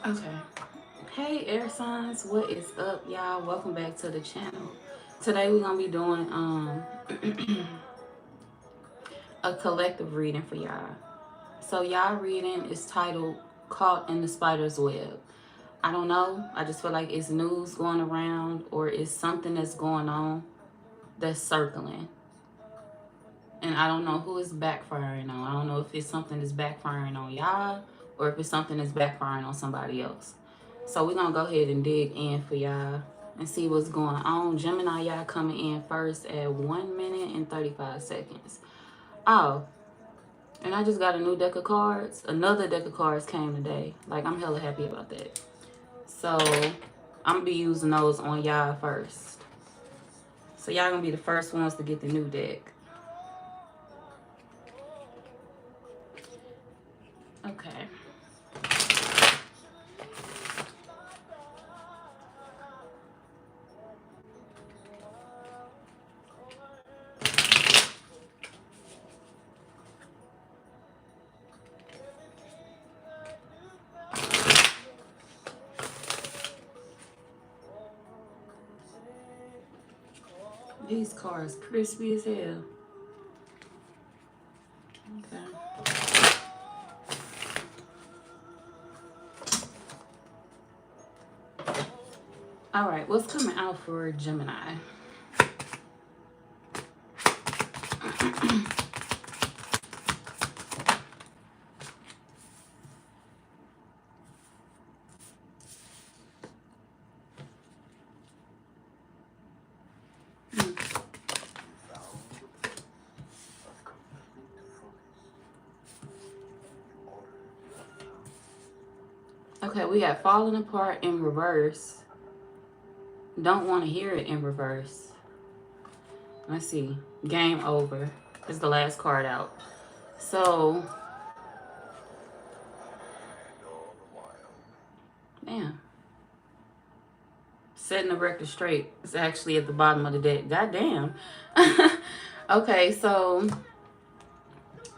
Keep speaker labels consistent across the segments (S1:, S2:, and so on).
S1: Okay. Hey air signs, what is up, y'all? Welcome back to the channel. Today we're gonna be doing a collective reading for y'all. So y'all reading is titled Caught in the Spider's Web. I don't know. I just feel like it's news going around or it's something that's going on that's circling. And I don't know who is backfiring on. I don't know if it's something that's backfiring on y'all or if it's something that's backfiring on somebody else. So we're going to go ahead and dig in for y'all and see what's going on. Gemini, y'all coming in first at 1 minute and 35 seconds. Oh, and I just got a new deck of cards. Another deck of cards came today. Like, I'm hella happy about that. So I'm going to be using those on y'all first. So y'all going to be the first ones to get the new deck. Okay. These cards crispy as hell. Okay. All right, what's coming out for Gemini? Okay, we got falling apart in reverse. Don't want to hear it in reverse. Let's see. Game over is the last card out. So, damn. Setting the record straight is actually at the bottom of the deck. Goddamn. Okay, so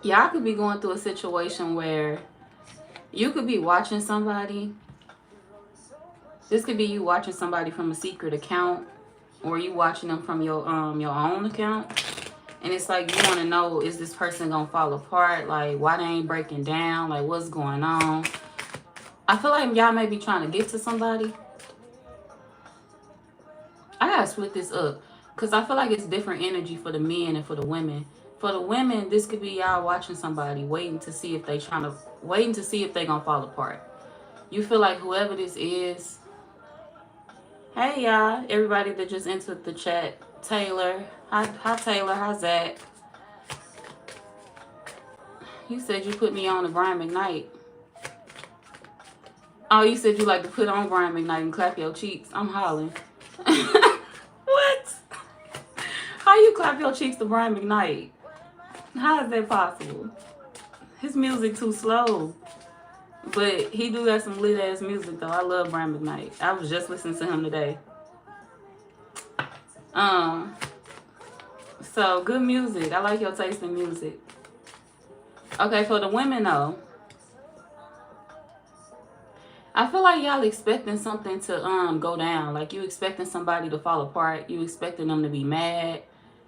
S1: y'all could be going through a situation where you could be watching somebody. This could be you watching somebody from a secret account, or you watching them from your own account. And it's like you want to know, is this person gonna fall apart? Like, why they ain't breaking down? Like, what's going on? I feel like y'all may be trying to get to somebody. I gotta split this up because I feel like it's different energy for the men and for the women. For the women, this could be y'all watching somebody, waiting to see if they gonna fall apart. You feel like whoever this is. Hey y'all, everybody that just entered the chat. Taylor, hi Taylor, hi Zach. You said you put me on to Brian McKnight. Oh, you said you like to put on Brian McKnight and clap your cheeks. I'm hollering. What? How you clap your cheeks to Brian McKnight? How is that possible? His music too slow. But he do got some lit ass music though. I love Brian McKnight. I was just listening to him today. So good music. I like your taste in music. Okay, for the women though, I feel like y'all expecting something to go down. Like you expecting somebody to fall apart. You expecting them to be mad.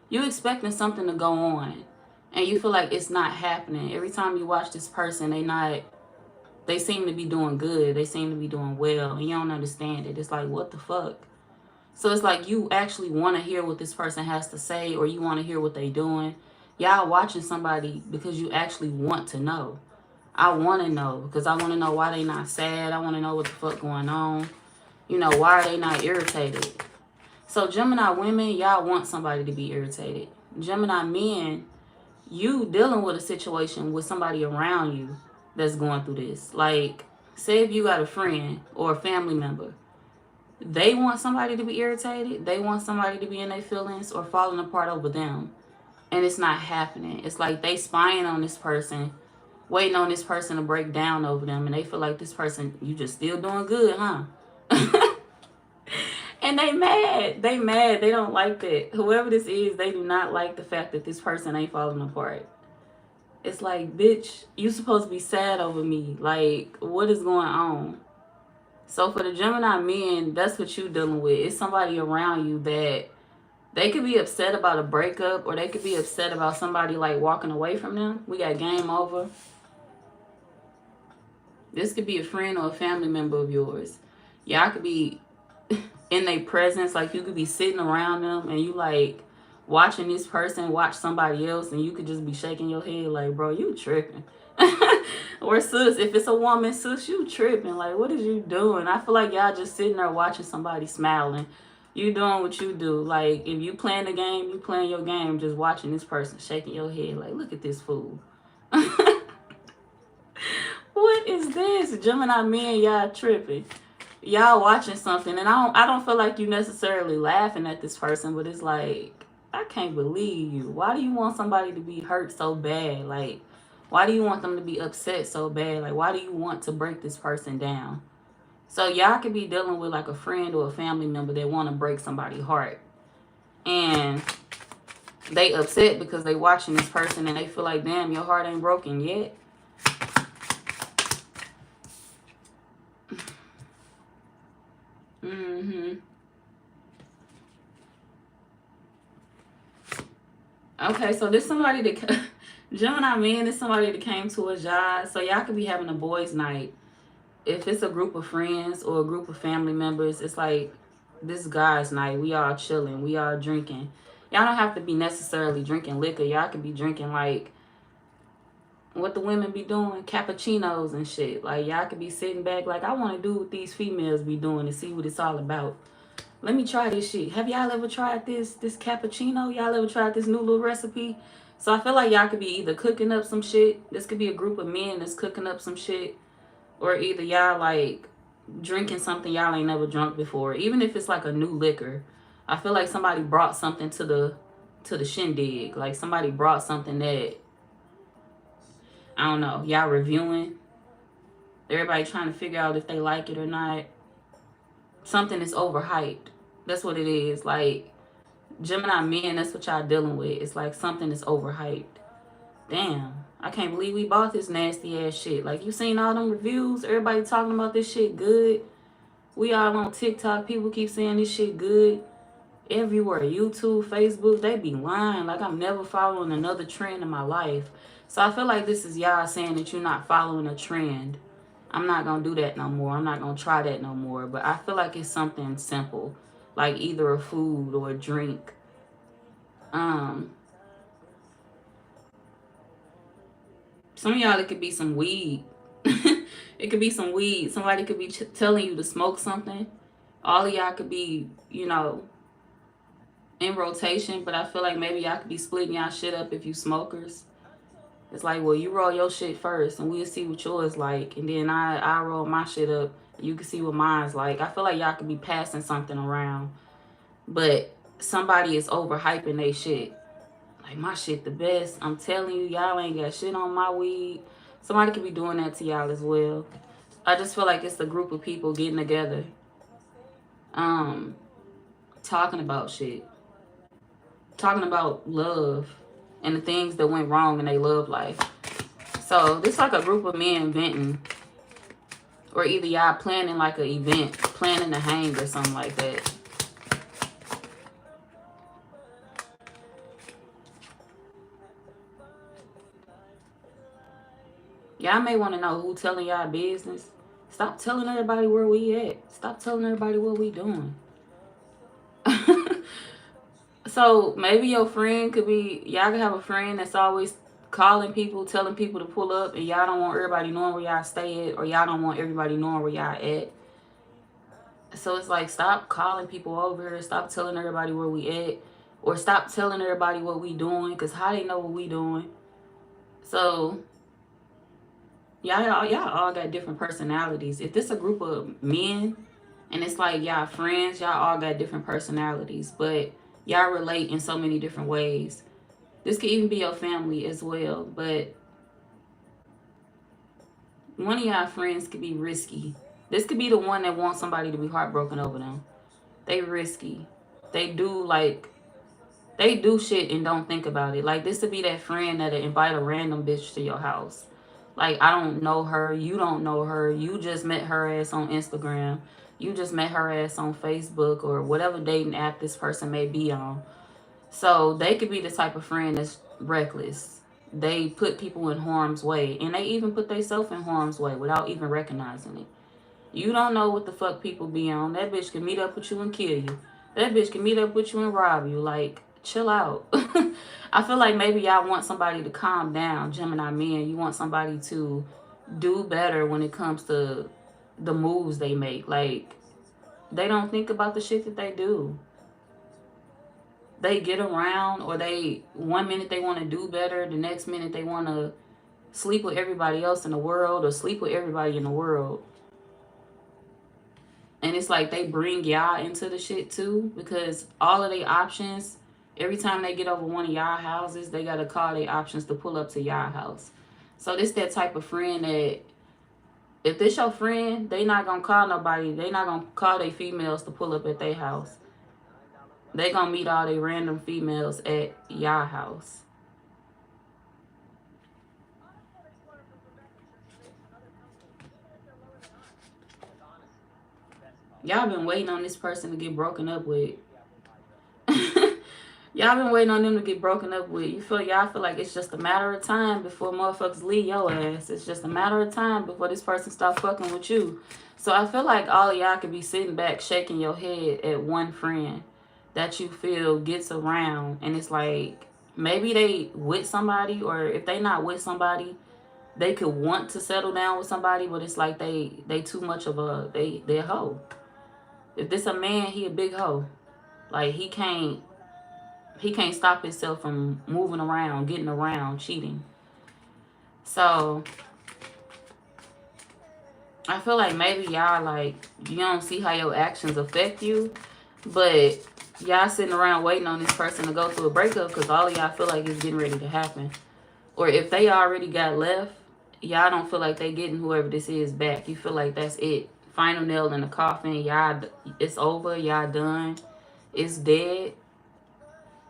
S1: You expecting something to go on. And you feel like it's not happening. Every time you watch this person, they seem to be doing good. They seem to be doing well. And you don't understand it. It's like, what the fuck? So it's like you actually want to hear what this person has to say, or you want to hear what they doing. Y'all watching somebody because you actually want to know. I want to know because I want to know why they not sad. I want to know what the fuck going on. You know, why are they not irritated? So Gemini women, y'all want somebody to be irritated. Gemini men, you dealing with a situation with somebody around you that's going through this. Like, say if you got a friend or a family member, they want somebody to be irritated. They want somebody to be in their feelings or falling apart over them. And it's not happening. It's like they spying on this person, waiting on this person to break down over them. And they feel like this person, you just still doing good, huh? And they mad. They mad. They don't like that. Whoever this is, they do not like the fact that this person ain't falling apart. It's like, bitch, you supposed to be sad over me. Like, what is going on? So for the Gemini men, that's what you dealing with. It's somebody around you that they could be upset about a breakup, or they could be upset about somebody like walking away from them. We got game over. This could be a friend or a family member of yours. Y'all could be in their presence. Like, you could be sitting around them and you like watching this person watch somebody else, and you could just be shaking your head like, bro, you tripping. Or sis, if it's a woman, sis, you tripping. Like, what is you doing? I feel like y'all just sitting there watching somebody smiling. You doing what you do. Like, if you playing the game, you playing your game, just watching this person shaking your head like, look at this fool. What is this? Gemini men, y'all tripping. Y'all watching something, and I don't feel like you necessarily laughing at this person, but it's like, I can't believe you. Why do you want somebody to be hurt so bad? Like, why do you want them to be upset so bad? Like, why do you want to break this person down? So y'all could be dealing with like a friend or a family member that want to break somebody's heart, and they upset because they watching this person and they feel like, damn, your heart ain't broken yet. Okay, so this somebody that Gemini man is somebody that came to a job. So y'all could be having a boys' night. If it's a group of friends or a group of family members, it's like this guy's night. We all chilling. We all drinking. Y'all don't have to be necessarily drinking liquor. Y'all could be drinking like what the women be doing, cappuccinos and shit. Like, y'all could be sitting back like, I want to do what these females be doing and see what it's all about. Let me try this shit. Have y'all ever tried this cappuccino? Y'all ever tried this new little recipe? So I feel like y'all could be either cooking up some shit. This could be a group of men that's cooking up some shit. Or either y'all like drinking something y'all ain't never drunk before. Even if it's like a new liquor. I feel like somebody brought something to the shindig. Like, somebody brought something that, I don't know, y'all reviewing. Everybody trying to figure out if they like it or not. Something is overhyped. That's what it is. Like, Gemini men, that's what y'all dealing with. It's like something is overhyped. Damn, I can't believe we bought this nasty ass shit. Like, you seen all them reviews? Everybody talking about this shit good. We all on TikTok. People keep saying this shit good. Everywhere. YouTube, Facebook, they be lying. Like, I'm never following another trend in my life. So I feel like this is y'all saying that you're not following a trend. I'm not going to do that no more. I'm not going to try that no more. But I feel like it's something simple. Like either a food or a drink. Some of y'all, it could be some weed. It could be some weed. Somebody could be telling you to smoke something. All of y'all could be, you know, in rotation. But I feel like maybe y'all could be splitting y'all shit up if you smokers. It's like, well, you roll your shit first and we'll see what yours like. And then I roll my shit up. You can see what mine's like. I feel like y'all could be passing something around. But somebody is overhyping they shit. Like, my shit the best. I'm telling you, y'all ain't got shit on my weed. Somebody could be doing that to y'all as well. I just feel like it's a group of people getting together. Talking about shit. Talking about love. And the things that went wrong in their love life. So this like a group of men venting. Or either y'all planning like an event. Planning to hang or something like that. Y'all may want to know who telling y'all business. Stop telling everybody where we at. Stop telling everybody what we doing. So maybe your friend could be, y'all could have a friend that's always calling people, telling people to pull up, and y'all don't want everybody knowing where y'all stay at, or y'all don't want everybody knowing where y'all at. So it's like, stop calling people over, stop telling everybody where we at, or stop telling everybody what we doing, because how they know what we doing? So y'all all got different personalities. If this a group of men and it's like y'all friends, y'all all got different personalities, but y'all relate in so many different ways. This could even be your family as well, but one of y'all friends could be risky. This could be the one that wants somebody to be heartbroken over them. They risky. They do shit and don't think about it. Like, this would be that friend that'll invite a random bitch to your house. Like, I don't know her, you don't know her, you just met her ass on Instagram, you just met her ass on Facebook, or whatever dating app this person may be on. So they could be the type of friend that's reckless. They put people in harm's way, and they even put themselves in harm's way without even recognizing it. You don't know what the fuck people be on. That bitch can meet up with you and kill you. That bitch can meet up with you and rob you. Like, chill out. I feel like maybe y'all want somebody to calm down, Gemini men. You want somebody to do better when it comes to the moves they make. Like, they don't think about the shit that they do. They get around, or they, one minute they want to do better, the next minute they want to sleep with everybody else in the world, or sleep with everybody in the world. And it's like they bring y'all into the shit too, because all of their options, every time they get over one of y'all houses, they got to call their options to pull up to y'all house. So this that type of friend that, if this your friend, they not going to call nobody. They not going to call their females to pull up at their house. They going to meet all their random females at y'all house. Y'all been waiting on this person to get broken up with. Y'all been waiting on them to get broken up with. Y'all feel like it's just a matter of time before motherfuckers leave your ass. It's just a matter of time before this person start fucking with you. So I feel like all of y'all could be sitting back shaking your head at one friend that you feel gets around, and it's like maybe they with somebody, or if they not with somebody, they could want to settle down with somebody, but it's like they too much of a they a hoe. If this a man, he a big hoe. Like, he can't stop himself from moving around, getting around, cheating. So I feel like maybe y'all, like, you don't see how your actions affect you, but y'all sitting around waiting on this person to go through a breakup because all of y'all feel like it's getting ready to happen. Or if they already got left, y'all don't feel like they getting whoever this is back. You feel like that's it. Final nail in the coffin. Y'all, it's over. Y'all done. It's dead.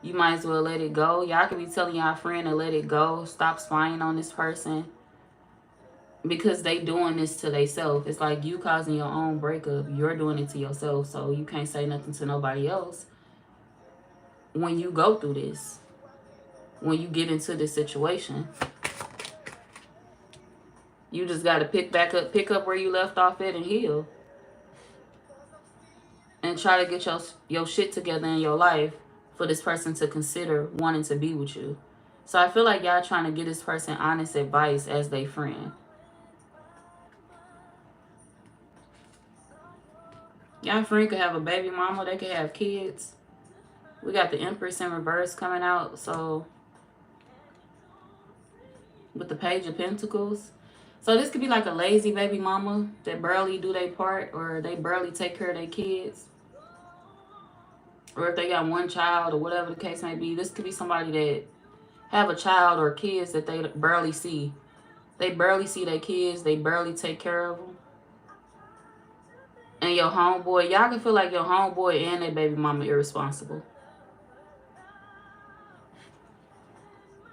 S1: You might as well let it go. Y'all could be telling y'all friend to let it go. Stop spying on this person. Because they doing this to themselves. It's like you causing your own breakup. You're doing it to yourself. So you can't say nothing to nobody else when you go through this. When you get into this situation. You just got to pick up where you left off at and heal. And try to get your shit together in your life for this person to consider wanting to be with you. So I feel like y'all trying to get this person honest advice as they friend. Y'all friend could have a baby mama. They could have kids. We got the Empress in reverse coming out. So with the Page of Pentacles. So this could be like a lazy baby mama that barely do their part, or they barely take care of their kids. Or if they got one child or whatever the case may be, this could be somebody that have a child or kids that they barely see. They barely see their kids. They barely take care of them. And your homeboy, y'all can feel like your homeboy and their baby mama irresponsible.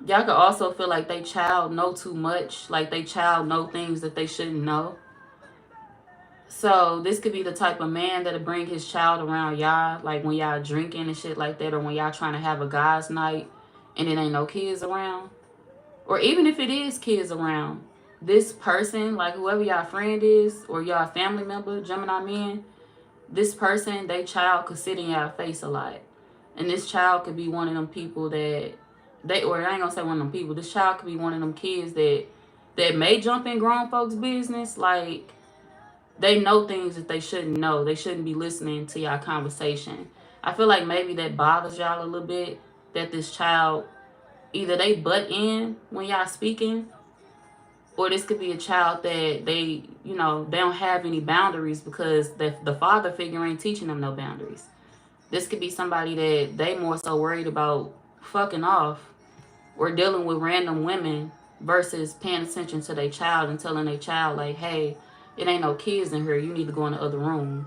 S1: Y'all could also feel like they child know too much. Like they child know things that they shouldn't know. So this could be the type of man that'll bring his child around y'all. Like when y'all drinking and shit like that. Or when y'all trying to have a guys night and it ain't no kids around. Or even if it is kids around. This person, like whoever y'all friend is. Or y'all family member, Gemini men. This person, they child could sit in y'all face a lot. And this child could be one of them people that or I ain't gonna say one of them people. This child could be one of them kids that may jump in grown folks' business. Like, they know things that they shouldn't know. They shouldn't be listening to y'all conversation. I feel like maybe that bothers y'all a little bit, that this child, either they butt in when y'all speaking, or this could be a child that they, you know, they don't have any boundaries because the father figure ain't teaching them no boundaries. This could be somebody that they more so worried about fucking off or dealing with random women versus paying attention to their child and telling their child, like, hey, it ain't no kids in here. You need to go in the other room.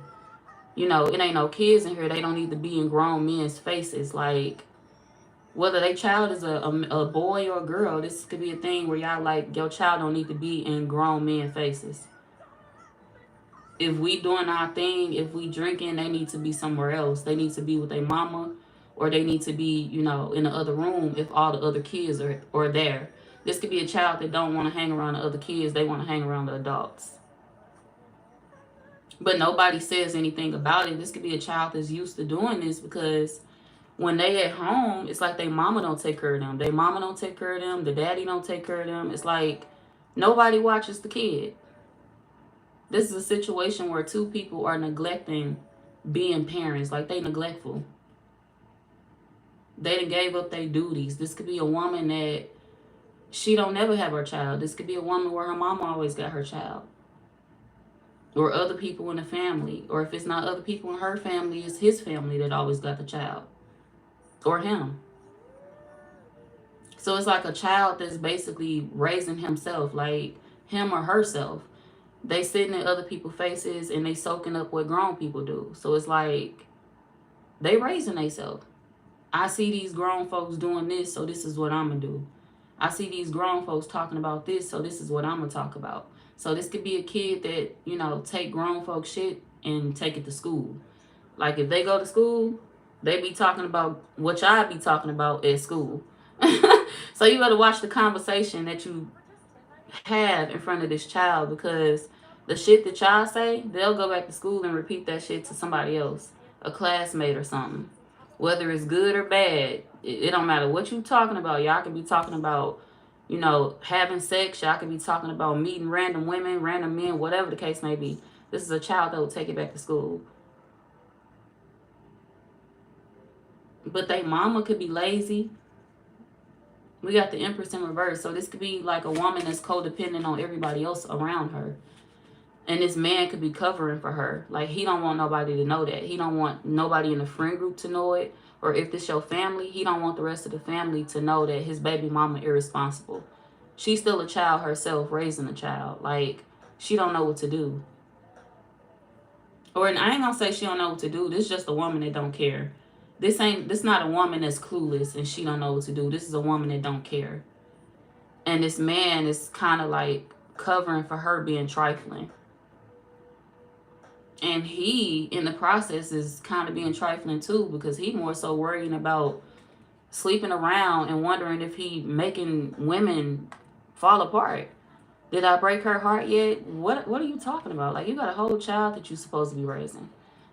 S1: You know, it ain't no kids in here. They don't need to be in grown men's faces. Like, whether their child is a boy or a girl, this could be a thing where y'all like, your child don't need to be in grown men's faces. If we doing our thing, if we drinking, they need to be somewhere else. They need to be with their mama, or they need to be, you know, in the other room if all the other kids are there. This could be a child that don't want to hang around the other kids. They want to hang around the adults. But nobody says anything about it. This could be a child that's used to doing this because when they at home, it's like their mama don't take care of them. Their mama don't take care of them. The daddy don't take care of them. It's like nobody watches the kid. This is a situation where two people are neglecting being parents. Like, they neglectful. They done gave up their duties. This could be a woman that she don't never have her child. This could be a woman where her mama always got her child. Or other people in the family. Or if it's not other people in her family, it's his family that always got the child. Or him. So it's like a child that's basically raising himself, like him or herself. They sitting in other people's faces and they soaking up what grown people do. So it's like they raising themselves. I see these grown folks doing this, so this is what I'm going to do. I see these grown folks talking about this, so this is what I'm going to talk about. So this could be a kid that, you know, take grown folks shit and take it to school. Like, if they go to school, they be talking about what y'all be talking about at school. So you got to watch the conversation that you have in front of this child, because the shit that y'all say, they'll go back to school and repeat that shit to somebody else, a classmate or something. Whether it's good or bad, it don't matter what you talking about. Y'all can be talking about, you know, having sex. Y'all can be talking about meeting random women, random men, whatever the case may be. This is a child that will take it back to school. But they mama could be lazy. We got the Empress in reverse. So this could be like a woman that's codependent on everybody else around her. And this man could be covering for her. Like, he don't want nobody to know that. He don't want nobody in the friend group to know it. Or if this your family, he don't want the rest of the family to know that his baby mama irresponsible. She's still a child herself, raising a child. Like, she don't know what to do. Or, and I ain't gonna say she don't know what to do. This is just a woman that don't care. This not a woman that's clueless and she don't know what to do. This is a woman that don't care. And this man is kind of like covering for her being trifling. And he, in the process, is kind of being trifling too, because he more so worrying about sleeping around and wondering if he making women fall apart. Did I break her heart yet? What are you talking about? Like, you got a whole child that you're supposed to be raising.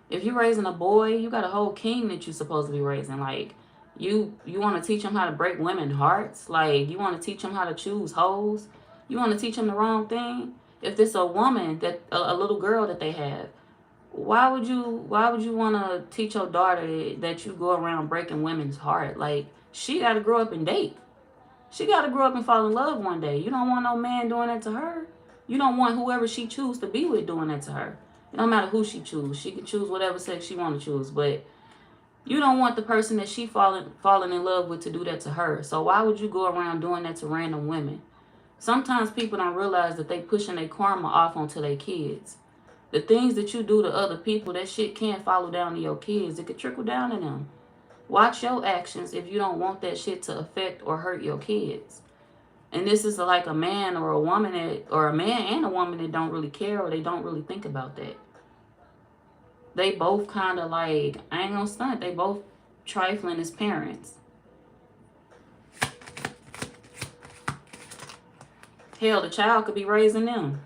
S1: If you're raising a boy, you got a whole king that you're supposed to be raising. Like, you want to teach him how to break women's hearts? Like, you want to teach him how to choose hoes? You want to teach him the wrong thing? If this a woman, that a little girl that they have, why would you want to teach your daughter that you go around breaking women's heart? Like, she got to grow up and date. She got to grow up and fall in love one day. You don't want no man doing that to her. You don't want whoever she choose to be with doing that to her. It don't matter who she choose. She can choose whatever sex she want to choose. But you don't want the person that she falling in love with to do that to her. So why would you go around doing that to random women? Sometimes people don't realize that they pushing their karma off onto their kids. The things that you do to other people, that shit can't follow down to your kids. It could trickle down to them. Watch your actions if you don't want that shit to affect or hurt your kids. And this is like a man or a woman that, or a man and a woman that don't really care, or they don't really think about that. They both kind of like, I ain't gonna stunt, they both trifling as parents. Hell, the child could be raising them.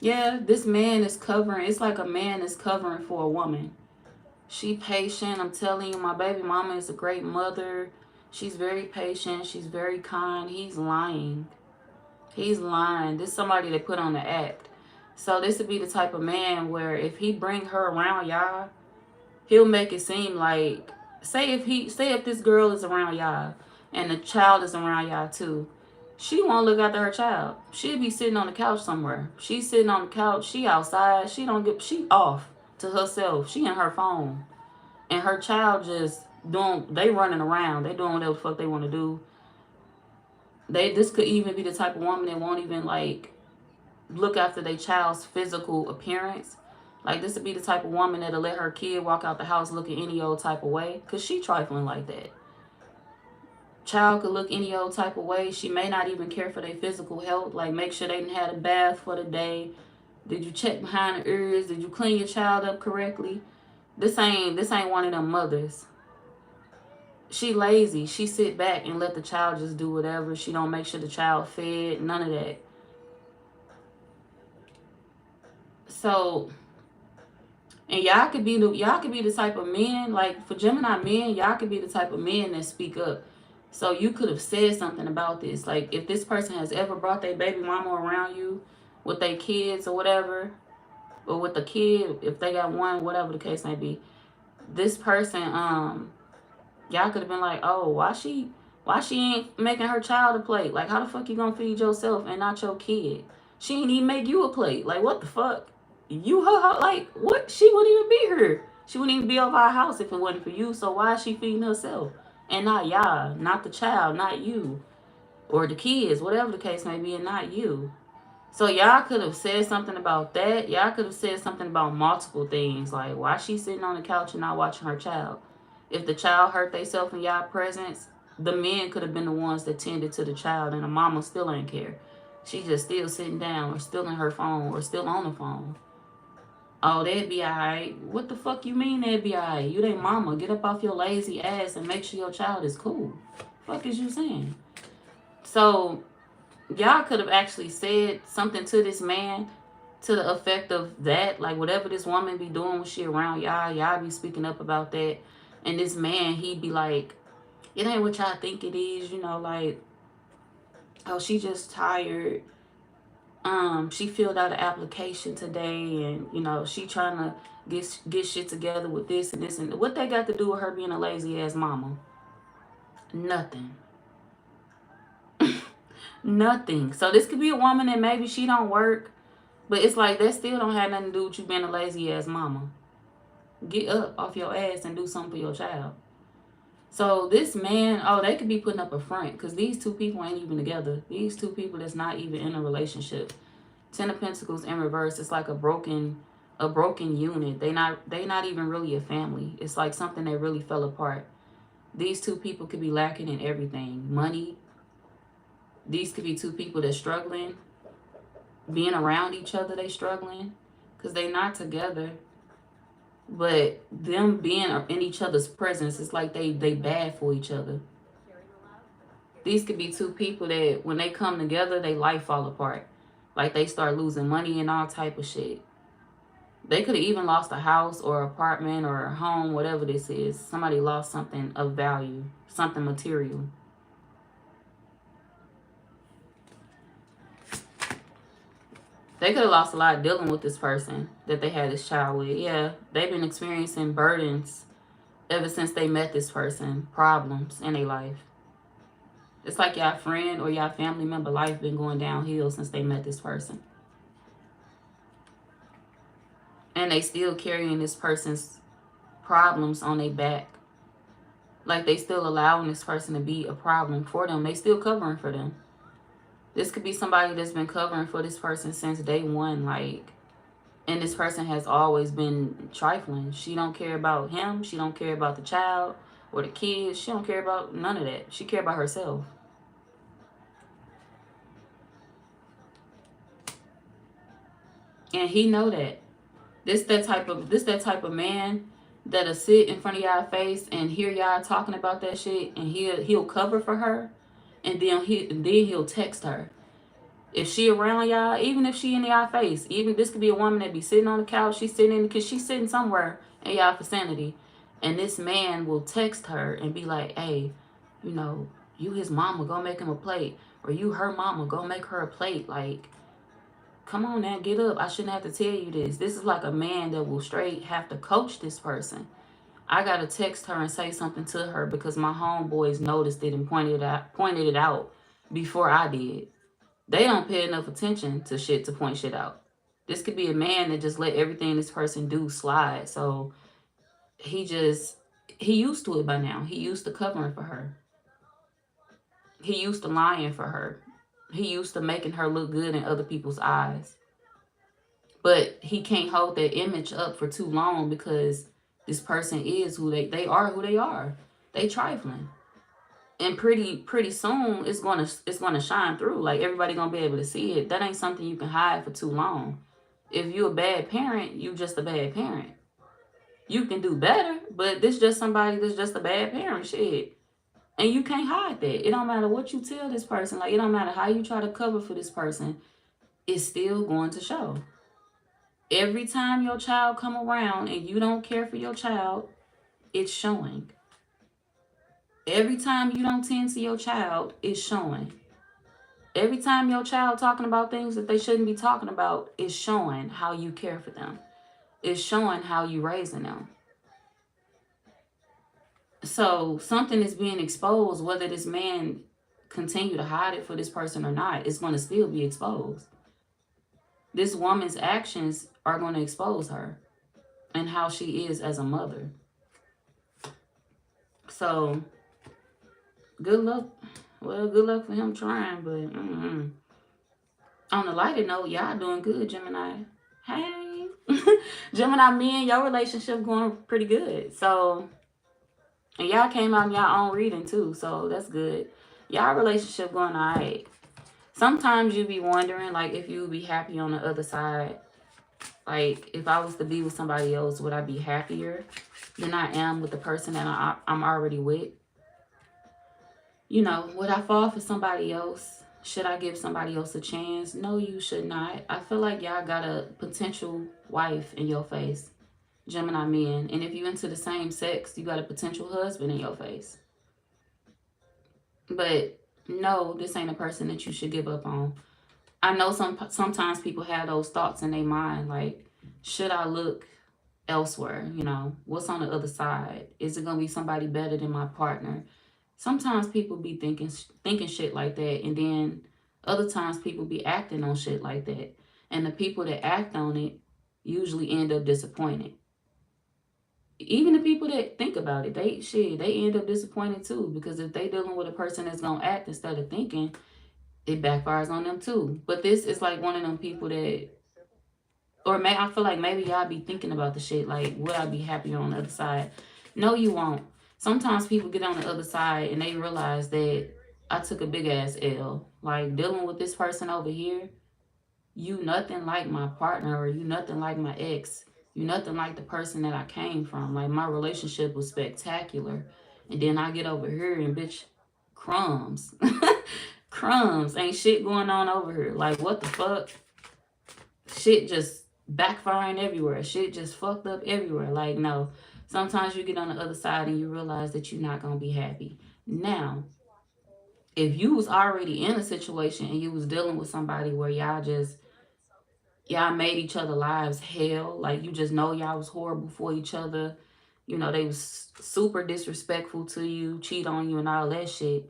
S1: Yeah, this man is covering. It's like a man is covering for a woman. She patient. I'm telling you, my baby mama is a great mother. She's very patient. She's very kind. He's lying. He's lying. This is somebody they put on the act. So this would be the type of man where if he bring her around y'all, he'll make it seem like, say if this girl is around y'all and the child is around y'all too, she won't look after her child. She'll be sitting on the couch somewhere. She's sitting on the couch. She outside. She off to herself. She in her phone. And her child just they running around. They doing whatever the fuck they want to do. This could even be the type of woman that won't even like look after their child's physical appearance. Like this would be the type of woman that'll let her kid walk out the house looking any old type of way. Cause she trifling like that. Child could look any old type of way. She may not even care for their physical health. Like make sure they didn't had a bath for the day. Did you check behind the ears? Did you clean your child up correctly? This ain't one of them mothers. She lazy. She sit back and let the child just do whatever. She don't make sure the child fed. None of that. So, and y'all could be the type of men, like for Gemini men, y'all could be the type of men that speak up. So you could have said something about this. Like if this person has ever brought their baby mama around you with their kids or whatever, or with the kid, if they got one, whatever the case may be, this person, y'all could have been like, oh, why she ain't making her child a plate? Like how the fuck you gonna feed yourself and not your kid? She ain't even make you a plate. Like what the fuck? You her like what? She wouldn't even be here. She wouldn't even be over our house if it wasn't for you. So why is she feeding herself and not y'all, not the child, not you, or the kids, whatever the case may be, and not you? So y'all could have said something about that. Y'all could have said something about multiple things, like why she sitting on the couch and not watching her child. If the child hurt themselves in y'all presence, the men could have been the ones that tended to the child, and the mama still ain't care. She just still sitting down, or still in her phone, or still on the phone. Oh, they'd be alright. What the fuck you mean they'd be alright? You they mama. Get up off your lazy ass and make sure your child is cool. Fuck is you saying? So y'all could have actually said something to this man to the effect of that. Like whatever this woman be doing when she around y'all be speaking up about that. And this man, he'd be like, it ain't what y'all think it is, like, oh, she just tired. She filled out an application today and, she trying to get shit together with this and this and what they got to do with her being a lazy ass mama? Nothing. Nothing. So this could be a woman that maybe she don't work, but it's like that still don't have nothing to do with you being a lazy ass mama. Get up off your ass and do something for your child. So this man, oh, they could be putting up a front because these two people ain't even together. These two people that's not even in a relationship. Ten of Pentacles in reverse. It's like a broken unit. They not even really a family. It's like something that really fell apart. These two people could be lacking in everything. Money. These could be two people that's struggling. Being around each other, they struggling because they not together. But them being in each other's presence, it's like they bad for each other. These could be two people that when they come together, they life fall apart. Like they start losing money and all type of shit. They could have even lost a house or apartment or a home, whatever this is. Somebody lost something of value, something material. They could have lost a lot dealing with this person that they had this child with. Yeah, they've been experiencing burdens ever since they met this person, problems in their life. It's like y'all friend or y'all family member life been going downhill since they met this person. And they still carrying this person's problems on their back. Like they still allowing this person to be a problem for them. They still covering for them. This could be somebody that's been covering for this person since day one, like, and this person has always been trifling. She don't care about him. She don't care about the child or the kids. She don't care about none of that. She care about herself. And he know that. This that type of man that'll sit in front of y'all face and hear y'all talking about that shit, and he'll cover for her, and then he'll text her. If she around y'all, even if she in y'all face, even this could be a woman that be sitting on the couch, she's sitting in, because she's sitting somewhere in y'all vicinity, and this man will text her and be like, hey, you know, you his mama, go make him a plate, or you her mama, go make her a plate. Like, come on now, get up. I shouldn't have to tell you this. This is like a man that will straight have to coach this person. I gotta text her and say something to her because my homeboys noticed it and pointed it out before I did. They don't pay enough attention to shit to point shit out. This could be a man that just let everything this person do slide. So he used to it by now. He used to covering for her. He used to lying for her. He used to making her look good in other people's eyes. But he can't hold that image up for too long because this person is who they are who they are. They trifling. And pretty soon it's gonna shine through. Like everybody gonna be able to see it. That ain't something you can hide for too long. If you a bad parent, you just a bad parent. You can do better, but this just somebody that's just a bad parent. Shit. And you can't hide that. It don't matter what you tell this person. Like, it don't matter how you try to cover for this person. It's still going to show. Every time your child come around and you don't care for your child, it's showing. Every time you don't tend to your child, it's showing. Every time your child talking about things that they shouldn't be talking about, it's showing how you care for them. It's showing how you raising them. So something is being exposed, whether this man continue to hide it for this person or not, it's going to still be exposed. This woman's actions are going to expose her and how she is as a mother. So good luck. Well, good luck for him trying, but on the lighter note, y'all doing good, Gemini. Hey. Gemini, me and your relationship going pretty good. So, and y'all came out in y'all own reading too, so that's good. Y'all relationship going all right. Sometimes you be wondering, like, if you would be happy on the other side. Like, if I was to be with somebody else, would I be happier than I am with the person that I'm already with? You know, would I fall for somebody else? Should I give somebody else a chance? No, you should not. I feel like y'all got a potential wife in your face, Gemini men. And if you into the same sex, you got a potential husband in your face. But no, this ain't a person that you should give up on. I know sometimes people have those thoughts in their mind, like, should I look elsewhere? You know, what's on the other side? Is it gonna be somebody better than my partner? Sometimes people be thinking shit like that, and then other times people be acting on shit like that. And the people that act on it usually end up disappointed. Even the people that think about it, they end up disappointed too. Because if they dealing with a person that's gonna act instead of thinking, it backfires on them too. But this is like one of them people that, I feel like maybe y'all be thinking about the shit, like, would I be happier on the other side? No, you won't. Sometimes people get on the other side and they realize that I took a big ass L. Like, dealing with this person over here, you nothing like my partner, or you nothing like my ex. You nothing like the person that I came from. Like, my relationship was spectacular. And then I get over here and bitch, crumbs. Crumbs. Ain't shit going on over here. Like, what the fuck? Shit just backfiring everywhere. Shit just fucked up everywhere. Like, no. Sometimes you get on the other side and you realize that you're not going to be happy. Now, if you was already in a situation and you was dealing with somebody where y'all made each other lives hell, like, you just know y'all was horrible for each other, you know, they was super disrespectful to you, cheat on you and all that shit,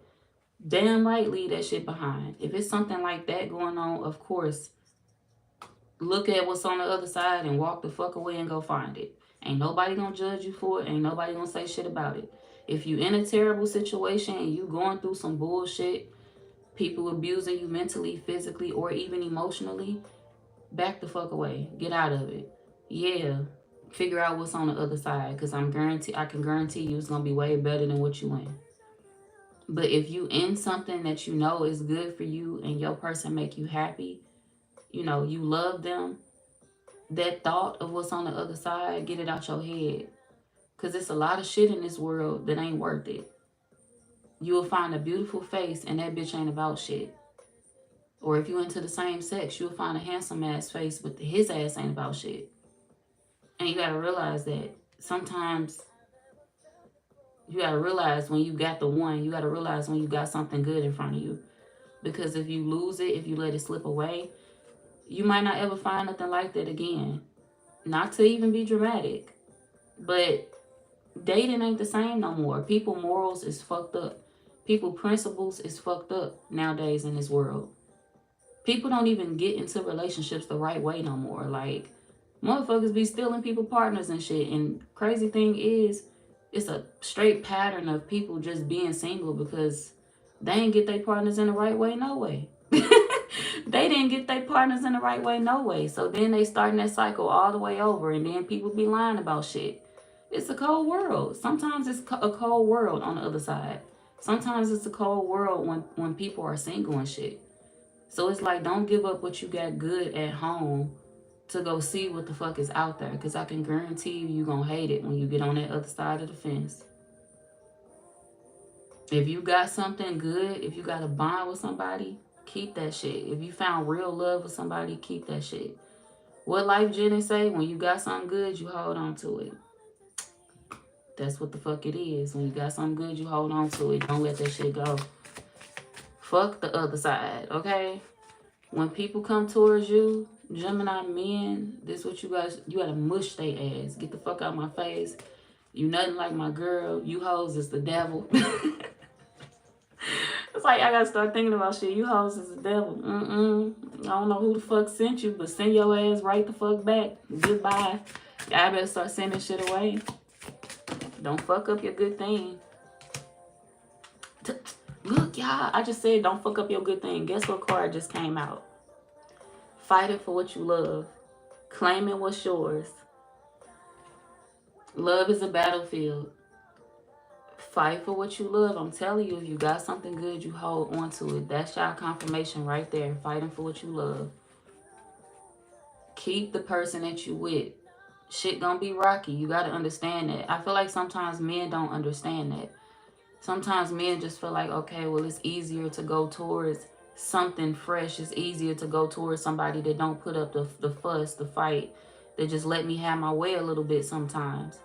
S1: damn right, leave that shit behind. If it's something like that going on, of course, look at what's on the other side and walk the fuck away and go find it. Ain't nobody gonna judge you for it. Ain't nobody gonna say shit about it. If you in a terrible situation and you going through some bullshit, people abusing you mentally, physically, or even emotionally, back the fuck away. Get out of it. Yeah. Figure out what's on the other side, because I can guarantee you it's gonna be way better than what you in. But if you in something that you know is good for you and your person make you happy, you know, you love them, that thought of what's on the other side, get it out your head. Because it's a lot of shit in this world that ain't worth it. You will find a beautiful face and that bitch ain't about shit. Or if you into the same sex, you'll find a handsome ass face, but his ass ain't about shit. And you gotta realize that sometimes you gotta realize when you got the one, you gotta realize when you got something good in front of you. Because if you lose it, if you let it slip away, you might not ever find nothing like that again. Not to even be dramatic, but dating ain't the same no more. People morals is fucked up. People principles is fucked up nowadays in this world. People don't even get into relationships the right way no more. Like, motherfuckers be stealing people partners and shit. And crazy thing is, it's a straight pattern of people just being single because they ain't get their partners in the right way no way. They didn't get their partners in the right way no way. So then they starting that cycle all the way over, and then people be lying about shit. It's a cold world. Sometimes it's a cold world on the other side. Sometimes it's a cold world when people are single and shit. So it's like, don't give up what you got good at home to go see what the fuck is out there. Because I can guarantee you going to hate it when you get on that other side of the fence. If you got something good, if you got a bond with somebody, keep that shit. If you found real love with somebody, keep that shit. What Life Jenny say? When you got something good, you hold on to it. That's what the fuck it is. When you got something good, you hold on to it. Don't let that shit go. Fuck the other side, okay? When people come towards you, Gemini men, this what you gotta mush they ass. Get the fuck out of my face. You nothing like my girl. You hoes is the devil. It's like, I gotta start thinking about shit. You hoes is the devil. I don't know who the fuck sent you, but send your ass right the fuck back. Goodbye. Y'all better start sending shit away. Don't fuck up your good thing. Look, y'all, I just said don't fuck up your good thing. Guess what card just came out? Fighting for what you love. Claiming what's yours. Love is a battlefield. Fight for what you love. I'm telling you, if you got something good, you hold on to it. That's y'all confirmation right there. Fighting for what you love. Keep the person that you with. Shit gonna be rocky. You gotta understand that. I feel like sometimes men don't understand that. Sometimes men just feel like, okay, well, it's easier to go towards something fresh. It's easier to go towards somebody that don't put up the fuss, the fight. They just let me have my way a little bit sometimes.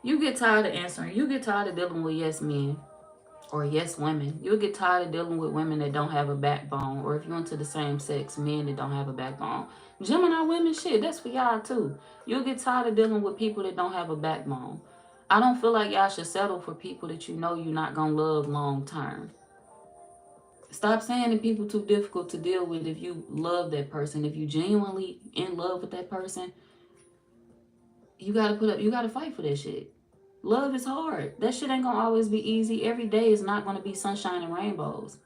S1: You get tired of answering. You get tired of dealing with yes men or yes women. You'll get tired of dealing with women that don't have a backbone, or if you're into the same sex, men that don't have a backbone. Gemini women, shit, that's for y'all too. You'll get tired of dealing with people that don't have a backbone. I don't feel like y'all should settle for people that you know you're not going to love long term. Stop saying that people too difficult to deal with if you love that person. If you genuinely in love with that person, you got to fight for that shit. Love is hard. That shit ain't going to always be easy. Every day is not going to be sunshine and rainbows.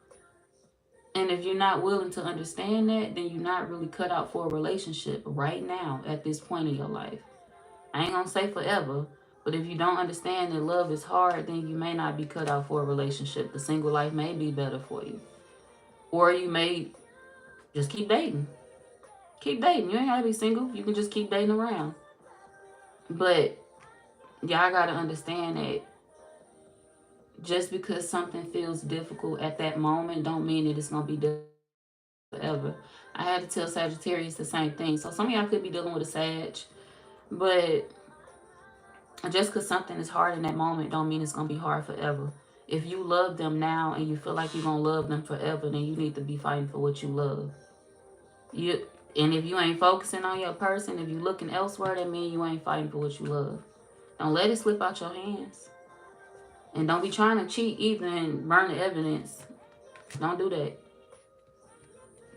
S1: And if you're not willing to understand that, then you're not really cut out for a relationship right now at this point in your life. I ain't going to say forever. But if you don't understand that love is hard, then you may not be cut out for a relationship. The single life may be better for you. Or you may just keep dating. Keep dating. You ain't got to be single. You can just keep dating around. But y'all got to understand that just because something feels difficult at that moment don't mean that it's going to be difficult forever. I had to tell Sagittarius the same thing. So some of y'all could be dealing with a Sag. But just because something is hard in that moment don't mean it's going to be hard forever. If you love them now and you feel like you're going to love them forever, then you need to be fighting for what you love. And if you ain't focusing on your person, if you looking elsewhere, that means you ain't fighting for what you love. Don't let it slip out your hands. And don't be trying to cheat either and burn the evidence. Don't do that.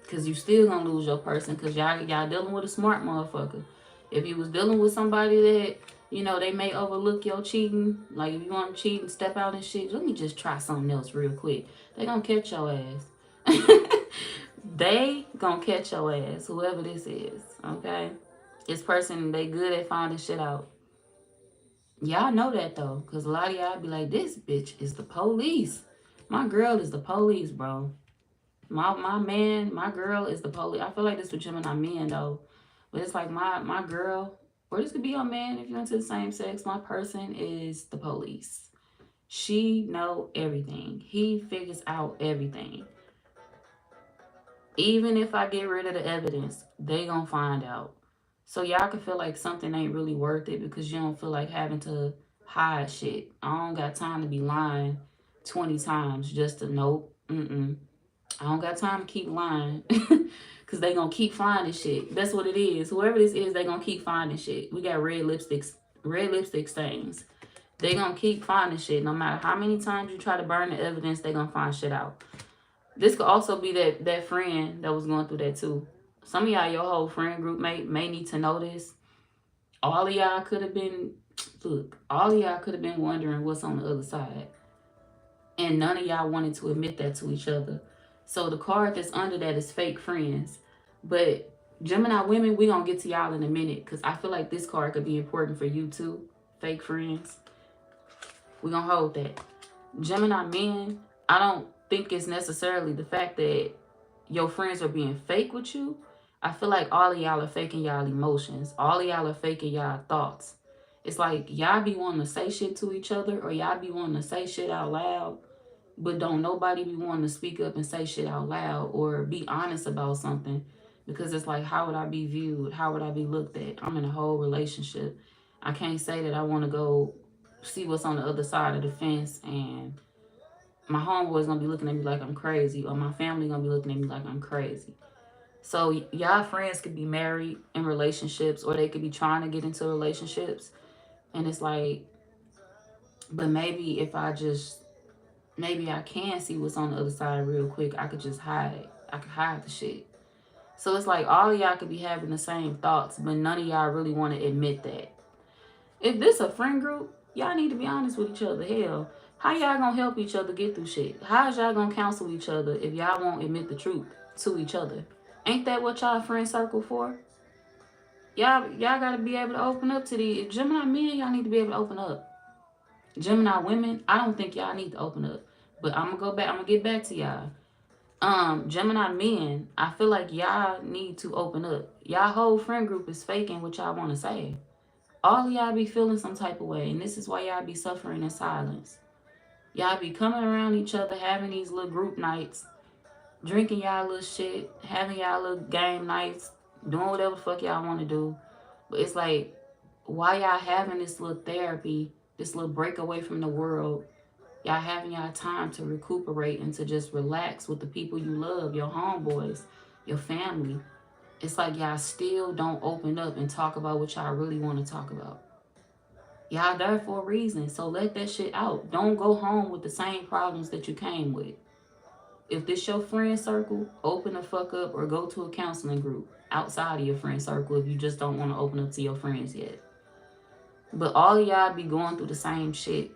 S1: Because you still going to lose your person because y'all dealing with a smart motherfucker. If you was dealing with somebody that, you know, they may overlook your cheating. Like, if you want to cheat and step out and shit, let me just try something else real quick. They gonna catch your ass. They gonna catch your ass, whoever this is, okay? This person, they good at finding shit out. Y'all know that, though, because a lot of y'all be like, this bitch is the police. My girl is the police, bro. My man, my girl is the police. I feel like this with Gemini men, though. But it's like my girl, or this could be your man if you're into the same sex. My person is the police. She know everything. He figures out everything. Even if I get rid of the evidence, they gonna find out. So y'all can feel like something ain't really worth it because you don't feel like having to hide shit. I don't got time to be lying 20 times just to nope. I don't got time to keep lying. Cause they gonna keep finding shit. That's what it is. Whoever this is, they gonna keep finding shit. We got red lipstick stains. They gonna keep finding shit. No matter how many times you try to burn the evidence, they gonna find shit out. This could also be that friend that was going through that too. Some of y'all, your whole friend group may need to know this. All of y'all could have been, look, all of y'all could have been wondering what's on the other side. And none of y'all wanted to admit that to each other. So the card that's under that is fake friends. But Gemini women, we gonna get to y'all in a minute because I feel like this card could be important for you too. Fake friends. We gonna hold that. Gemini men, I don't think it's necessarily the fact that your friends are being fake with you. I feel like all of y'all are faking y'all emotions. All of y'all are faking y'all thoughts. It's like y'all be wanting to say shit to each other or y'all be wanting to say shit out loud, but don't nobody be wanting to speak up and say shit out loud or be honest about something because it's like, how would I be viewed? How would I be looked at? I'm in a whole relationship. I can't say that I want to go see what's on the other side of the fence and my homeboy's gonna be looking at me like I'm crazy or my family gonna be looking at me like I'm crazy. So y'all friends could be married in relationships or they could be trying to get into relationships. And it's like, but maybe if I just, maybe I can see what's on the other side real quick. I could just hide. I could hide the shit. So it's like all of y'all could be having the same thoughts, but none of y'all really want to admit that. If this a friend group, y'all need to be honest with each other. Hell, how y'all gonna help each other get through shit? How is y'all gonna counsel each other if y'all won't admit the truth to each other? Ain't that what y'all friend circle for? Y'all gotta be able to open up to the Gemini men. Y'all need to be able to open up. Gemini women, I don't think y'all need to open up. But I'm gonna go back. I'm gonna get back to y'all. Gemini men, I feel like y'all need to open up. Y'all whole friend group is faking what y'all want to say. All of y'all be feeling some type of way, and this is why y'all be suffering in silence. Y'all be coming around each other, having these little group nights, drinking y'all little shit, having y'all little game nights, doing whatever the fuck y'all want to do. But it's like, why y'all having this little therapy, this little break away from the world? Y'all having y'all time to recuperate and to just relax with the people you love, your homeboys, your family. It's like y'all still don't open up and talk about what y'all really want to talk about. Y'all there for a reason, so let that shit out. Don't go home with the same problems that you came with. If this your friend circle, open the fuck up or go to a counseling group outside of your friend circle if you just don't want to open up to your friends yet. But all of y'all be going through the same shit,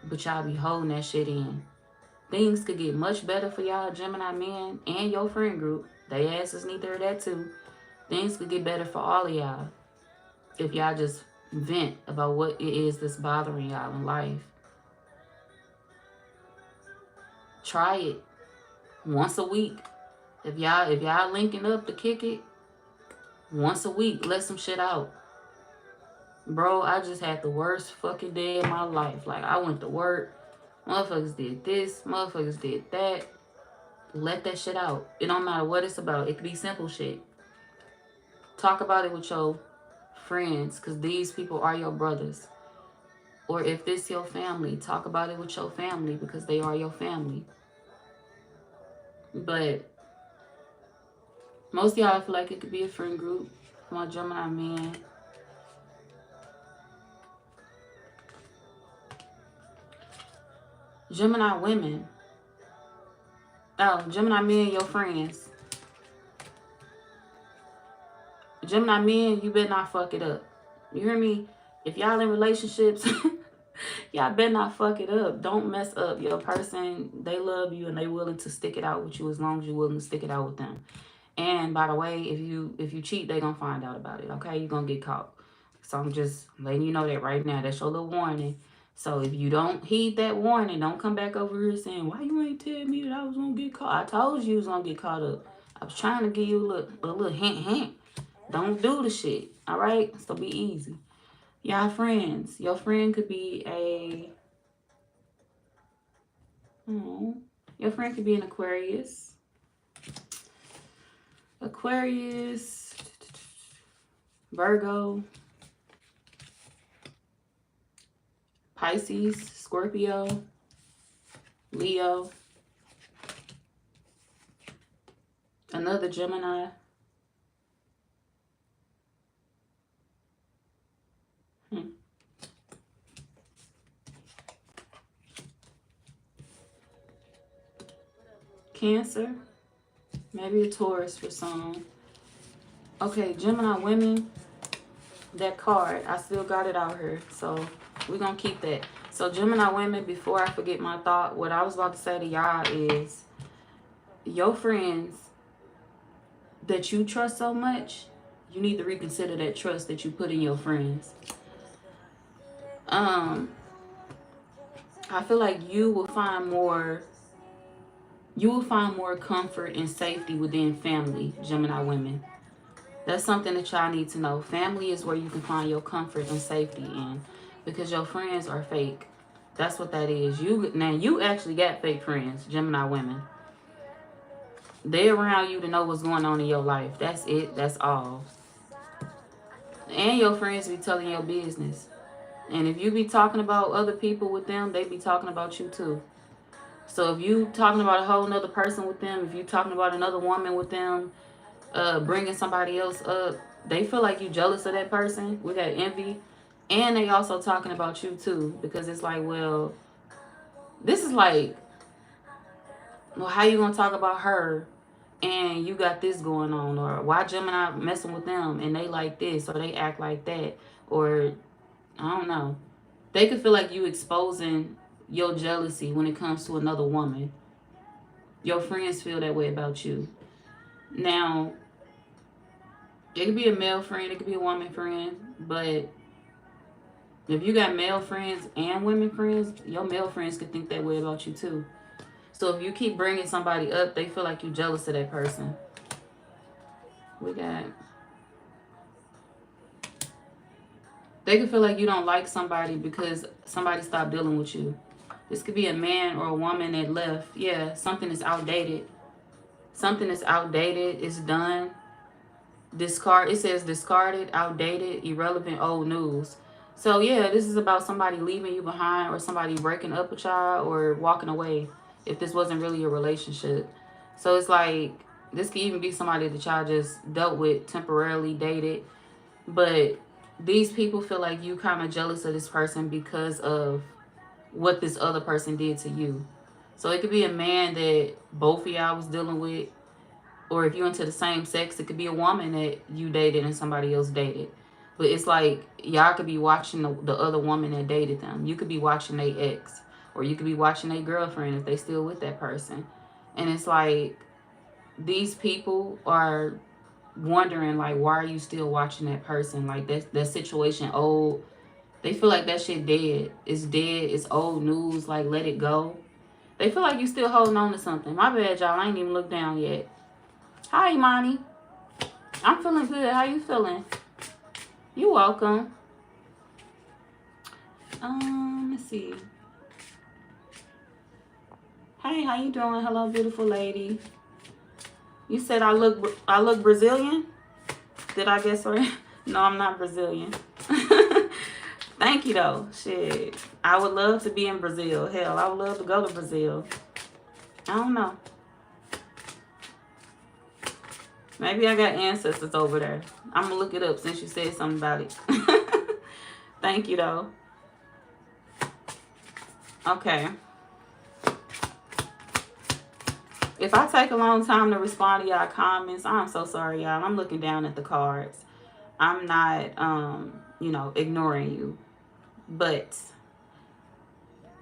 S1: but y'all be holding that shit in. Things could get much better for y'all Gemini men and your friend group. They asses need to hear that too. Things could get better for all of y'all if y'all just vent about what it is that's bothering y'all in life. Try it once a week. If y'all linking up to kick it, once a week, let some shit out. Bro, I just had the worst fucking day of my life. Like, I went to work. Motherfuckers did this. Motherfuckers did that. Let that shit out. It don't matter what it's about. It could be simple shit. Talk about it with your friends, because these people are your brothers. Or if this your family, talk about it with your family because they are your family. But most of y'all feel like it could be a friend group. My Gemini men. Gemini women. Oh, Gemini men, your friends. Gemini men, you better not fuck it up. You hear me? If y'all in relationships, y'all better not fuck it up. Don't mess up. Your person, they love you and they willing to stick it out with you as long as you're willing to stick it out with them. And by the way, if you cheat, they gonna find out about it. Okay, you're gonna get caught. So I'm just letting you know that right now. That's your little warning. So if you don't heed that warning, don't come back over here saying, why you ain't tell me that I was gonna get caught? I told you was gonna get caught up. I was trying to give you a little hint. Don't do the shit. All right? So be easy. Y'all friends. Your friend could be your friend could be an Aquarius. Aquarius, Virgo, Pisces, Scorpio, Leo, another Gemini, Cancer, maybe a Taurus for some. Okay, Gemini women, that card, I still got it out here, so we're gonna keep that. So Gemini women, before I forget my thought, what I was about to say to y'all is, your friends that you trust so much, you need to reconsider that trust that you put in your friends. I feel like you will find more comfort and safety within family, Gemini women. That's something that y'all need to know. Family is where you can find your comfort and safety in, because your friends are fake. That's what that is. You actually got fake friends, Gemini women. They're around you to know what's going on in your life. That's it. That's all. And your friends be telling your business. And if you be talking about other people with them, they be talking about you too. So if you talking about a whole nother person with them, if you talking about another woman with them, bringing somebody else up, they feel like you jealous of that person. We got envy. And they also talking about you too, because it's like, well, this is like, well, how you gonna talk about her and you got this going on? Or why Gemini messing with them and they like this or they act like that? Or I don't know. They could feel like you exposing your jealousy when it comes to another woman. Your friends feel that way about you. Now, it could be a male friend, it could be a woman friend, but if you got male friends and women friends, your male friends could think that way about you too. So if you keep bringing somebody up, they feel like you're jealous of that person. We got... They could feel like you don't like somebody because somebody stopped dealing with you. This could be a man or a woman that left. Yeah, something is outdated. Something is outdated. It's done. Discard. It says discarded, outdated, irrelevant, old news. So yeah, this is about somebody leaving you behind or somebody breaking up with y'all or walking away if this wasn't really a relationship. So it's like, this could even be somebody that y'all just dealt with, temporarily dated. But these people feel like you kind of jealous of this person because of what this other person did to you. So it could be a man that both of y'all was dealing with, or if you're into the same sex, it could be a woman that you dated and somebody else dated. But it's like, y'all could be watching the other woman that dated them. You could be watching their ex, or you could be watching their girlfriend if they still with that person. And it's like, these people are wondering, like, why are you still watching that person? Like, that situation old. They feel like that shit dead. It's dead. It's old news. Like, let it go. They feel like you still holding on to something. My bad, y'all. I ain't even looked down yet. Hi, Imani. I'm feeling good. How you feeling? You're welcome. Let's see. Hey, how you doing? Hello, beautiful lady. You said I look Brazilian? Did I guess right? No, I'm not Brazilian. Thank you though. Shit. I would love to be in Brazil. Hell, I would love to go to Brazil. I don't know. Maybe I got ancestors over there. I'm gonna look it up since you said something about it. Thank you though. Okay. If I take a long time to respond to y'all comments, I'm so sorry, y'all. I'm looking down at the cards. I'm not, you know, ignoring you. But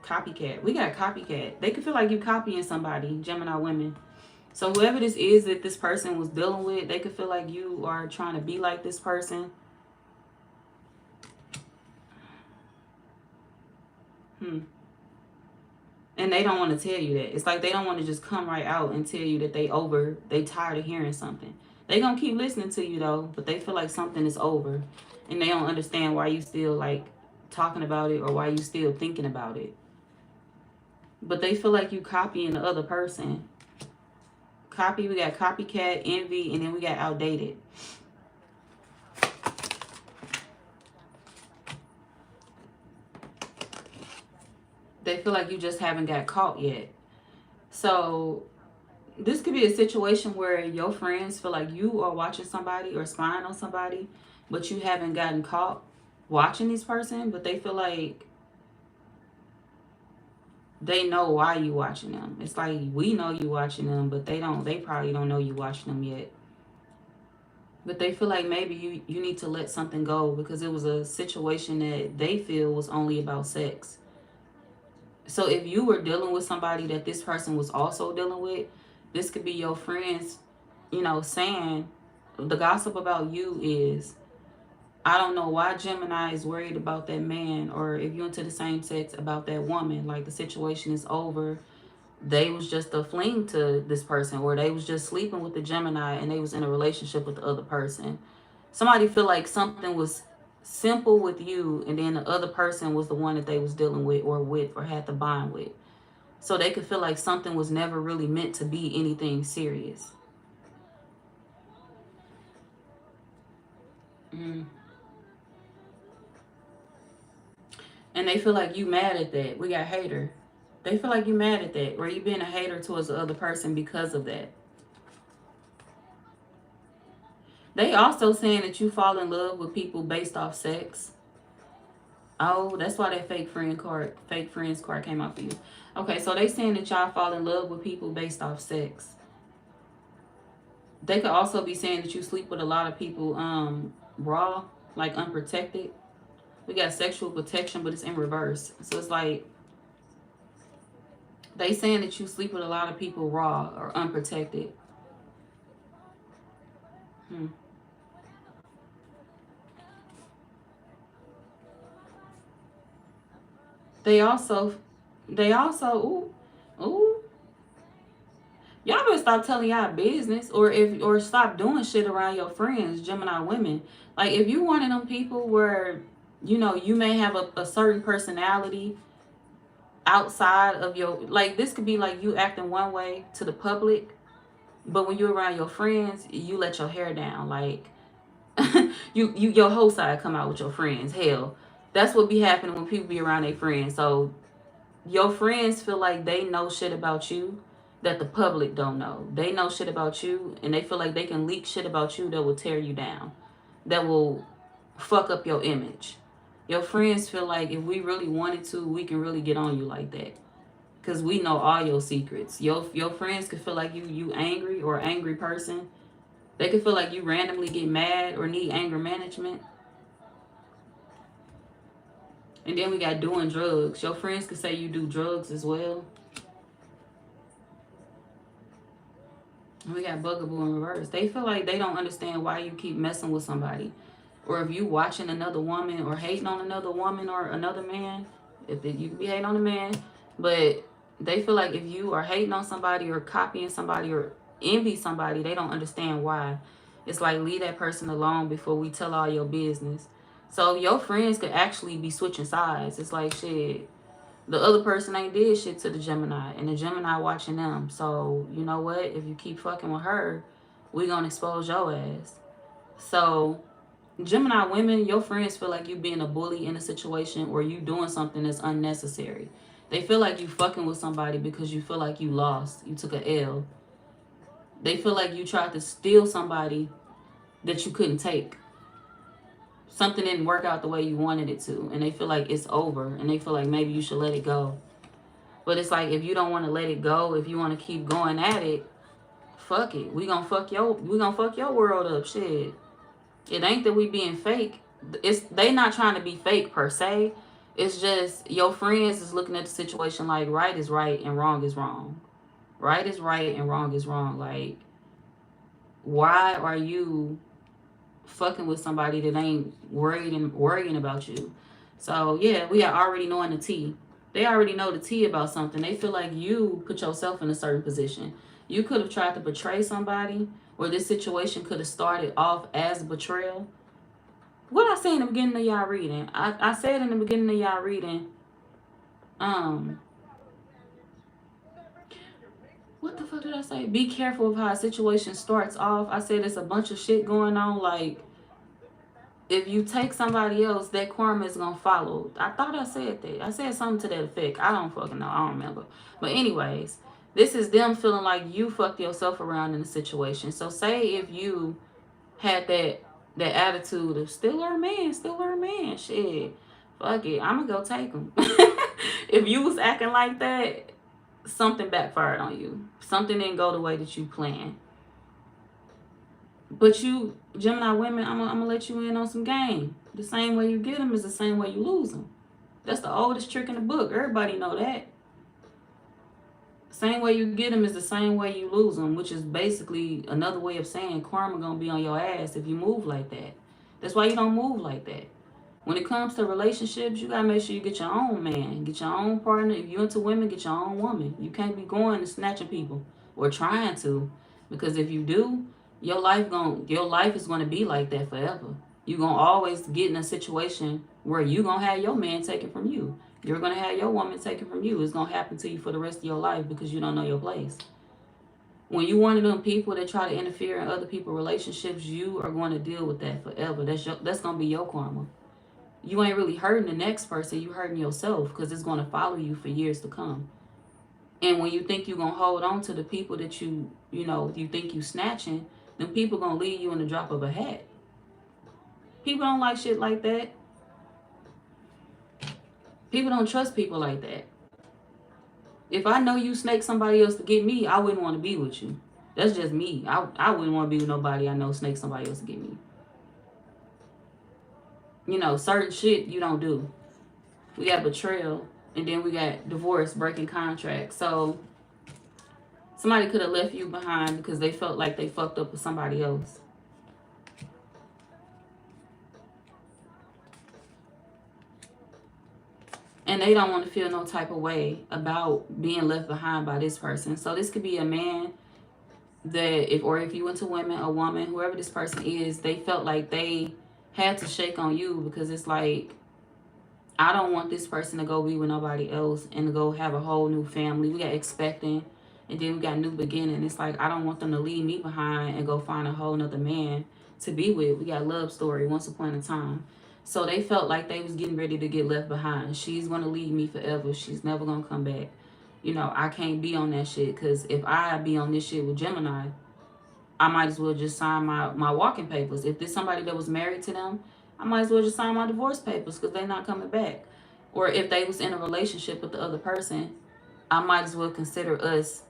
S1: copycat. We got copycat. They could feel like you copying somebody, Gemini women. So whoever this is that this person was dealing with, they could feel like you are trying to be like this person. And they don't want to tell you that. It's like they don't want to just come right out and tell you that they tired of hearing something. They gonna keep listening to you though, but they feel like something is over. And they don't understand why you still like talking about it or why you still thinking about it. But they feel like you copying the other person. Copy, we got copycat, envy, and then we got outdated. They feel like you just haven't got caught yet. So this could be a situation where your friends feel like you are watching somebody or spying on somebody, but you haven't gotten caught watching this person, but they feel like they know why you watching them. It's like we know you watching them, but they probably don't know you watching them yet. But they feel like maybe you need to let something go because it was a situation that they feel was only about sex. So if you were dealing with somebody that this person was also dealing with, this could be your friends, saying the gossip about you is, I don't know why Gemini is worried about that man, or if you're into the same sex, about that woman. Like the situation is over. They was just a fling to this person, or they was just sleeping with the Gemini and they was in a relationship with the other person. Somebody feel like something was simple with you and then the other person was the one that they was dealing with or had to bond with. So they could feel like something was never really meant to be anything serious. Mm. And they feel like you mad at that. We got hater. They feel like you mad at that, or you being a hater towards the other person because of that. They also saying that you fall in love with people based off sex. Oh, that's why that fake friends card came out for you. Okay, so they saying that y'all fall in love with people based off sex. They could also be saying that you sleep with a lot of people raw, like unprotected. We got sexual protection, but it's in reverse. So it's like they saying that you sleep with a lot of people raw or unprotected. They also, ooh, y'all better stop telling y'all business, or stop doing shit around your friends, Gemini women. Like if you one of them people where you may have a certain personality outside of your, like this could be like you acting one way to the public, but when you're around your friends, you let your hair down. Like you your whole side come out with your friends. Hell, that's what be happening when people be around their friends. So your friends feel like they know shit about you that the public don't know. They know shit about you and they feel like they can leak shit about you that will tear you down, that will fuck up your image. Your friends feel like if we really wanted to, we can really get on you like that. Cause we know all your secrets. Your friends could feel like you angry or angry person. They could feel like you randomly get mad or need anger management. And then we got doing drugs. Your friends could say you do drugs as well. And we got bugaboo in reverse. They feel like they don't understand why you keep messing with somebody. Or if you watching another woman or hating on another woman or another man. You could be hating on a man. But they feel like if you are hating on somebody or copying somebody or envy somebody, they don't understand why. It's like leave that person alone before we tell all your business. So your friends could actually be switching sides. It's like shit. The other person ain't did shit to the Gemini, and the Gemini watching them. So you know what? If you keep fucking with her, we gonna expose your ass. So Gemini women, your friends feel like you being a bully in a situation or you doing something that's unnecessary. They feel like you fucking with somebody because you feel like you lost. You took a L. They feel like you tried to steal somebody that you couldn't take. Something didn't work out the way you wanted it to, and they feel like it's over, and they feel like maybe you should let it go. But it's like if you don't want to let it go, if you want to keep going at it, fuck it. We gonna fuck your world up. Shit. It ain't that we being fake. They not trying to be fake per se. It's just your friends is looking at the situation like right is right and wrong is wrong. Right is right and wrong is wrong. Like, why are you fucking with somebody that ain't worrying about you? So yeah, we are already knowing the tea. They already know the tea about something. They feel like you put yourself in a certain position. You could have tried to betray somebody, or this situation could have started off as betrayal. What I say in the beginning of y'all reading, I said in the beginning of y'all reading, um, what the fuck did I say? Be careful of how a situation starts off. I said it's a bunch of shit going on. Like, if you take somebody else, that karma is gonna follow. I thought I said that. I said something to that effect. I don't fucking know. I don't remember. But anyways, this is them feeling like you fucked yourself around in the situation. So say if you had that attitude of still her man, shit, fuck it, I'ma go take him. If you was acting like that, something backfired on you. Something didn't go the way that you planned. But you, Gemini women, I'm gonna let you in on some game. The same way you get them is the same way you lose them. That's the oldest trick in the book. Everybody know that. Same way you get them is the same way you lose them, which is basically another way of saying karma gonna be on your ass if you move like that. That's why you don't move like that. When it comes to relationships, you gotta make sure you get your own man, get your own partner. If you're into women, get your own woman. You can't be going and snatching people or trying to, because if you do, your life is gonna be like that forever. You're gonna always get in a situation where you gonna have your man taken from you. You're gonna have your woman taken from you. It's gonna happen to you for the rest of your life because you don't know your place. When you one of them people that try to interfere in other people's relationships, you are going to deal with that forever. That's gonna be your karma. You ain't really hurting the next person, you hurting yourself because it's going to follow you for years to come. And when you think you're going to hold on to the people that you think you snatching, then people going to leave you in the drop of a hat. People don't like shit like that. People don't trust people like that. If I know you snake somebody else to get me, I wouldn't want to be with you. That's just me. I wouldn't want to be with nobody I know snake somebody else to get me. Certain shit you don't do. We got betrayal, and then we got divorce, breaking contracts. So somebody could have left you behind because they felt like they fucked up with somebody else. And they don't want to feel no type of way about being left behind by this person. So this could be a man that, if you went to women, a woman, whoever this person is, they felt like they had to shake on you because it's like, I don't want this person to go be with nobody else and to go have a whole new family. We got expecting, and then we got new beginning. It's like, I don't want them to leave me behind and go find a whole nother man to be with. We got love story, once upon a time. So they felt like they was getting ready to get left behind. She's going to leave me forever. She's never going to come back. I can't be on that shit because if I be on this shit with Gemini, I might as well just sign my walking papers. If there's somebody that was married to them, I might as well just sign my divorce papers because they're not coming back. Or if they was in a relationship with the other person, I might as well consider us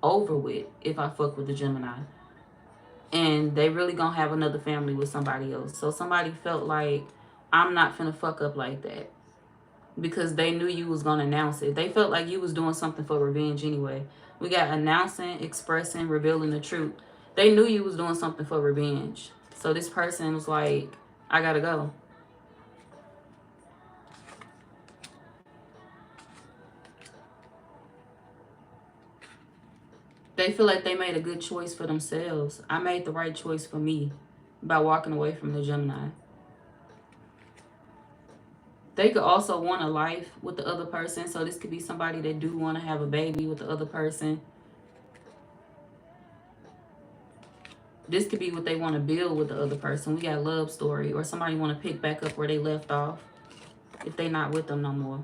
S1: over with if I fuck with the Gemini. And they really gonna have another family with somebody else. So somebody felt like, I'm not finna fuck up like that. Because they knew you was gonna announce it. They felt like you was doing something for revenge anyway. We got announcing, expressing, revealing the truth. They knew you was doing something for revenge. So this person was like, I gotta go. They feel like they made a good choice for themselves. I made the right choice for me by walking away from the Gemini. They could also want a life with the other person. So this could be somebody that do want to have a baby with the other person. This could be what they want to build with the other person. We got love story, or somebody want to pick back up where they left off if they not with them no more.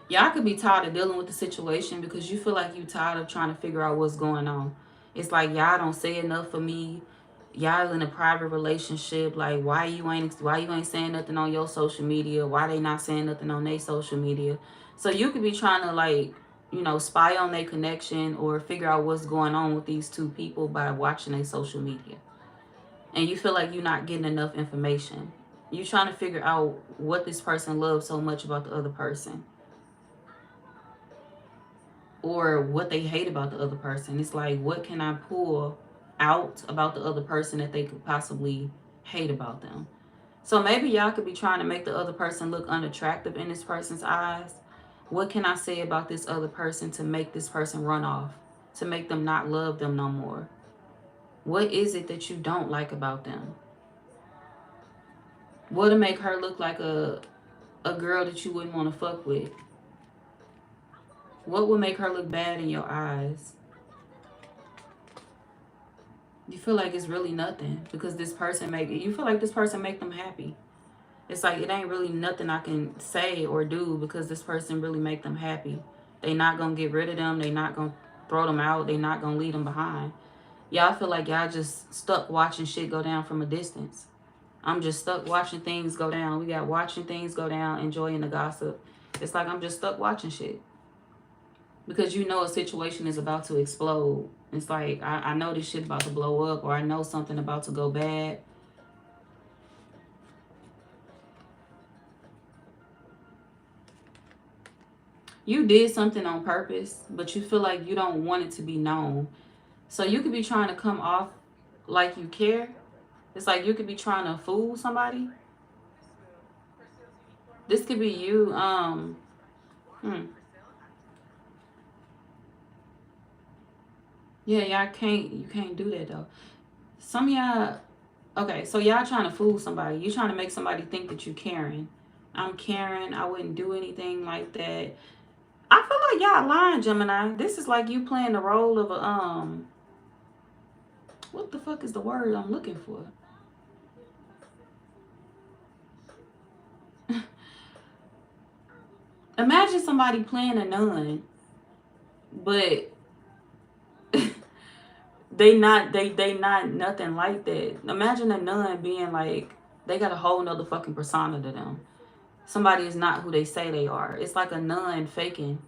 S1: Y'all could be tired of dealing with the situation because you feel like you tired of trying to figure out what's going on. It's like, y'all don't say enough for me. Y'all in a private relationship. Like, why you ain't saying nothing on your social media? Why they not saying nothing on their social media? So you could be trying to, like, spy on their connection or figure out what's going on with these two people by watching their social media. And you feel like you're not getting enough information. You're trying to figure out what this person loves so much about the other person. Or what they hate about the other person. It's like, what can I pull out about the other person that they could possibly hate about them? So maybe y'all could be trying to make the other person look unattractive in this person's eyes. What can I say about this other person to make this person run off? To make them not love them no more? What is it that you don't like about them? What'll make her look like a girl that you wouldn't want to fuck with? What would make her look bad in your eyes? You feel like it's really nothing because this person you feel like this person make them happy. It's like it ain't really nothing I can say or do because this person really make them happy. They not gonna get rid of them. They not gonna throw them out. They not gonna leave them behind. Y'all feel like y'all just stuck watching shit go down from a distance. I'm just stuck watching things go down. We got watching things go down, enjoying the gossip. It's like I'm just stuck watching shit. Because you know a situation is about to explode. It's like, I know this shit about to blow up, or I know something about to go bad. You did something on purpose, but you feel like you don't want it to be known. So you could be trying to come off like you care. It's like you could be trying to fool somebody. This could be you. Yeah, you can't do that though. Some of y'all, okay, so y'all trying to fool somebody. You trying to make somebody think that you caring. I'm caring. I wouldn't do anything like that. I feel like y'all lying, Gemini. This is like you playing the role of a what the fuck is the word I'm looking for? Imagine somebody playing a nun, but they not nothing like that. Imagine a nun being like they got a whole nother fucking persona to them. Somebody is not who they say they are. It's like a nun faking.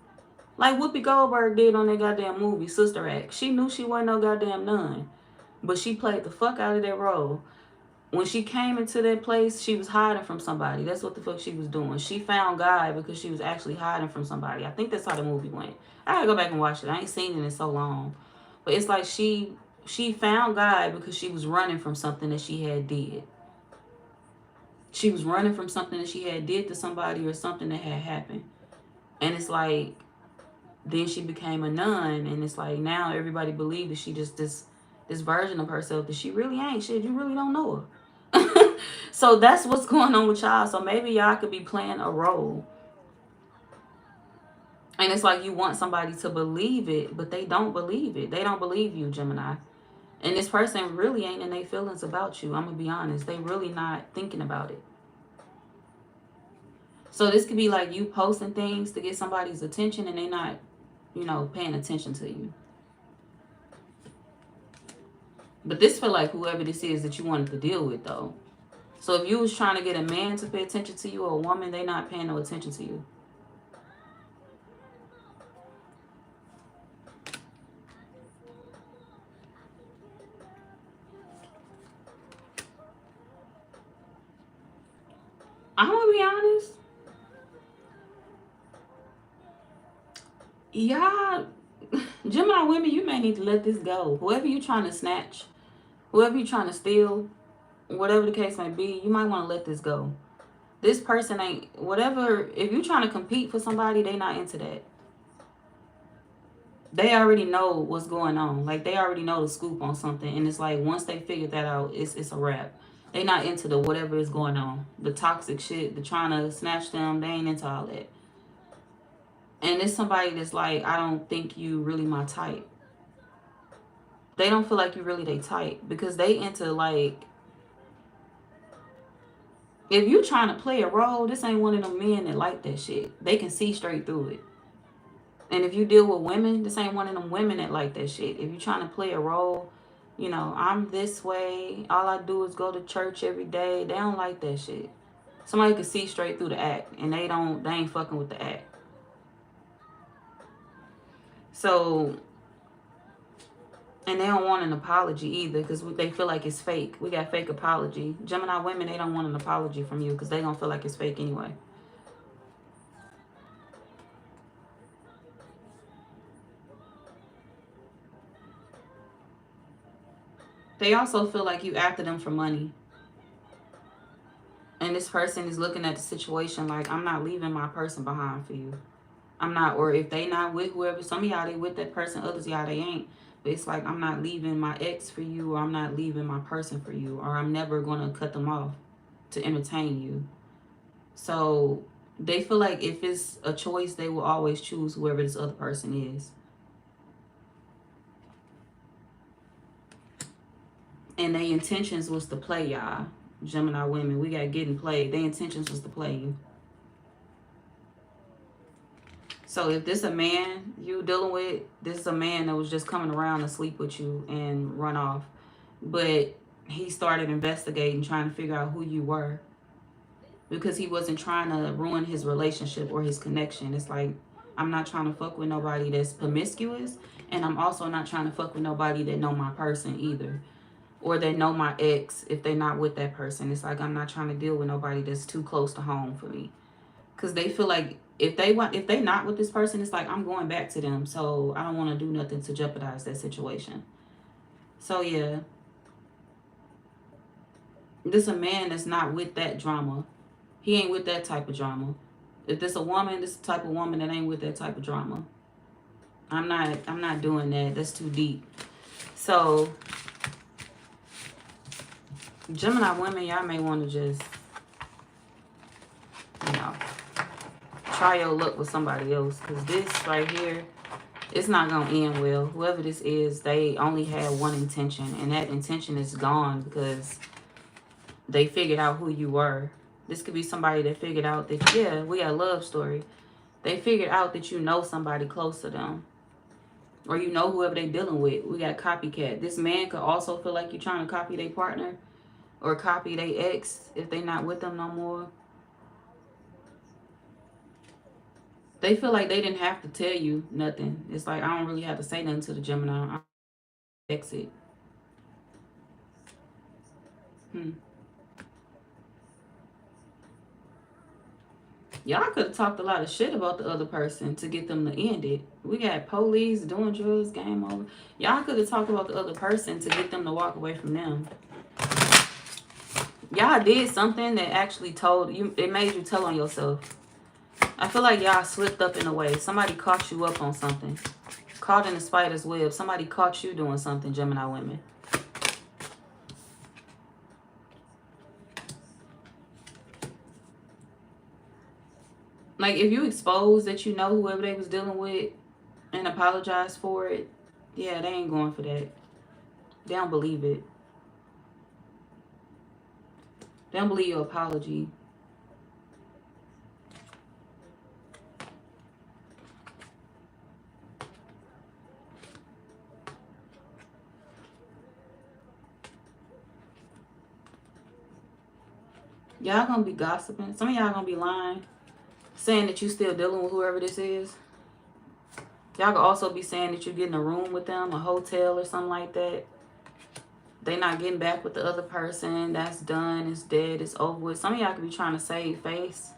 S1: Like Whoopi Goldberg did on that goddamn movie, Sister Act. She knew she wasn't no goddamn nun, but she played the fuck out of that role. When she came into that place, she was hiding from somebody. That's what the fuck she was doing. She found God because she was actually hiding from somebody. I think that's how the movie went. I gotta go back and watch it. I ain't seen it in so long. But it's like she found God because she was running from something that she had did. She was running from something that she had did to somebody or something that had happened. And it's like then she became a nun, and it's like now everybody believes that she just this version of herself that she really ain't. Shit, you really don't know her. So that's what's going on with y'all. So maybe y'all could be playing a role, and it's like you want somebody to believe it, but they don't believe it. They don't believe you, Gemini. And this person really ain't in their feelings about you. I'm gonna be honest. They really not thinking about it. So this could be like you posting things to get somebody's attention, and they not, paying attention to you. But this feel like whoever this is that you wanted to deal with, though. So if you was trying to get a man to pay attention to you or a woman, they not paying no attention to you. I'm gonna be honest. Y'all, Gemini women, you may need to let this go. Whoever you trying to snatch, whoever you trying to steal, whatever the case may be, you might want to let this go. This person ain't, whatever, if you trying to compete for somebody, they not into that. They already know what's going on. Like, they already know the scoop on something. And it's like, once they figure that out, it's a wrap. They not into the whatever is going on. The toxic shit, the trying to snatch them, they ain't into all that. And it's somebody that's like, I don't think you really my type. They don't feel like you really they type. Because they into like, if you trying to play a role, this ain't one of them men that like that shit. They can see straight through it. And if you deal with women, this ain't one of them women that like that shit. If you trying to play a role, I'm this way. All I do is go to church every day. They don't like that shit. Somebody can see straight through the act, and they ain't fucking with the act. So, and they don't want an apology either because they feel like it's fake. We got fake apology. Gemini women, they don't want an apology from you because they don't feel like it's fake anyway. They also feel like you after them for money. And this person is looking at the situation like, I'm not leaving my person behind for you. I'm not, or if they not with whoever, some of y'all, they with that person, others y'all, they ain't. But it's like, I'm not leaving my ex for you, or I'm not leaving my person for you, or I'm never going to cut them off to entertain you. So They feel like if it's a choice, they will always choose whoever this other person is. And their intentions was to play y'all. Gemini women, we got getting played. Their intentions was to play you. So if this a man you dealing with, this is a man that was just coming around to sleep with you and run off. But he started investigating, trying to figure out who you were. Because he wasn't trying to ruin his relationship or his connection. It's like, I'm not trying to fuck with nobody that's promiscuous. And I'm also not trying to fuck with nobody that know my person either. Or they know my ex if they're not with that person. It's like, I'm not trying to deal with nobody that's too close to home for me. Because they feel like if they not with this person, it's like, I'm going back to them. So I don't want to do nothing to jeopardize that situation. So yeah. This a man that's not with that drama. He ain't with that type of drama. If this a woman, this type of woman that ain't with that type of drama. I'm not doing that. That's too deep. So Gemini women, y'all may want to just, you know, try your luck with somebody else. Because this right here, it's not going to end well. Whoever this is, they only had one intention. And that intention is gone because they figured out who you were. This could be somebody that figured out that, yeah, we got a love story. They figured out that you know somebody close to them. Or you know whoever they dealing with. We got copycat. This man could also feel like you're trying to copy their partner. Or copy their ex if they not with them no more. They feel like they didn't have to tell you nothing. It's like, I don't really have to say nothing to the Gemini. I exit. Y'all could have talked a lot of shit about the other person to get them to end it. We got police doing drugs, game over. Y'all could have talked about the other person to get them to walk away from them. Y'all did something that actually told you, it made you tell on yourself. I feel like y'all slipped up in a way. Somebody caught you up on something. Caught in a spider's web. Somebody caught you doing something, Gemini women. Like, if you expose that you know whoever they was dealing with and apologize for it, yeah, they ain't going for that. They don't believe it. They don't believe your apology. Y'all gonna be gossiping. Some of y'all gonna be lying, saying that you still dealing with whoever this is. Y'all could also be saying that you get in a room with them, a hotel or something like that. They not getting back with the other person. That's done. It's dead. It's over with. Some of y'all could be trying to save face.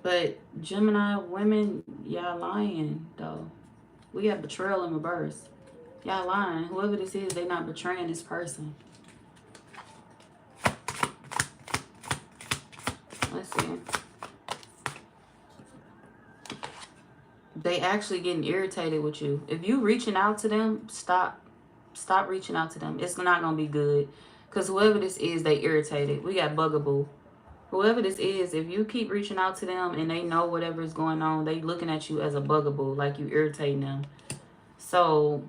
S1: But Gemini women, y'all lying though. We got betrayal in reverse. Y'all lying. Whoever this is, they not betraying this person. Let's see. They actually getting irritated with you. If you reaching out to them, stop reaching out to them. It's not gonna be good. Because whoever this is, they irritated. We got bugaboo. Whoever this is, if you keep reaching out to them and they know whatever is going on, they looking at you as a bugaboo, like you irritating them. So,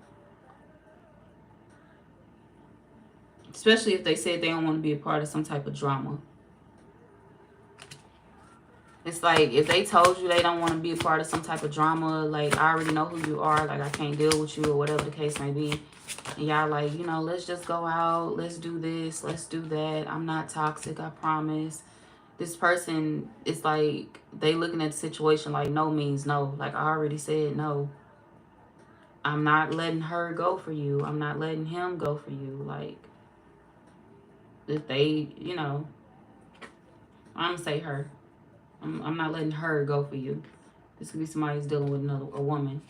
S1: especially if they said they don't want to be a part of some type of drama. It's like, if they told you they don't want to be a part of some type of drama, like, I already know who you are, like, I can't deal with you, or whatever the case may be. And y'all like, you know, let's just go out, let's do this, let's do that. I'm not toxic, I promise. This person, it's like, they looking at the situation like no means no. Like, I already said no. I'm not letting her go for you. I'm not letting him go for you. Like, if they, you know, I'm gonna say her. I'm not letting her go for you. This could be somebody who's dealing with a woman.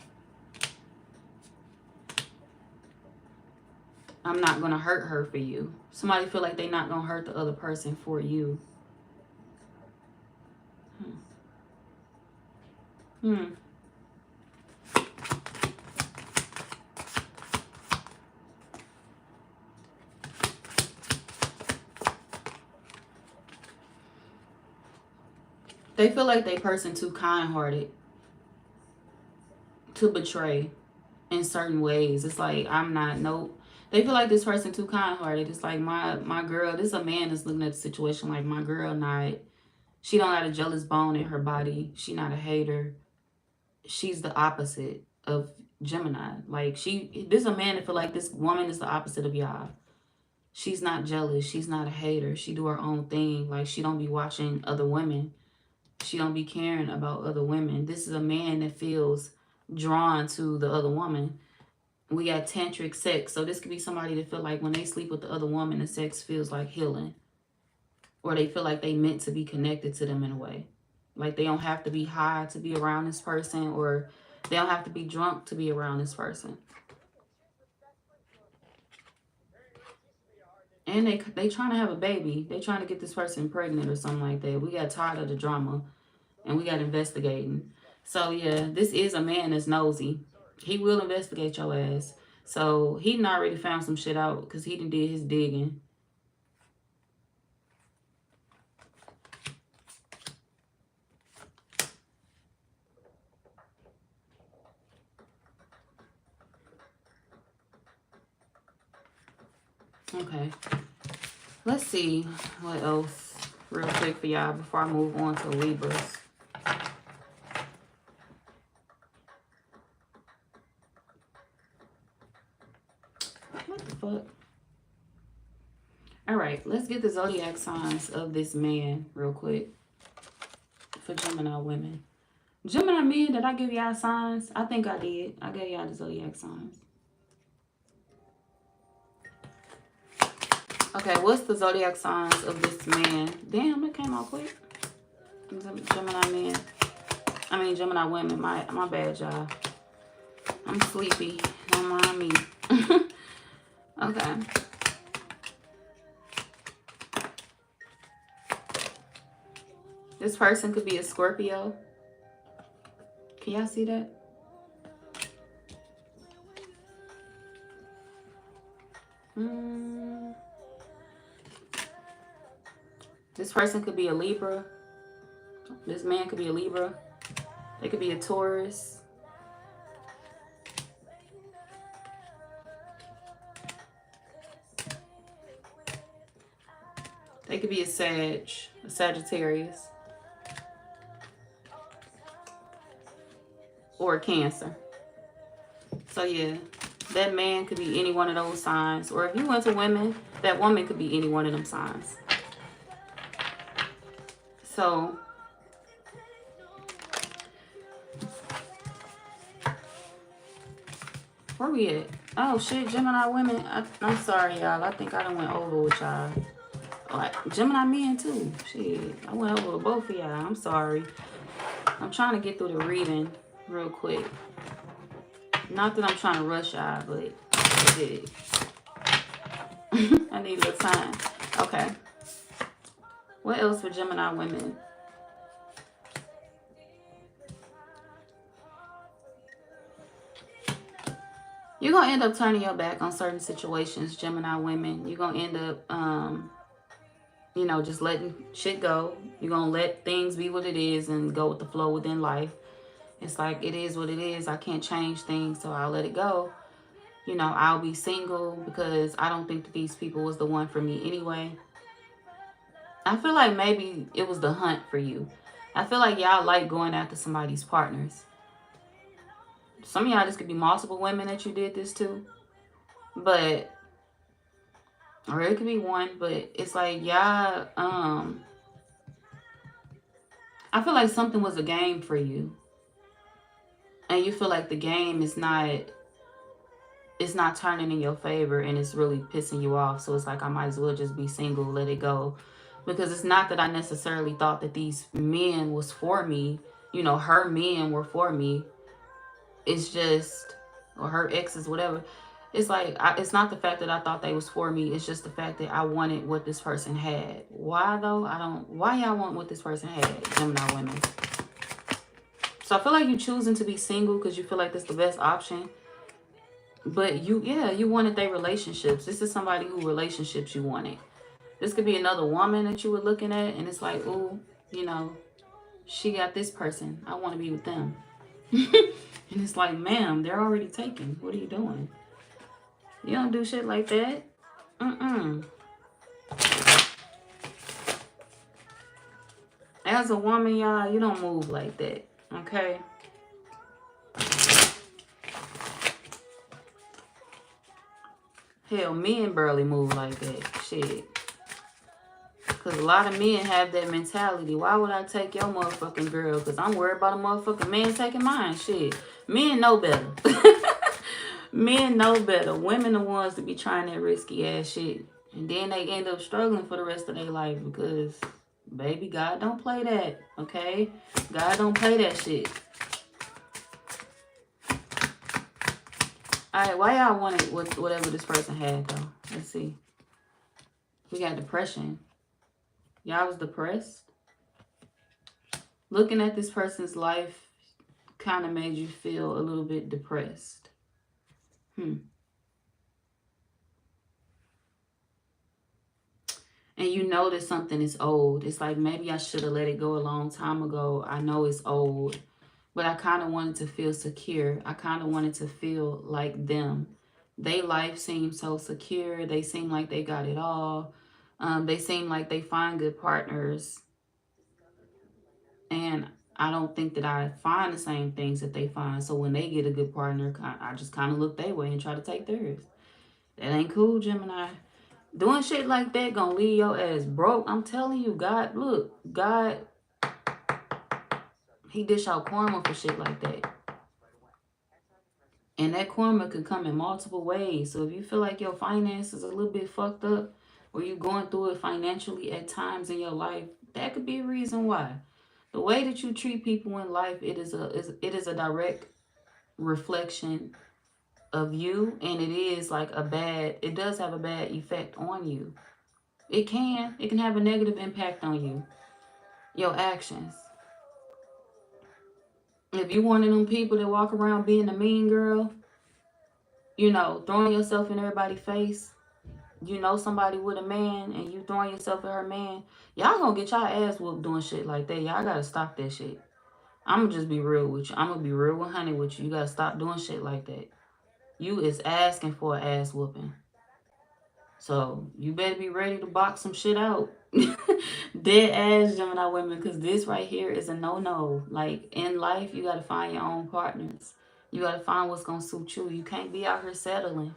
S1: I'm not going to hurt her for you. Somebody feel like they're not going to hurt the other person for you. They feel like they person too kind-hearted to betray in certain ways. It's like, I'm not, nope. They feel like this person too kind-hearted. It's like, my girl, this is a man that's looking at the situation like, my girl not, she don't got a jealous bone in her body. She not a hater. She's the opposite of Gemini. Like, this is a man that feel like this woman is the opposite of y'all. She's not jealous. She's not a hater. She do her own thing. Like, she don't be watching other women. She don't be caring about other women. This is a man that feels drawn to the other woman. We got tantric sex. So this could be somebody that feel like when they sleep with the other woman, the sex feels like healing. Or they feel like they meant to be connected to them in a way. Like they don't have to be high to be around this person, or they don't have to be drunk to be around this person. And they trying to have a baby. They trying to get this person pregnant or something like that. We got tired of the drama and we got investigating. So yeah, this is a man that's nosy. He will investigate your ass. So he done already found some shit out because he done did his digging. Okay, let's see what else real quick for y'all before I move on to Libras. What the fuck? All right, let's get the zodiac signs of this man real quick for Gemini women. Gemini men, did I give y'all signs? I think I did. I gave y'all the zodiac signs. Okay, what's the zodiac signs of this man? Damn, it came out quick. Gemini men. I mean, Gemini women. My bad, y'all. I'm sleepy. Don't mind me. Okay. This person could be a Scorpio. Can y'all see that? This person could be a Libra. This man could be a Libra. They could be a Taurus. They could be a Sagittarius. Or a Cancer. So yeah, that man could be any one of those signs. Or if you went to women, that woman could be any one of them signs. So where we at? Oh shit, Gemini women. I'm sorry, y'all. I think I done went over with y'all. Like Gemini men too. Shit, I went over with both of y'all. I'm sorry. I'm trying to get through the reading real quick. Not that I'm trying to rush y'all, but I did. I need a little time. Okay. What else for Gemini women? You're going to end up turning your back on certain situations, Gemini women. You're going to end up, you know, just letting shit go. You're going to let things be what it is and go with the flow within life. It's like, it is what it is. I can't change things, so I'll let it go. You know, I'll be single because I don't think that these people was the one for me anyway. I feel like maybe it was the hunt for you. I feel like y'all like going after somebody's partners. Some of y'all, this could be multiple women that you did this to. But, or it could be one, but it's like y'all, I feel like something was a game for you. And you feel like the game is not, it's not turning in your favor and it's really pissing you off. So it's like, I might as well just be single, let it go. Because it's not that I necessarily thought that these men was for me. You know, her men were for me. It's just, or her exes, whatever. It's like, it's not the fact that I thought they was for me. It's just the fact that I wanted what this person had. Why though? Why y'all want what this person had, Gemini women? So I feel like you choosing to be single because you feel like that's the best option. But you wanted their relationships. This is somebody who relationships you wanted. This could be another woman that you were looking at and it's like, ooh, you know, she got this person. I want to be with them. And it's like, ma'am, they're already taken. What are you doing? You don't do shit like that. As a woman, y'all, you don't move like that. Okay? Hell, men barely move like that. Shit. Because a lot of men have that mentality. Why would I take your motherfucking girl? Because I'm worried about a motherfucking man taking mine. Shit. Men know better. Men know better. Women the ones to be trying that risky ass shit. And then they end up struggling for the rest of their life because, baby, God don't play that. Okay? God don't play that shit. Alright, why y'all wanted whatever this person had, though? Let's see. We got depression. Y'all was depressed? Looking at this person's life kind of made you feel a little bit depressed. And you know that something is old. It's like, maybe I should have let it go a long time ago. I know it's old. But I kind of wanted to feel secure. I kind of wanted to feel like them. Their life seemed so secure. They seem like they got it all. They seem like they find good partners. And I don't think that I find the same things that they find. So when they get a good partner, I just kind of look their way and try to take theirs. That ain't cool, Gemini. Doing shit like that gonna leave your ass broke. I'm telling you, God, look, God, he dish out karma for shit like that. And that karma could come in multiple ways. So if you feel like your finances are a little bit fucked up, or you're going through it financially at times in your life, that could be a reason why. The way that you treat people in life, it is a direct reflection of you, and it does have a bad effect on you. It can have a negative impact on you, your actions. If you one of them people that walk around being a mean girl, throwing yourself in everybody's face, somebody with a man and you throwing yourself at her man, y'all gonna get y'all ass whooped doing shit like that. Y'all gotta stop that shit. I'm gonna just be real with you. I'm gonna be real 100 with you. You gotta stop doing shit like that. You is asking for an ass whooping. So you better be ready to box some shit out. Dead ass Gemini women, because this right here is a no-no. Like, in life, you gotta find your own partners. You gotta find what's gonna suit you. You can't be out here settling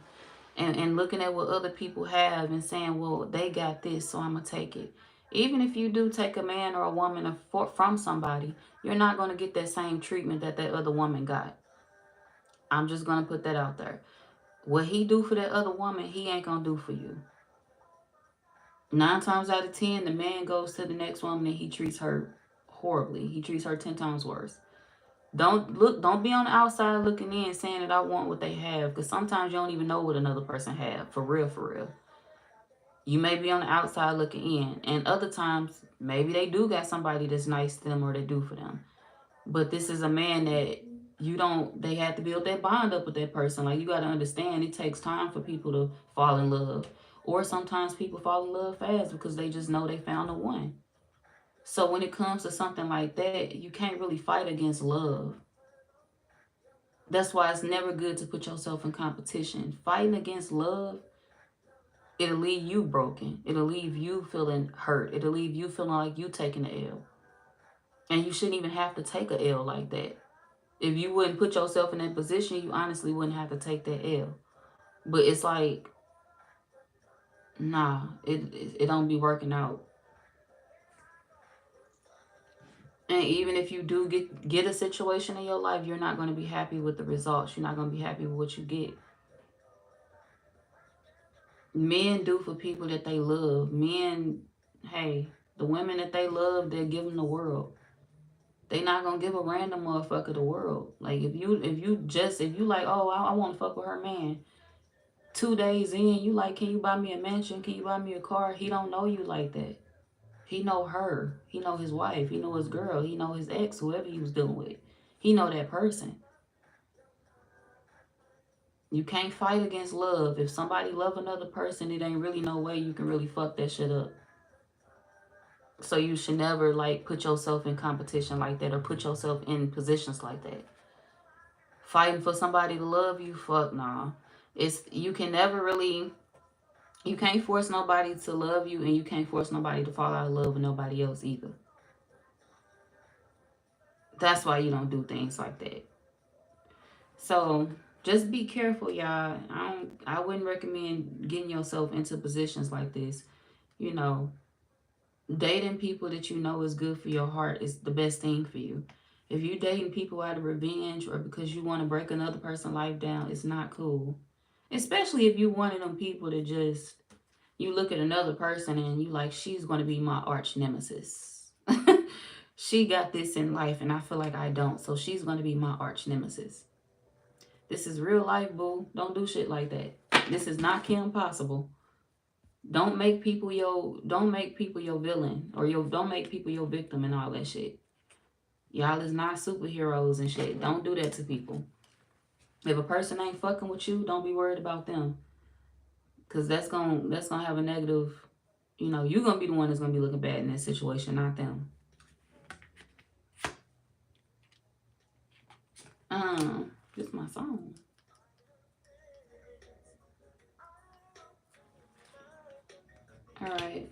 S1: and looking at what other people have and saying, well, they got this, so I'm gonna take it. Even if you do take a man or a woman from somebody, you're not gonna get that same treatment that other woman got. I'm just gonna put that out there. What he do for that other woman, he ain't gonna do for you. 9 times out of 10, the man goes to the next woman and he treats her horribly. He treats her 10 times worse. Don't be on the outside looking in saying that I want what they have, because sometimes you don't even know what another person have. For real. You may be on the outside looking in, and other times maybe they do got somebody that's nice to them or they do for them. But this is a man that they have to build that bond up with that person. Like, you got to understand, it takes time for people to fall in love. Or sometimes people fall in love fast because they just know they found the one. So when it comes to something like that, you can't really fight against love. That's why it's never good to put yourself in competition. Fighting against love, it'll leave you broken. It'll leave you feeling hurt. It'll leave you feeling like you taking the L. And you shouldn't even have to take a L like that. If you wouldn't put yourself in that position, you honestly wouldn't have to take that L. But it's like, nah, it don't be working out. And even if you do get a situation in your life, you're not going to be happy with the results. You're not going to be happy with what you get. Men do for people that they love. Men, hey, the women that they love, they'll give them the world. They not going to give a random motherfucker the world. Like, if you like, oh, I want to fuck with her man. 2 days in, you like, can you buy me a mansion? Can you buy me a car? He don't know you like that. He know her. He know his wife. He know his girl. He know his ex, whoever he was dealing with. He know that person. You can't fight against love. If somebody love another person, it ain't really no way you can really fuck that shit up. So you should never like put yourself in competition like that or put yourself in positions like that. Fighting for somebody to love you, fuck nah. You can never really, you can't force nobody to love you, and you can't force nobody to fall out of love with nobody else either. That's why you don't do things like that. So just be careful, y'all. I wouldn't recommend getting yourself into positions like this. You know, dating people that you know is good for your heart is the best thing for you. If you dating people out of revenge or because you want to break another person's life down, it's not cool. Especially if you one of them people that just, you look at another person and you like, she's going to be my arch nemesis. She got this in life and I feel like I don't, so she's going to be my arch nemesis. This is real life, boo. Don't do shit like that. This is not Kim Possible. Don't make people your villain, or don't make people your victim and all that shit. Y'all is not superheroes and shit. Don't do that to people. If a person ain't fucking with you, don't be worried about them. Cause that's gonna have a negative, you know, you're gonna be the one that's gonna be looking bad in that situation, not them. This is my song. All right.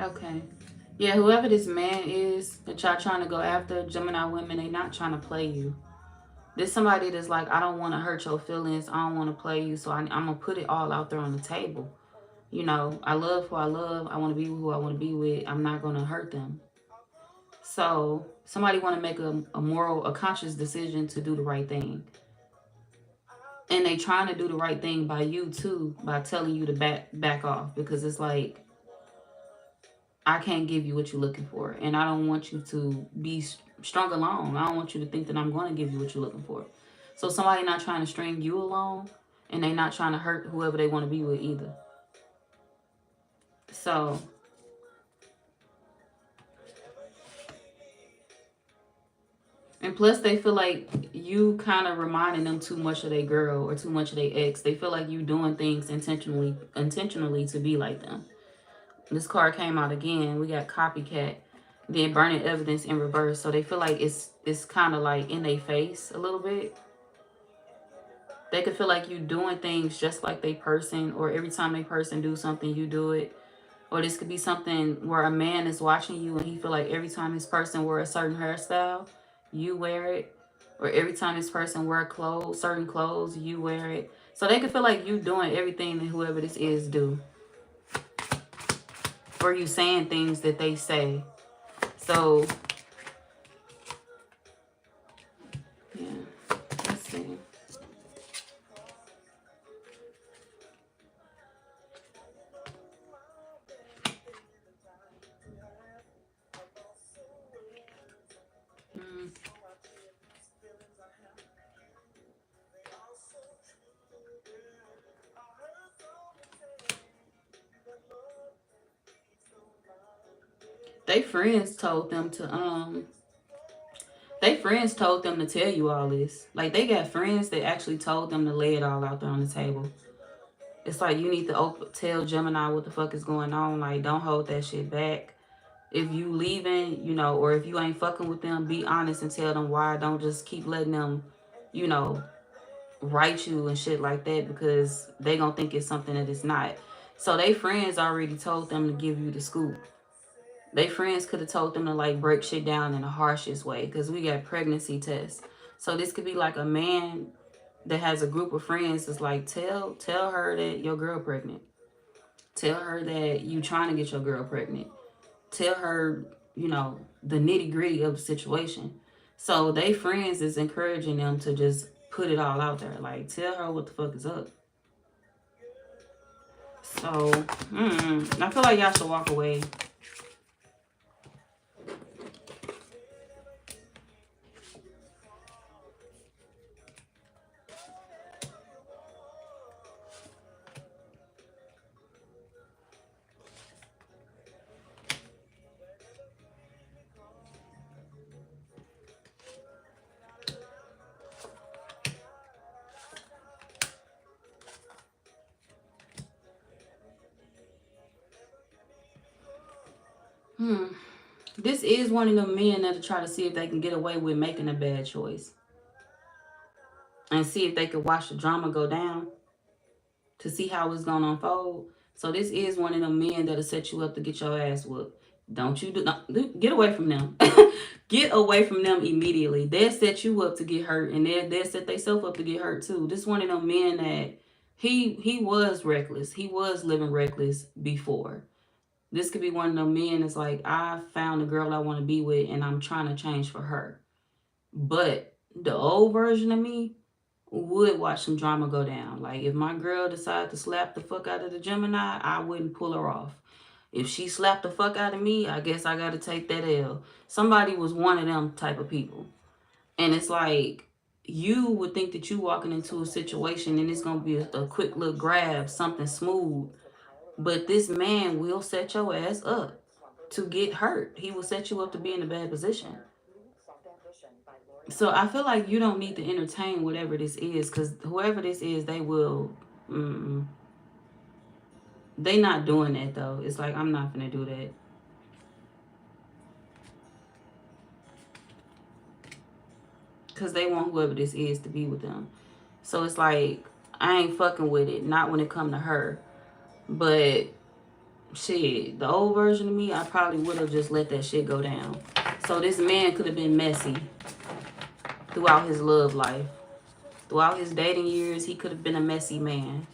S1: Okay. Yeah, whoever this man is that y'all trying to go after, Gemini women, they not trying to play you. There's somebody that's like, I don't want to hurt your feelings. I don't want to play you. So I'm going to put it all out there on the table. You know, I love who I love. I want to be who I want to be with. I'm not going to hurt them. So somebody want to make a conscious decision to do the right thing. And they trying to do the right thing by you too, by telling you to back off. Because it's like, I can't give you what you're looking for. And I don't want you to be strung along. I don't want you to think that I'm going to give you what you're looking for. So somebody not trying to string you along, and they not trying to hurt whoever they want to be with either. So and plus they feel like you kind of reminding them too much of their girl or too much of their ex. They feel like you doing things intentionally to be like them. This card came out again. We got copycat, then burning evidence in reverse. So they feel like it's kind of like in their face a little bit. They could feel like you doing things just like they person, or every time they person do something, you do it. Or this could be something where a man is watching you and he feel like every time this person wear a certain hairstyle, you wear it. Or every time this person wear clothes, certain clothes, you wear it. So they could feel like you doing everything that whoever this is do. Or you saying things that they say. So, yeah, let's see. They friends told them to tell you all this. Like, they got friends that actually told them to lay it all out there on the table. It's like, you need to tell Gemini what the fuck is going on. Like, don't hold that shit back. If you leaving, you know, or if you ain't fucking with them, be honest and tell them why. Don't just keep letting them, you know, write you and shit like that, because they gonna think it's something that it's not. So they friends already told them to give you the scoop. They friends could have told them to like break shit down in the harshest way, because we got pregnancy tests. So this could be like a man that has a group of friends that's like, tell her that your girl pregnant. Tell her that you trying to get your girl pregnant. Tell her, you know, the nitty gritty of the situation. So they friends is encouraging them to just put it all out there. Like, tell her what the fuck is up. So, I feel like y'all should walk away. This is one of them men that'll try to see if they can get away with making a bad choice. And see if they can watch the drama go down to see how it's going to unfold. So this is one of them men that'll set you up to get your ass whooped. Don't you get away from them. Get away from them immediately. They'll set you up to get hurt, and they'll set themselves up to get hurt too. This one of them men that he was reckless. He was living reckless before. This could be one of them men that's like, I found a girl I want to be with, and I'm trying to change for her. But the old version of me would watch some drama go down. Like, if my girl decided to slap the fuck out of the Gemini, I wouldn't pull her off. If she slapped the fuck out of me, I guess I got to take that L. Somebody was one of them type of people. And it's like, you would think that you walking into a situation and it's going to be a quick little grab, something smooth. But this man will set your ass up to get hurt. He will set you up to be in a bad position. So I feel like you don't need to entertain whatever this is, because whoever this is, they will... They not doing that, though. It's like, I'm not gonna do that. Because they want whoever this is to be with them. So it's like, I ain't fucking with it. Not when it come to her. But, shit, the old version of me, I probably would have just let that shit go down. So this man could have been messy throughout his love life. Throughout his dating years, he could have been a messy man.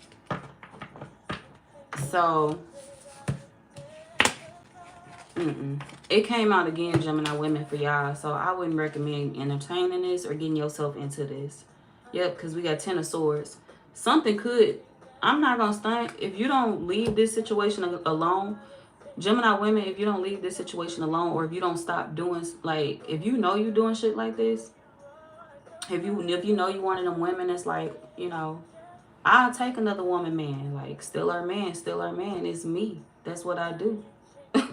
S1: So, it came out again, Gemini women, for y'all. So I wouldn't recommend entertaining this or getting yourself into this. Yep, because we got 10 of Swords. Something could... I'm not going to stunt. If you don't leave this situation alone, Gemini women, if you don't leave this situation alone, or if you don't stop doing... Like, if you know you're doing shit like this, if you know you one of them women that's like, you know, I'll take another woman, man. Like, still her man, still her man. It's me. That's what I do.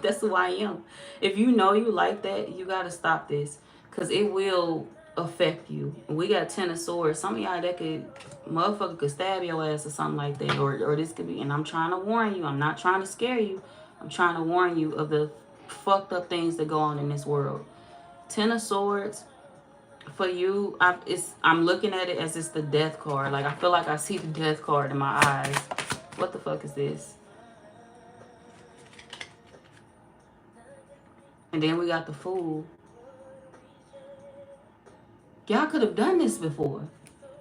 S1: That's who I am. If you know you like that, you got to stop this. Because it will affect you. We got 10 of Swords. Some of y'all that could... Motherfucker could stab your ass or something like that. Or this could be... And I'm trying to warn you. I'm not trying to scare you. I'm trying to warn you of the fucked up things that go on in this world. 10 of Swords... For you, I'm looking at it as it's the death card. Like, I feel like I see the death card in my eyes. What the fuck is this? And then we got the Fool. Y'all could have done this before.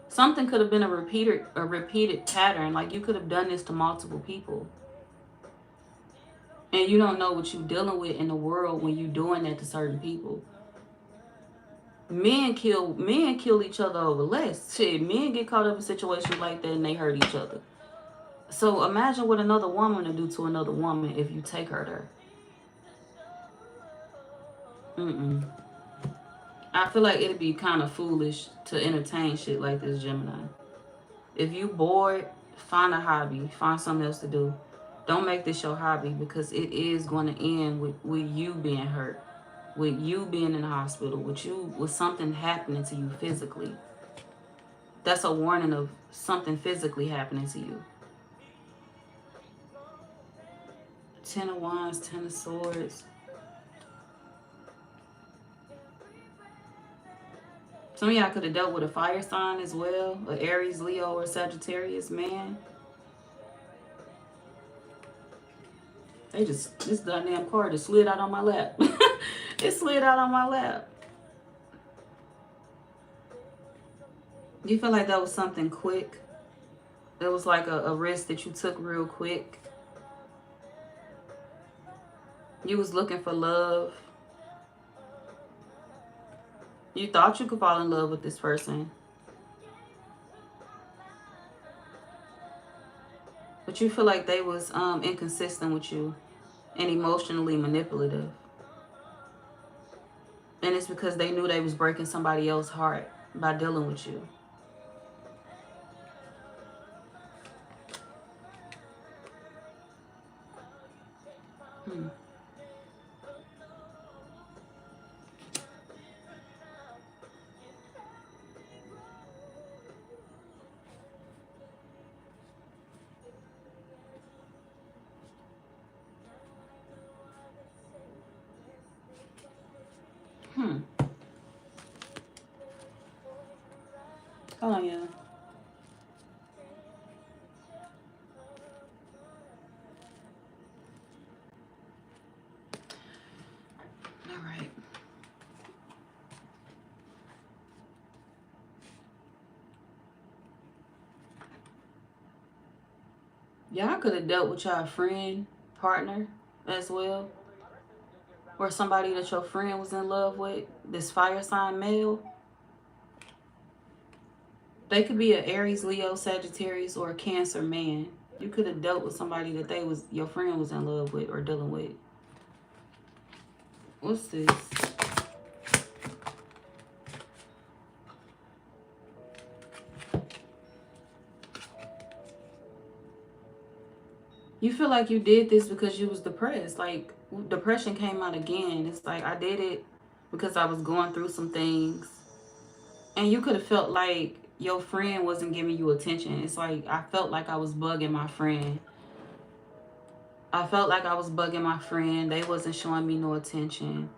S1: Something could have been a repeated pattern. Like, you could have done this to multiple people. And you don't know what you're dealing with in the world when you're doing that to certain people. Men kill each other over less. Shit, men get caught up in situations like that and they hurt each other. So imagine what another woman will do to another woman if you take her there. I feel like it'd be kind of foolish to entertain shit like this, Gemini. If you bored, find a hobby. Find something else to do. Don't make this your hobby, because it is going to end with you being hurt. With you being in the hospital, with something happening to you physically. That's a warning of something physically happening to you. 10 of Wands, 10 of Swords. Some of y'all could have dealt with a fire sign as well. An Aries, Leo, or Sagittarius man. This goddamn card just slid out on my lap. It slid out on my lap. You feel like that was something quick? That was like a risk that you took real quick? You was looking for love. You thought you could fall in love with this person. But you feel like they was inconsistent with you and emotionally manipulative. And it's because they knew they was breaking somebody else's heart by dealing with you. Hold on, yeah. All right. Y'all could have dealt with y'all friend, partner as well. Or somebody that your friend was in love with. This fire sign male. They could be an Aries, Leo, Sagittarius, or a Cancer man. You could have dealt with somebody that your friend was in love with or dealing with. What's this? You feel like you did this because you was depressed. Like, depression came out again. It's like, I did it because I was going through some things. And you could have felt like your friend wasn't giving you attention. It's like, I felt like I was bugging my friend. I felt like I was bugging my friend. They wasn't showing me no attention.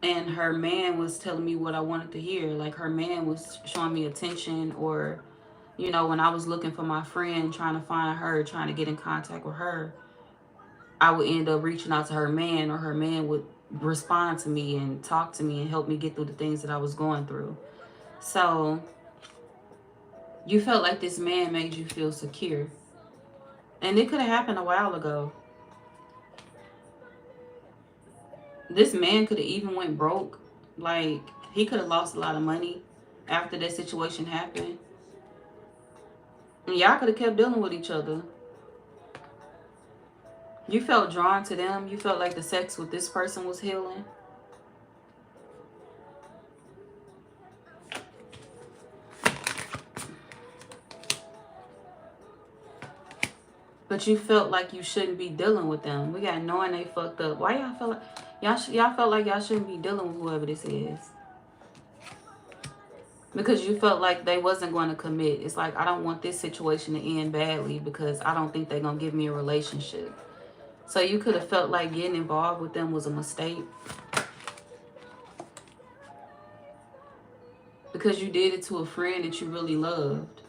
S1: And her man was telling me what I wanted to hear. Like, her man was showing me attention, or, you know, when I was looking for my friend, trying to find her, trying to get in contact with her, I would end up reaching out to her man, or her man would respond to me and talk to me and help me get through the things that I was going through. So you felt like this man made you feel secure. And it could have happened a while ago. This man could have even went broke. Like, he could have lost a lot of money after that situation happened. And y'all could have kept dealing with each other. You felt drawn to them. You felt like the sex with this person was healing. But you felt like you shouldn't be dealing with them. We got knowing they fucked up. Why y'all feel like y'all felt like y'all shouldn't be dealing with whoever this is? Because you felt like they wasn't going to commit. It's like, I don't want this situation to end badly because I don't think they're going to give me a relationship. So you could have felt like getting involved with them was a mistake. Because you did it to a friend that you really loved.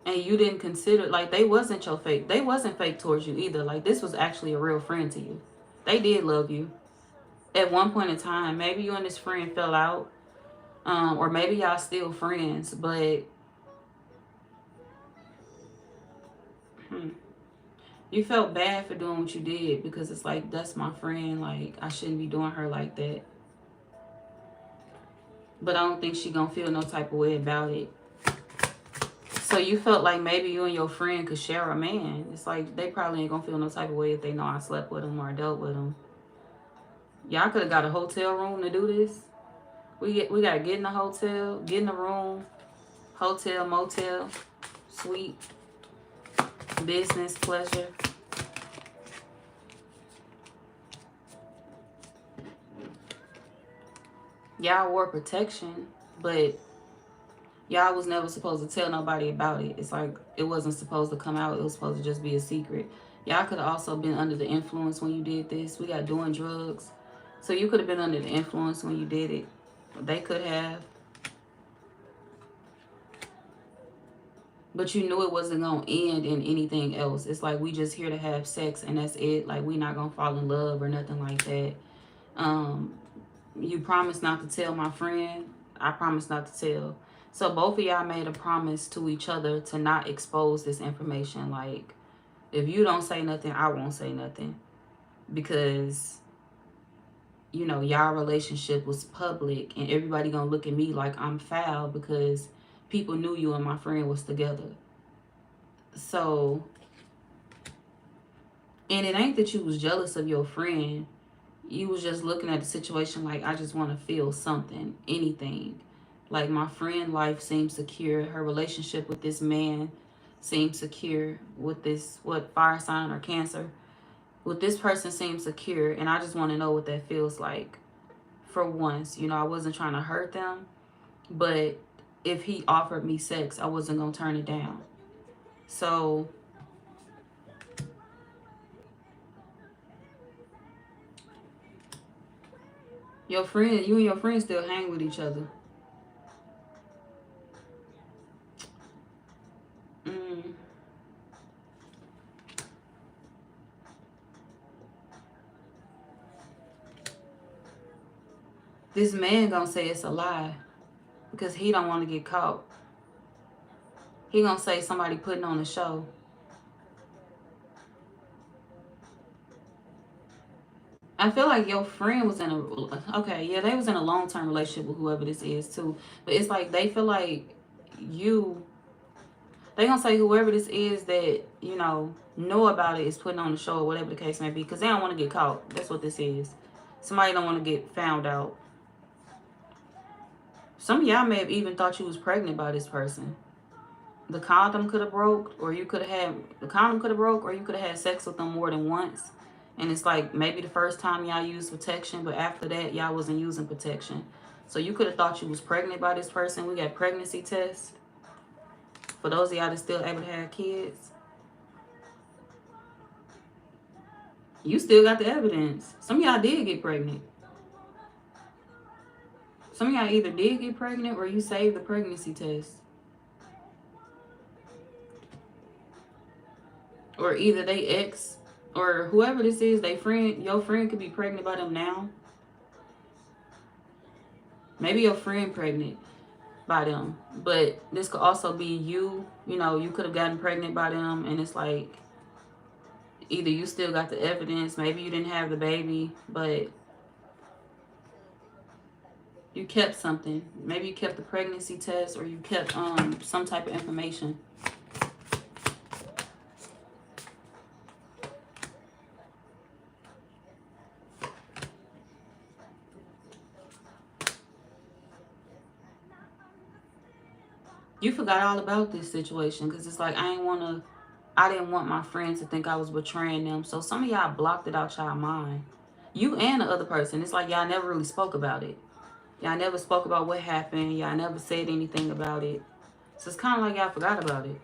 S1: And you didn't consider, like, they wasn't your fake. They wasn't fake towards you either. Like, this was actually a real friend to you. They did love you. At one point in time, maybe you and this friend fell out. Or maybe y'all still friends. But you felt bad for doing what you did. Because it's like, that's my friend. Like, I shouldn't be doing her like that. But I don't think she gonna feel no type of way about it. So you felt like maybe you and your friend could share a man. It's like, they probably ain't gonna feel no type of way if they know I slept with him or dealt with him. Y'all could have got a hotel room to do this. We gotta get in a hotel, get in a room, hotel, motel, suite, business, pleasure. Y'all wore protection, but y'all was never supposed to tell nobody about it. It's like, it wasn't supposed to come out. It was supposed to just be a secret. Y'all could have also been under the influence when you did this. We got doing drugs. So you could have been under the influence when you did it. They could have. But you knew it wasn't going to end in anything else. It's like, we just here to have sex and that's it. Like, we not going to fall in love or nothing like that. You promised not to tell my friend. I promised not to tell. So both of y'all made a promise to each other to not expose this information. Like, if you don't say nothing, I won't say nothing. Because, you know, y'all relationship was public and everybody gonna look at me like I'm foul because people knew you and my friend was together. So, and it ain't that you was jealous of your friend. You was just looking at the situation like, I just want to feel something, anything. Like, my friend life seems secure. Her relationship with this man seems secure. With this, what, fire sign or Cancer? With this person seems secure. And I just want to know what that feels like for once. You know, I wasn't trying to hurt them. But if he offered me sex, I wasn't going to turn it down. So You and your friend still hang with each other. This man gonna say it's a lie because he don't want to get caught. He gonna say somebody putting on a show. I feel like your friend was in okay, yeah, they was in a long-term relationship with whoever this is too. But it's like they feel like they gonna say whoever this is that, know about it is putting on the show or whatever the case may be, because they don't want to get caught. That's what this is. Somebody don't want to get found out. Some of y'all may have even thought you was pregnant by this person. The condom could have broke, or you could have had sex with them more than once. And it's like maybe the first time y'all used protection, but after that y'all wasn't using protection. So you could have thought you was pregnant by this person. We got pregnancy tests for those of y'all that still able to have kids. You still got the evidence. Some of y'all did get pregnant. Some of y'all either did get pregnant or you saved the pregnancy test. Or either they ex or whoever this is, your friend could be pregnant by them now. Maybe your friend pregnant by them. But this could also be you. You could have gotten pregnant by them, and it's like either you still got the evidence, maybe you didn't have the baby, but you kept something. Maybe you kept the pregnancy test, or you kept some type of information. You forgot all about this situation because it's like I didn't want my friends to think I was betraying them. So some of y'all blocked it out y'all mind. You and the other person. It's like y'all never really spoke about it. Y'all never spoke about what happened. Y'all never said anything about it. So it's kind of like y'all forgot about it.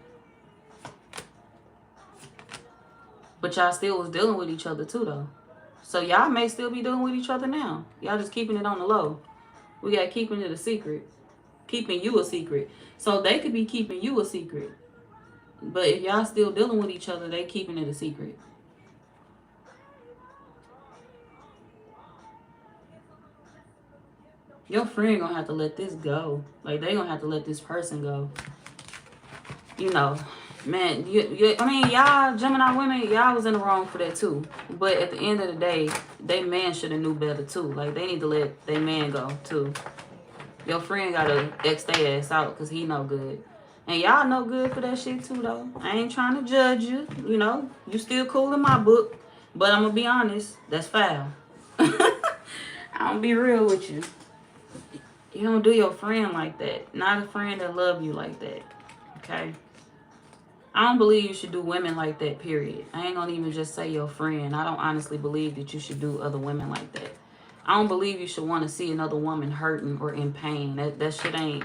S1: But y'all still was dealing with each other too, though. So y'all may still be dealing with each other now. Y'all just keeping it on the low. We got keeping it a secret. Keeping you a secret. So they could be keeping you a secret. But if y'all still dealing with each other, they keeping it a secret. Your friend gonna have to let this go. Like, they gonna have to let this person go. Man, y'all Gemini women, y'all was in the wrong for that too. But at the end of the day, they man should have knew better too. Like, they need to let their man go too. Your friend gotta X their ass out because he no good. And y'all no good for that shit too, though. I ain't trying to judge you. You still cool in my book. But I'm gonna be honest, that's foul. I'm gonna be real with you. You don't do your friend like that. Not a friend that love you like that. Okay? I don't believe you should do women like that, period. I ain't gonna even just say your friend. I don't honestly believe that you should do other women like that. I don't believe you should want to see another woman hurting or in pain. That shit ain't,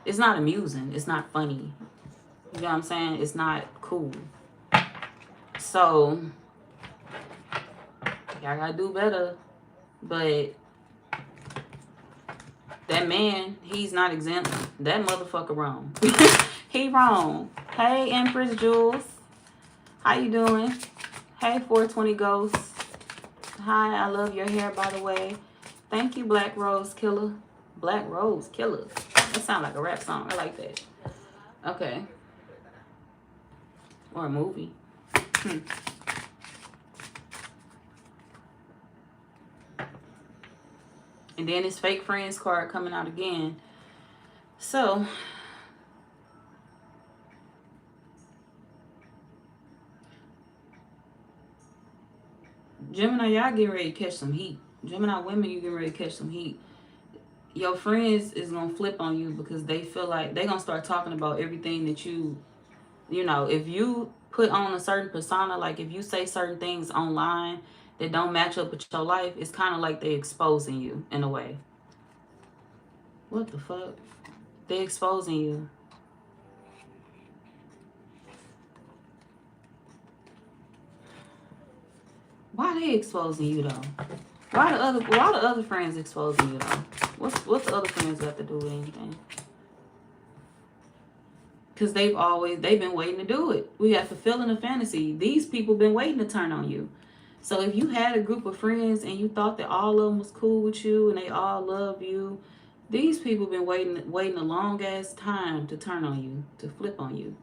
S1: it's not amusing. It's not funny. You know what I'm saying? It's not cool. So, y'all gotta do better. But that man, he's not exempt. That motherfucker wrong. He wrong. Hey, Empress Jules. How you doing? Hey, 420 Ghosts. Hi, I love your hair, by the way. Thank you, Black Rose Killer. Black Rose Killer. That sounds like a rap song. I like that. Okay. Or a movie. And then his fake friends card coming out again. So, Gemini, y'all getting ready to catch some heat. Gemini women, you getting ready to catch some heat. Your friends is going to flip on you because they feel like they're going to start talking about everything that if you put on a certain persona, like if you say certain things online that don't match up with your life, it's kind of like they're exposing you in a way. What the fuck? They're exposing you. Why are they exposing you though? Why the other friends exposing you though? What's the other friends got to do with anything? Because they've been waiting to do it. We got fulfilling a fantasy. These people been waiting to turn on you. So if you had a group of friends and you thought that all of them was cool with you and they all love you, these people been waiting a long ass time to turn on you, to flip on you.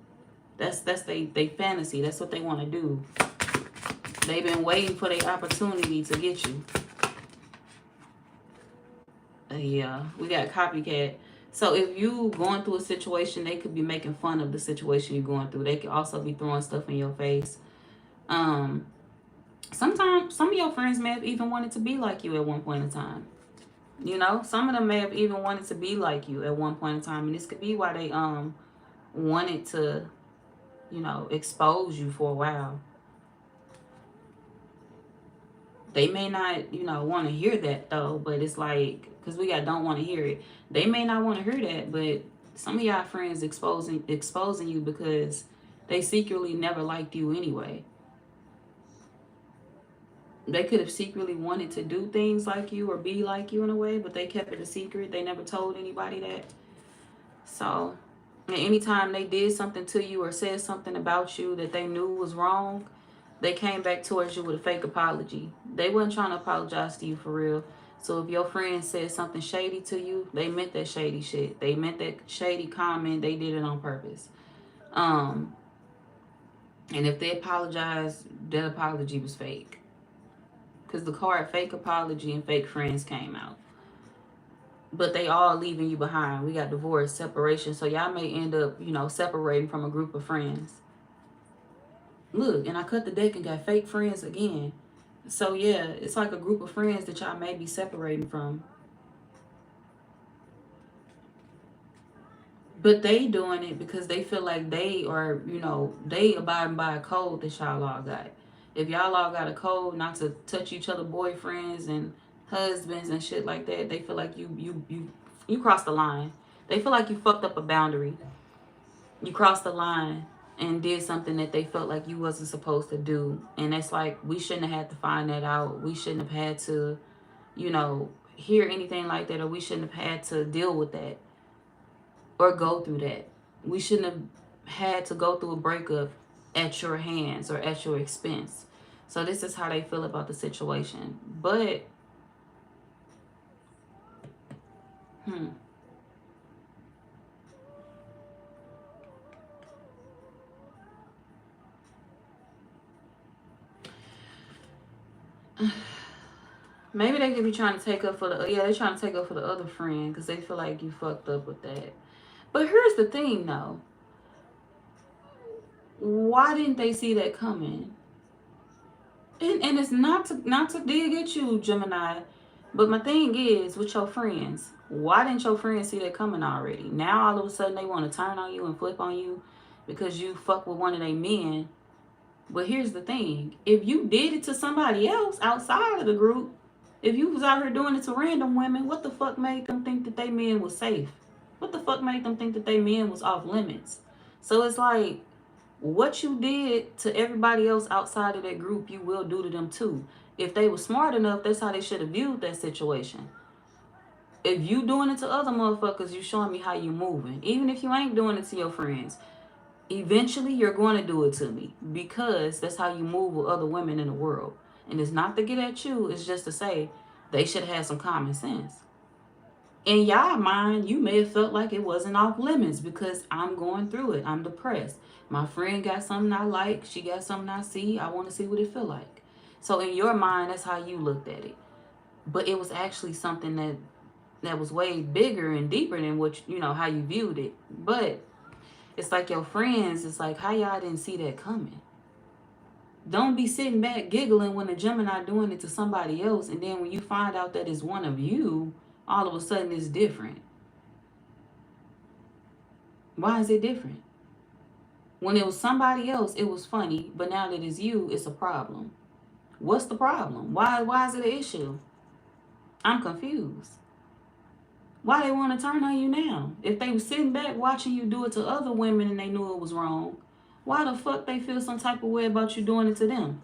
S1: That's they fantasy. That's what they want to do. They've been waiting for their opportunity to get you. Yeah, we got copycat. So if you going through a situation, they could be making fun of the situation you're going through. They could also be throwing stuff in your face. Sometimes some of your friends may have even wanted to be like you at one point in time. You know, some of them may have even wanted to be like you at one point in time, and this could be why they wanted to, you know, expose you for a while. They may not, you know, want to hear that though, but it's like, because we don't want to hear it. They may not want to hear that, but some of y'all friends exposing you because they secretly never liked you anyway. They could have secretly wanted to do things like you or be like you in a way, but they kept it a secret. They never told anybody that. So, anytime they did something to you or said something about you that they knew was wrong, they came back towards you with a fake apology. They wasn't trying to apologize to you for real. So if your friend said something shady to you, they meant that shady shit. They meant that shady comment. They did it on purpose. And if they apologized, that apology was fake. Because the card fake apology and fake friends came out. But they all leaving you behind. We got divorce, separation. So y'all may end up, you know, separating from a group of friends. Look, and I cut the deck and got fake friends again. So yeah, it's like a group of friends that y'all may be separating from. But they doing it because they feel like they are, you know, they abiding by a code that y'all all got. If y'all all got a code not to touch each other, boyfriends and husbands and shit like that, they feel like you crossed the line. They feel like you fucked up a boundary. You crossed the line and did something that they felt like you wasn't supposed to do. And it's like, we shouldn't have had to find that out. We shouldn't have had to, you know, hear anything like that, or we shouldn't have had to deal with that or go through that. We shouldn't have had to go through a breakup at your hands or at your expense. So this is how they feel about the situation. But maybe they could be trying to take up for the, they're trying to take up for the other friend because they feel like you fucked up with that. But here's the thing though. Why didn't they see that coming? And it's not to dig at you, Gemini. But my thing is, with your friends, why didn't your friends see that coming already? Now all of a sudden they want to turn on you and flip on you because you fuck with one of their men. But here's the thing. If you did it to somebody else outside of the group, if you was out here doing it to random women, what the fuck made them think that they men was safe? What the fuck made them think that they men was off limits? So it's like, what you did to everybody else outside of that group, you will do to them too. If they were smart enough, that's how they should have viewed that situation. If you doing it to other motherfuckers, you showing me how you moving. Even if you ain't doing it to your friends, eventually you're going to do it to me because that's how you move with other women in the world. And it's not to get at you, it's just to say they should have some common sense. In y'all mind, you may have felt like it wasn't off limits because I'm going through it. I'm depressed. My friend got something I like. She got something I see. I want to see what it feel like. So in your mind, that's how you looked at it. But it was actually something that was way bigger and deeper than what, you know, how you viewed it. But it's like your friends, it's like, how y'all didn't see that coming? Don't be sitting back giggling when a Gemini doing it to somebody else, and then when you find out that it's one of you, all of a sudden it's different. Why is it different? When it was somebody else, it was funny, but now that it's you, it's a problem. What's the problem? Why is it an issue? I'm confused. Why they want to turn on you now? If they were sitting back watching you do it to other women and they knew it was wrong, why the fuck they feel some type of way about you doing it to them?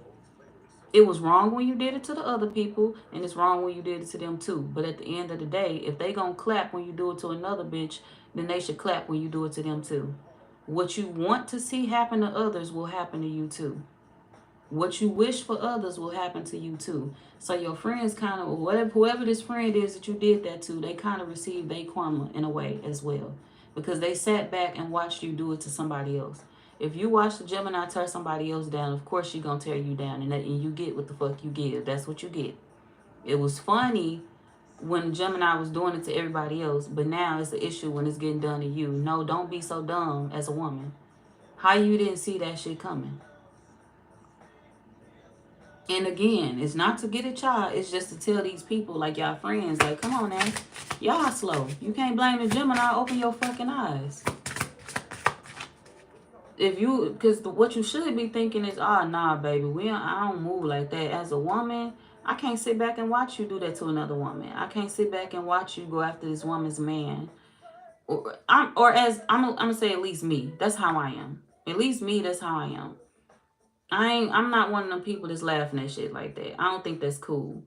S1: It was wrong when you did it to the other people, and it's wrong when you did it to them too. But at the end of the day, if they gonna clap when you do it to another bitch, then they should clap when you do it to them too. What you want to see happen to others will happen to you too. What you wish for others will happen to you too. So your friends kind of, whatever, whoever this friend is that you did that to, they kind of received their karma in a way as well, because they sat back and watched you do it to somebody else. If you watch the Gemini tear somebody else down, of course she gonna tear you down, and you get what the fuck you give. That's what you get. It was funny when Gemini was doing it to everybody else, but now it's an issue when it's getting done to you. No, don't be so dumb as a woman. How you didn't see that shit coming? And again, it's not to get at y'all. It's just to tell these people, like y'all friends, like, come on now. Y'all slow. You can't blame the Gemini. Open your fucking eyes. If you, because what you should be thinking is, oh, nah, baby, I don't move like that. As a woman, I can't sit back and watch you do that to another woman. I can't sit back and watch you go after this woman's man. I'm gonna say at least me. That's how I am. At least me, that's how I am. I'm not one of them people that's laughing at shit like that. I don't think that's cool.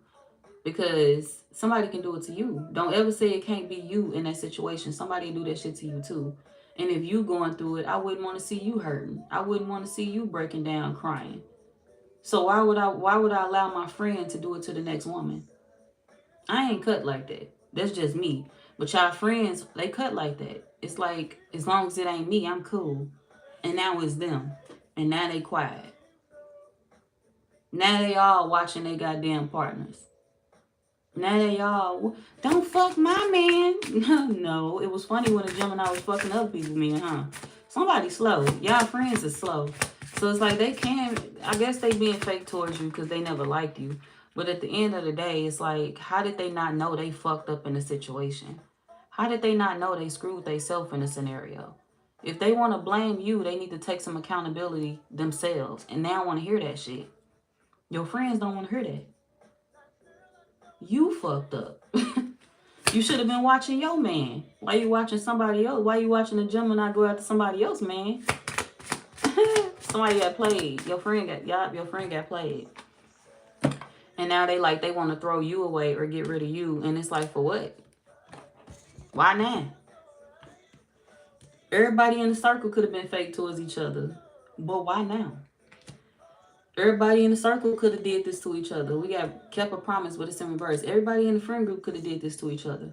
S1: Because somebody can do it to you. Don't ever say it can't be you in that situation. Somebody do that shit to you too. And if you going through it, I wouldn't want to see you hurting. I wouldn't want to see you breaking down crying. So why would I allow my friend to do it to the next woman? I ain't cut like that. That's just me. But y'all friends, they cut like that. It's like, as long as it ain't me, I'm cool. And now it's them. And now they quiet. Now they all watching their goddamn partners. Now they all, don't fuck my man. No, it was funny when a Gemini was fucking other people's men, huh? Somebody slow. Y'all friends is slow. So it's like they can't, I guess they being fake towards you because they never liked you. But at the end of the day, it's like, how did they not know they fucked up in the situation? How did they not know they screwed themselves in the scenario? If they want to blame you, they need to take some accountability themselves. And they don't want to hear that shit. Your friends don't want to hear that. You fucked up. You should have been watching your man. Why you watching somebody else? Why you watching a Gemini go after somebody else, man? Somebody got played. Your friend got played. And now they want to throw you away or get rid of you. And it's like, for what? Why now? Everybody in the circle could have been fake towards each other. But why now? Everybody in the circle could have did this to each other. We got kept a promise, but it's in reverse. Everybody in the friend group could have did this to each other.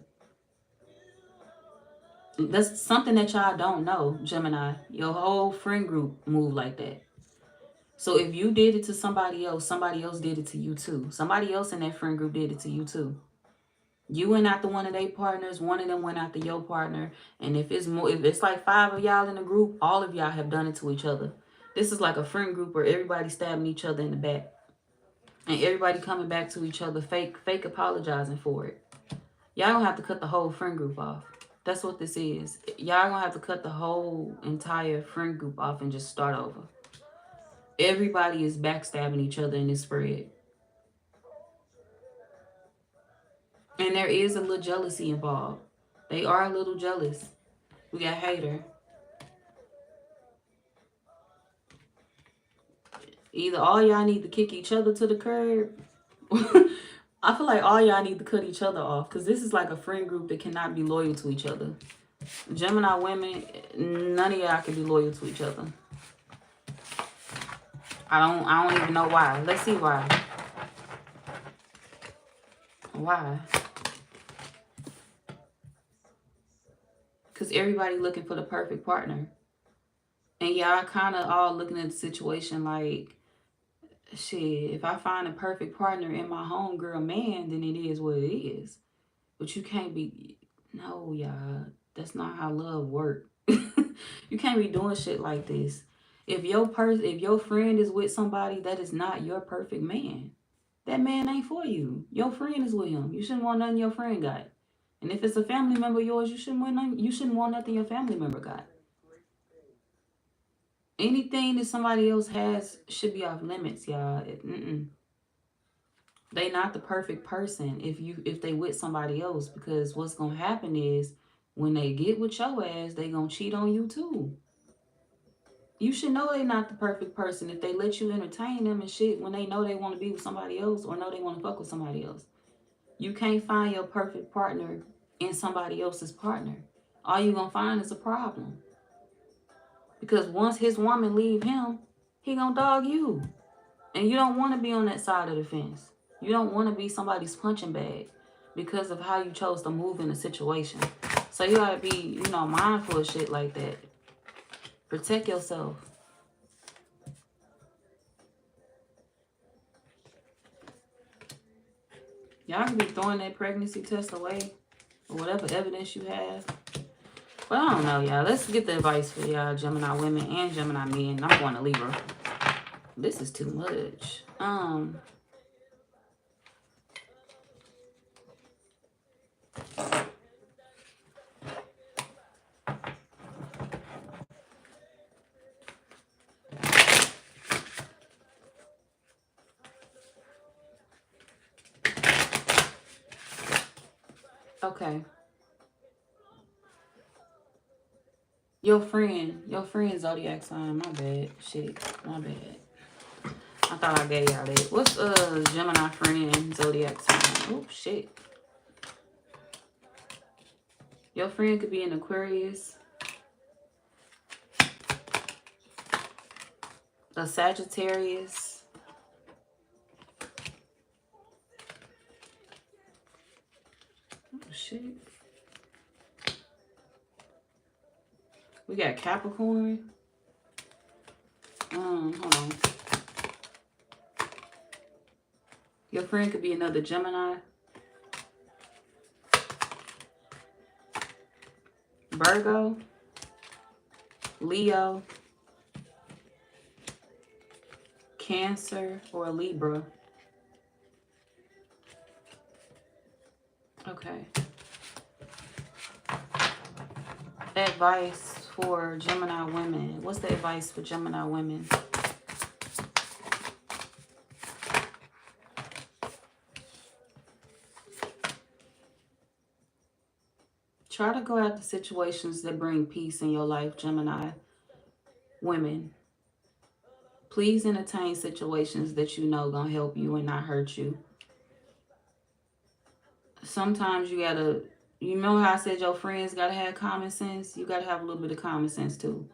S1: That's something that y'all don't know, Gemini. Your whole friend group moved like that. So if you did it to somebody else did it to you too. Somebody else in that friend group did it to you too. You went after one of their partners, one of them went after your partner. And if it's like 5 of y'all in the group, all of y'all have done it to each other. This is like a friend group where everybody stabbing each other in the back. And everybody coming back to each other, fake apologizing for it. Y'all gonna have to cut the whole friend group off. That's what this is. Y'all gonna have to cut the whole entire friend group off and just start over. Everybody is backstabbing each other in this spread. And there is a little jealousy involved. They are a little jealous. We got hater. Either all y'all need to kick each other to the curb. I feel like all y'all need to cut each other off, because this is like a friend group that cannot be loyal to each other. Gemini women, none of y'all can be loyal to each other. I don't even know why. Let's see why. Why? Because everybody looking for the perfect partner. And y'all kind of all looking at the situation like, shit, if I find a perfect partner in my homegirl man, then it is what it is. But you can't be, no, y'all, that's not how love works. You can't be doing shit like this. If your friend is with somebody that is not your perfect man, that man ain't for you. Your friend is with him. You shouldn't want nothing your friend got. And if it's a family member of yours, you shouldn't want nothing your family member got. Anything that somebody else has should be off limits, y'all. They not the perfect person if they with somebody else, because what's gonna happen is when they get with your ass, they gonna cheat on you too. You should know they're not the perfect person if they let you entertain them and shit when they know they want to be with somebody else or know they want to fuck with somebody else. You can't find your perfect partner in somebody else's partner. All you're going to find is a problem. Because once his woman leave him, he going to dog you. And you don't want to be on that side of the fence. You don't want to be somebody's punching bag because of how you chose to move in a situation. So you got to be, mindful of shit like that. Protect yourself. Y'all can be throwing that pregnancy test away or whatever evidence you have. But I don't know, y'all. Let's get the advice for y'all Gemini women and Gemini men. I'm going to Libra. This is too much. Okay. Your friend zodiac sign. My bad. Shit. My bad. I thought I gave y'all that. What's Gemini friend zodiac sign? Oh shit. Your friend could be an Aquarius, a Sagittarius, oh shit. We got Capricorn. Hold on. Your friend could be another Gemini, Virgo, Leo, Cancer, or Libra. Okay. Advice for Gemini women. What's the advice for Gemini women? Try to go after situations that bring peace in your life, Gemini women. Please entertain situations that you know gonna help you and not hurt you. Sometimes you gotta, you know how I said your friends gotta have common sense? You gotta have a little bit of common sense too.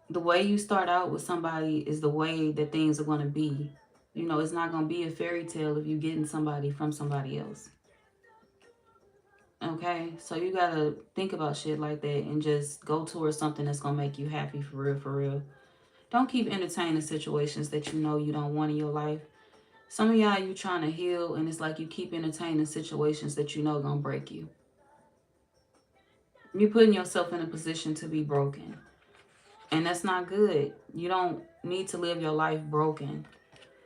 S1: The way you start out with somebody is the way that things are gonna be. It's not gonna be a fairy tale if you're getting somebody from somebody else. Okay, so you gotta think about shit like that and just go towards something that's gonna make you happy for real, for real. Don't keep entertaining situations that you know you don't want in your life. Some of y'all, you trying to heal, and it's like you keep entertaining situations that you know gonna break you. You're putting yourself in a position to be broken. And that's not good. You don't need to live your life broken.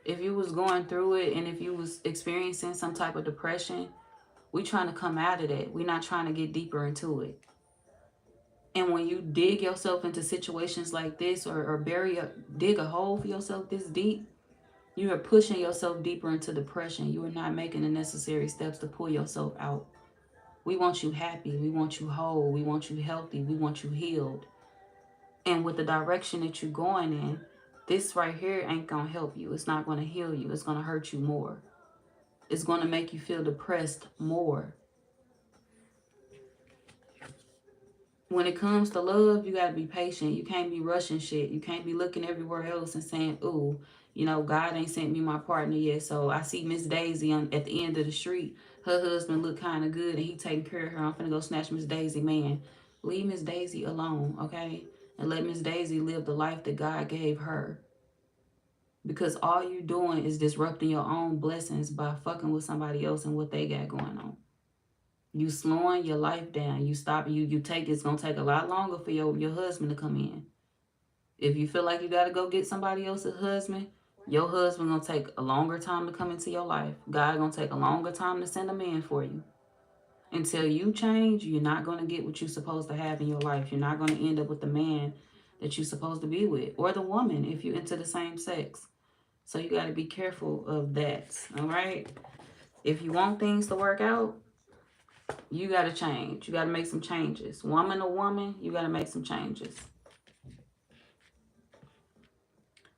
S1: If you was going through it and if you was experiencing some type of depression, we trying to come out of that. We're not trying to get deeper into it. And when you dig yourself into situations like this or dig a hole for yourself this deep, you are pushing yourself deeper into depression. You are not making the necessary steps to pull yourself out. We want you happy. We want you whole. We want you healthy. We want you healed. And with the direction that you're going in, this right here ain't going to help you. It's not going to heal you. It's going to hurt you more. It's going to make you feel depressed more. When it comes to love, you got to be patient. You can't be rushing shit. You can't be looking everywhere else and saying, ooh, God ain't sent me my partner yet. So I see Miss Daisy at the end of the street. Her husband look kind of good and he taking care of her. I'm finna go snatch Miss Daisy, man. Leave Miss Daisy alone, okay? And let Miss Daisy live the life that God gave her. Because all you doing is disrupting your own blessings by fucking with somebody else and what they got going on. You slowing your life down. You stop. It's gonna take a lot longer for your husband to come in. If you feel like you gotta go get somebody else's husband, your husband gonna take a longer time to come into your life. God gonna take a longer time to send a man for you. Until you change, you're not gonna get what you're supposed to have in your life. You're not gonna end up with the man that you're supposed to be with, or the woman if you're into the same sex. So you gotta be careful of that. All right. If you want things to work out, you got to change. You got to make some changes. Woman to woman, you got to make some changes.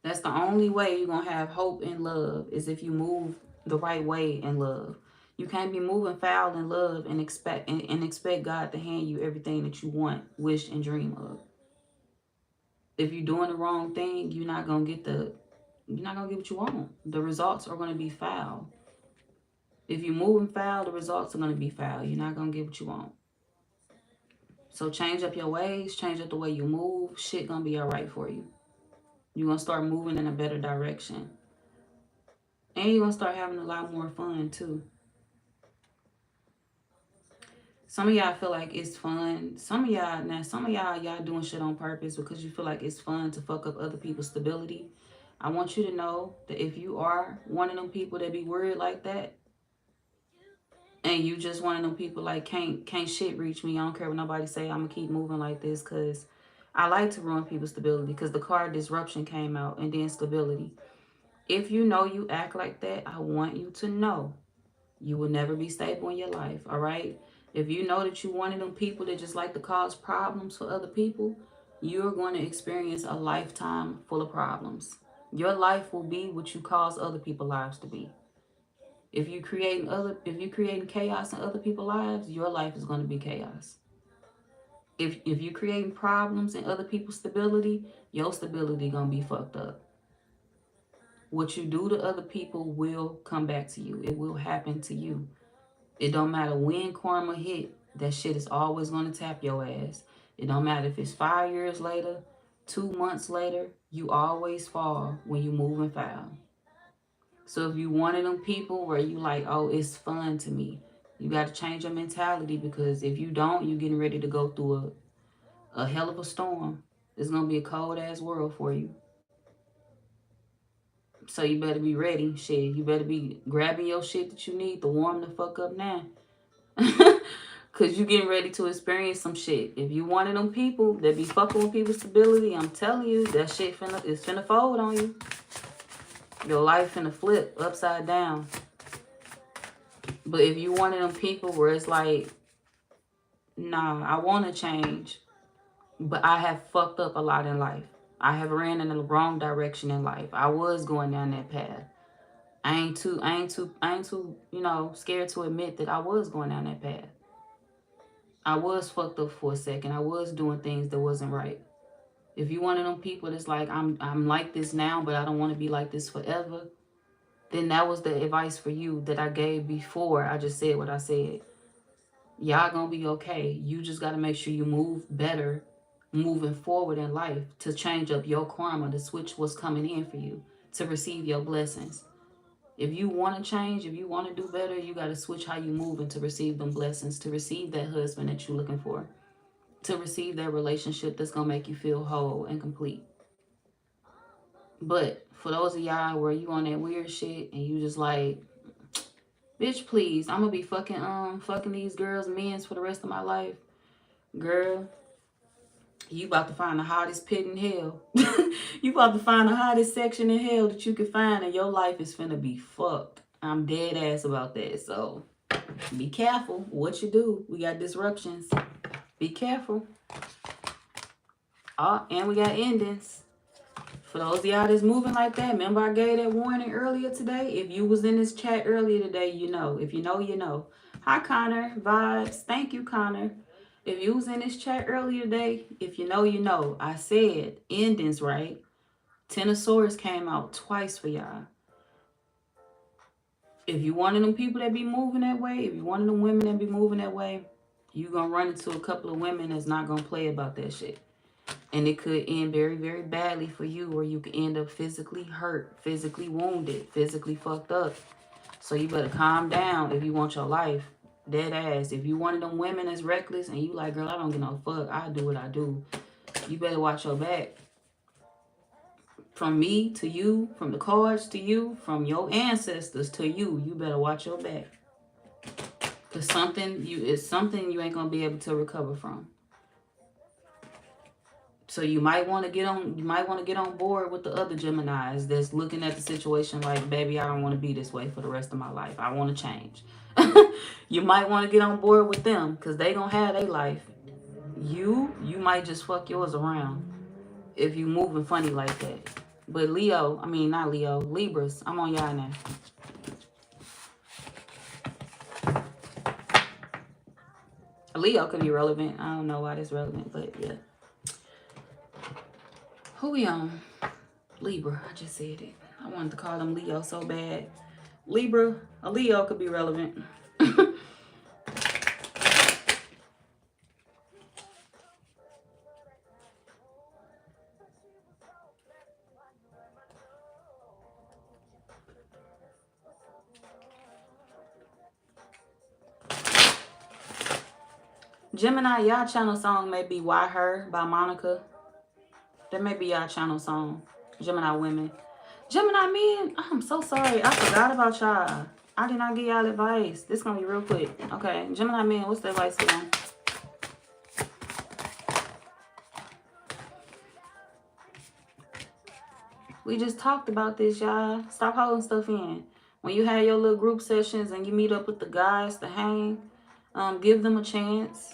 S1: That's the only way you're going to have hope in love, is if you move the right way in love. You can't be moving foul in love and expect God to hand you everything that you want, wish, and dream of. If you're doing the wrong thing, you're not gonna get what you want. The results are gonna be foul. If you're moving foul, the results are gonna be foul. You're not gonna get what you want. So change up your ways, change up the way you move. Shit gonna be all right for you. You're gonna start moving in a better direction. And you're gonna start having a lot more fun too. Some of y'all feel like it's fun. Some of y'all doing shit on purpose because you feel like it's fun to fuck up other people's stability. I want you to know that if you are one of them people that be worried like that, and you just one of them people like can't shit reach me, I don't care what nobody say, I'm gonna keep moving like this because I like to ruin people's stability, because the card disruption came out and then stability. If you know you act like that, I want you to know you will never be stable in your life, all right? If you know that you're one of them people that just like to cause problems for other people, you're going to experience a lifetime full of problems. Your life will be what you cause other people's lives to be. If you're creating chaos in other people's lives, your life is going to be chaos. If you're creating problems in other people's stability, your stability going to be fucked up. What you do to other people will come back to you. It will happen to you. It don't matter when karma hit, that shit is always going to tap your ass. It don't matter if it's 5 years later, 2 months later, you always fall when you moving foul. So if you one of them people where you like, oh, it's fun to me, you got to change your mentality, because if you don't, you're getting ready to go through a hell of a storm. It's going to be a cold ass world for you. So you better be ready. Shit, you better be grabbing your shit that you need to warm the fuck up now. Because you getting ready to experience some shit. If you one of them people that be fucking with people's stability, I'm telling you, that shit is finna fold on you. Your life finna flip upside down. But if you one of them people where it's like, nah, I want to change, but I have fucked up a lot in life. I have ran in the wrong direction in life. I was going down that path. I ain't too, scared to admit that I was going down that path. I was fucked up for a second. I was doing things that wasn't right. If you one of them people that's like, I'm like this now, but I don't want to be like this forever, then that was the advice for you that I gave before I just said what I said. Y'all gonna be okay. You just got to make sure you move better moving forward in life, to change up your karma, to switch what's coming in for you, to receive your blessings. If you want to change, if you want to do better, you got to switch how you move and to receive them blessings, to receive that husband that you're looking for, to receive that relationship that's going to make you feel whole and complete. But for those of y'all where you on that weird shit and you just like, bitch, please, I'm going to be fucking these girls' men for the rest of my life. Girl, you about to find the hottest pit in hell. You about to find the hottest section in hell that you can find, and your life is finna be fucked. I'm dead ass about that. So be careful what you do. We got disruptions. Be careful. Oh, and we got endings. For those of y'all that's moving like that, remember I gave that warning earlier today? If you was in this chat earlier today, you know. If you know, you know. Hi, Connor. Vibes. Thank you, Connor. If you was in this chat earlier today, if you know, you know. I said endings, right? Ten of Swords came out twice for y'all. If you one of them people that be moving that way, if you one of them women that be moving that way, you gonna run into a couple of women that's not gonna play about that shit. And it could end very, very badly for you, or you could end up physically hurt, physically wounded, physically fucked up. So you better calm down if you want your life. Dead ass. If you one of them women that's reckless and you like, girl, I don't give no fuck, I do what I do, you better watch your back. From me to you, from the cards to you, from your ancestors to you, you better watch your back. Because it's something you ain't gonna be able to recover from. So you might want to get on board with the other Geminis that's looking at the situation like, baby, I don't want to be this way for the rest of my life. I want to change. You might want to get on board with them, because they gonna have their life. You might just fuck yours around if you moving funny like that. But Leo, I mean, not Leo, Libras, I'm on y'all now. Leo could be relevant. I don't know why that's relevant, but yeah. Who we on? Libra. I just said it. I wanted to call them Leo so bad. Libra, a Leo could be relevant. Gemini, y'all channel song may be Why Her by Monica. That may be y'all channel song. Gemini women. Gemini men, I'm so sorry. I forgot about y'all. I did not give y'all advice. This gonna be real quick. Okay, Gemini men, what's the advice for them? We just talked about this, y'all. Stop holding stuff in. When you have your little group sessions and you meet up with the guys to hang, give them a chance.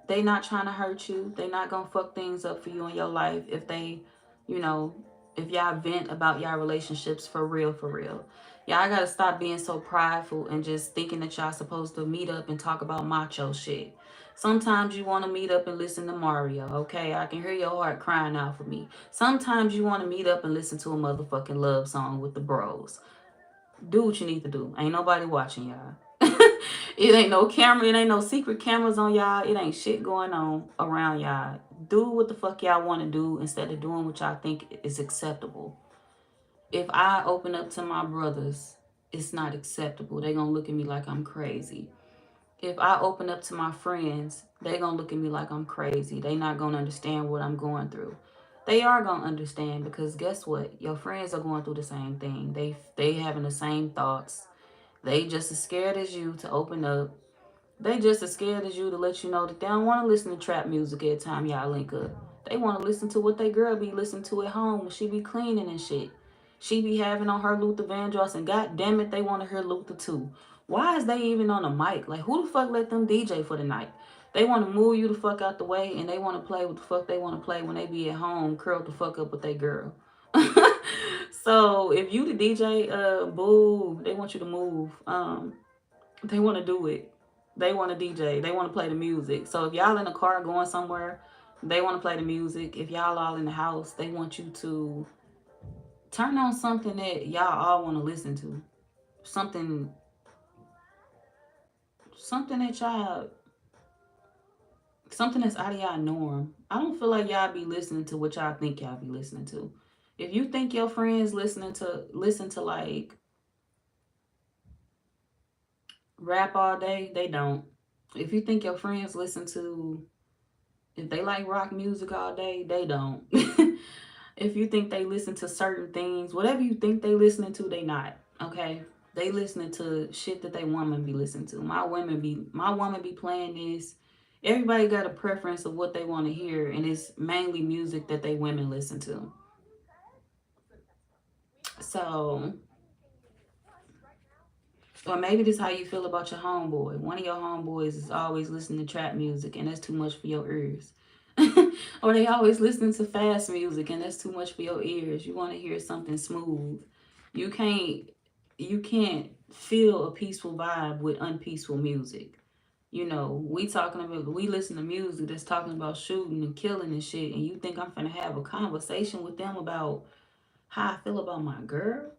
S1: They not trying to hurt you. They not gonna fuck things up for you in your life if they, you know, if y'all vent about y'all relationships for real, for real. Y'all gotta stop being so prideful and just thinking that y'all supposed to meet up and talk about macho shit. Sometimes you want to meet up and listen to Mario, okay? I can hear your heart crying out for me. Sometimes you want to meet up and listen to a motherfucking love song with the bros. Do what you need to do. Ain't nobody watching y'all. It ain't no camera. It ain't no secret cameras on y'all. It ain't shit going on around y'all. Do what the fuck y'all want to do instead of doing what y'all think is acceptable. If I open up to my brothers, it's not acceptable. They gonna look at me like I'm crazy. If I open up to my friends, they gonna look at me like I'm crazy. They not gonna understand what I'm going through. They are gonna understand because guess what? Your friends are going through the same thing. They having the same thoughts. They just as scared as you to open up. They just as scared as you to let you know that they don't want to listen to trap music every time y'all link up. They want to listen to what they girl be listening to at home when she be cleaning and shit. She be having on her Luther Vandross, and god damn it, they want to hear Luther too. Why is they even on a mic? Like, who the fuck let them DJ for the night? They want to move you the fuck out the way, and they want to play what the fuck they want to play when they be at home, curled the fuck up with their girl. So if you the DJ, boo, they want you to move. They want to do it. They want to DJ. They want to play the music. So if y'all in a car going somewhere, they want to play the music. If y'all all in the house, they want you to turn on something that y'all all want to listen to. Something that y'all, something that's out of y'all norm. I don't feel like y'all be listening to what y'all think y'all be listening to. If you think your friends listen to like rap all day, they don't. If you think your friends listen to, if they like rock music all day, they don't. If you think they listen to certain things, whatever you think they listening to, they not. Okay? They listening to shit that they woman be listening to. My woman be playing this. Everybody got a preference of what they want to hear, and it's mainly music that they women listen to. So, or maybe this is how you feel about your homeboy. One of your homeboys is always listening to trap music, and that's too much for your ears. Or they always listen to fast music, and that's too much for your ears. You want to hear something smooth. You can't feel a peaceful vibe with unpeaceful music. You know, we listen to music that's talking about shooting and killing and shit, and you think I'm finna have a conversation with them about how I feel about my girl?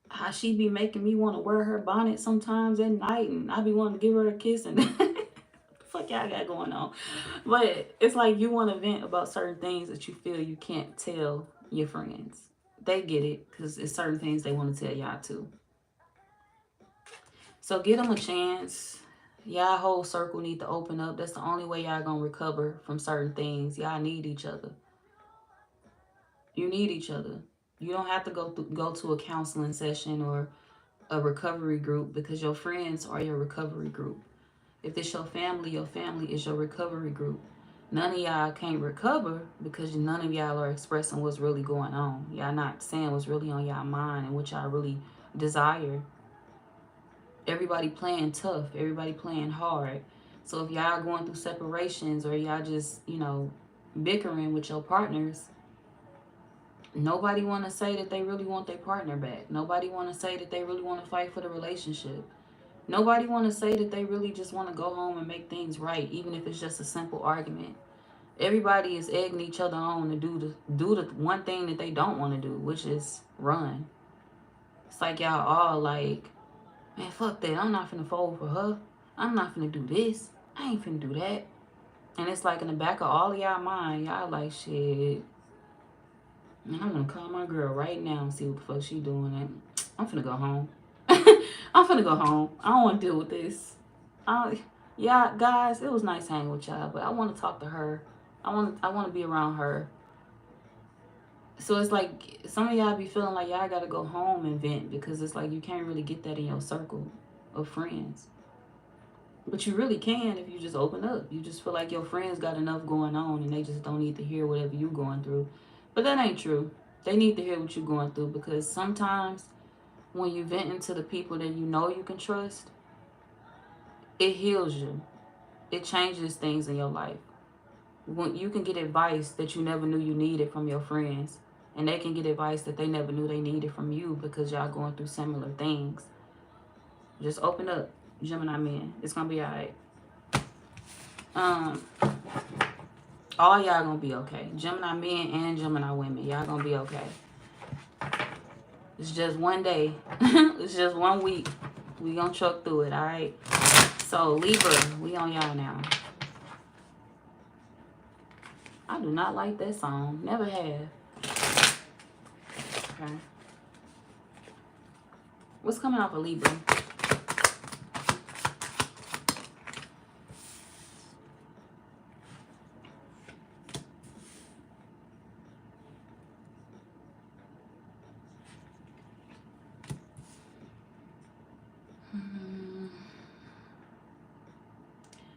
S1: How she be making me want to wear her bonnet sometimes at night, and I be wanting to give her a kiss, and what the fuck y'all got going on? But it's like you want to vent about certain things that you feel you can't tell your friends. They get it because it's certain things they want to tell y'all too. So give them a chance. Y'all whole circle need to open up. That's the only way y'all gonna recover from certain things. Y'all need each other. You need each other. You don't have to go to a counseling session or a recovery group because your friends are your recovery group. If it's your family is your recovery group. None of y'all can't recover because none of y'all are expressing what's really going on. Y'all not saying what's really on y'all mind and what y'all really desire. Everybody playing tough. Everybody playing hard. So if y'all going through separations or y'all just, bickering with your partners, Nobody want to say that they really want their partner back. Nobody want to say that they really want to fight for the relationship. Nobody want to say that they really just want to go home and make things right, even if it's just a simple argument. Everybody is egging each other on to do the one thing that they don't want to do, which is run. It's like y'all all like, man, fuck that. I'm not finna fold for her. I'm not finna do this. I ain't finna do that. And it's like in the back of all of y'all mind, y'all like, shit, man, I'm gonna call my girl right now and see what the fuck she doing. And I'm finna go home. I'm finna go home. I don't want to deal with this. Yeah, guys, it was nice hanging with y'all, but I want to talk to her. I want to be around her. So it's like some of y'all be feeling like y'all gotta go home and vent because it's like you can't really get that in your circle of friends. But you really can if you just open up. You just feel like your friends got enough going on and they just don't need to hear whatever you going through. But that ain't true. They need to hear what you're going through because sometimes when you vent into the people that you know you can trust, it heals you. It changes things in your life. When you can get advice that you never knew you needed from your friends, and they can get advice that they never knew they needed from you because y'all going through similar things. Just open up, Gemini men. It's gonna be alright. All y'all gonna be okay. Gemini men and Gemini women, y'all gonna be okay. It's just one day. It's just 1 week. We gonna truck through it, alright? So Libra, we on y'all now. I do not like that song. Never have. Okay. What's coming off of Libra?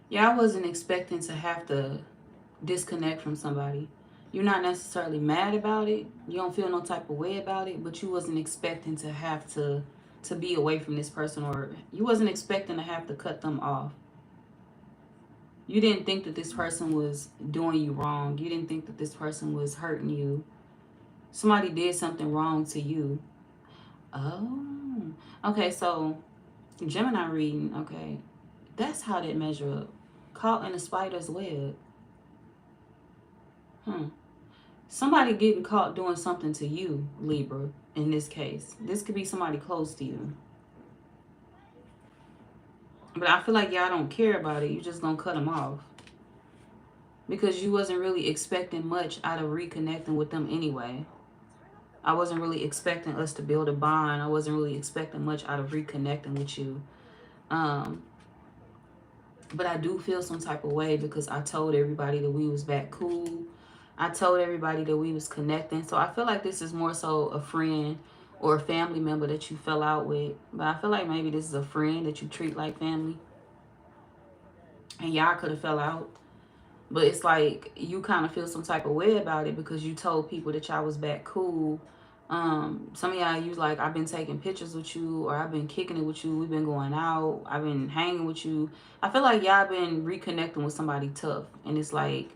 S1: Yeah, I wasn't expecting to have to disconnect from somebody. You're not necessarily mad about it. You don't feel no type of way about it, but you wasn't expecting to have to be away from this person, or you wasn't expecting to have to cut them off. You didn't think that this person was doing you wrong. You didn't think that this person was hurting you. Somebody did something wrong to you. Oh, okay, so Gemini reading, okay. That's how that measure up. Caught in a spider's web. Somebody getting caught doing something to you, Libra, in this case. This could be somebody close to you. But I feel like y'all don't care about it. You just gonna cut them off. Because you wasn't really expecting much out of reconnecting with them anyway. I wasn't really expecting us to build a bond. I wasn't really expecting much out of reconnecting with you. But I do feel some type of way because I told everybody that we was back cool. I told everybody that we was connecting. So I feel like this is more so a friend or a family member that you fell out with. But I feel like maybe this is a friend that you treat like family. And y'all could have fell out. But it's like you kind of feel some type of way about it because you told people that y'all was back cool. Some of y'all, you like, I've been taking pictures with you, or I've been kicking it with you. We've been going out. I've been hanging with you. I feel like y'all been reconnecting with somebody tough. And it's like,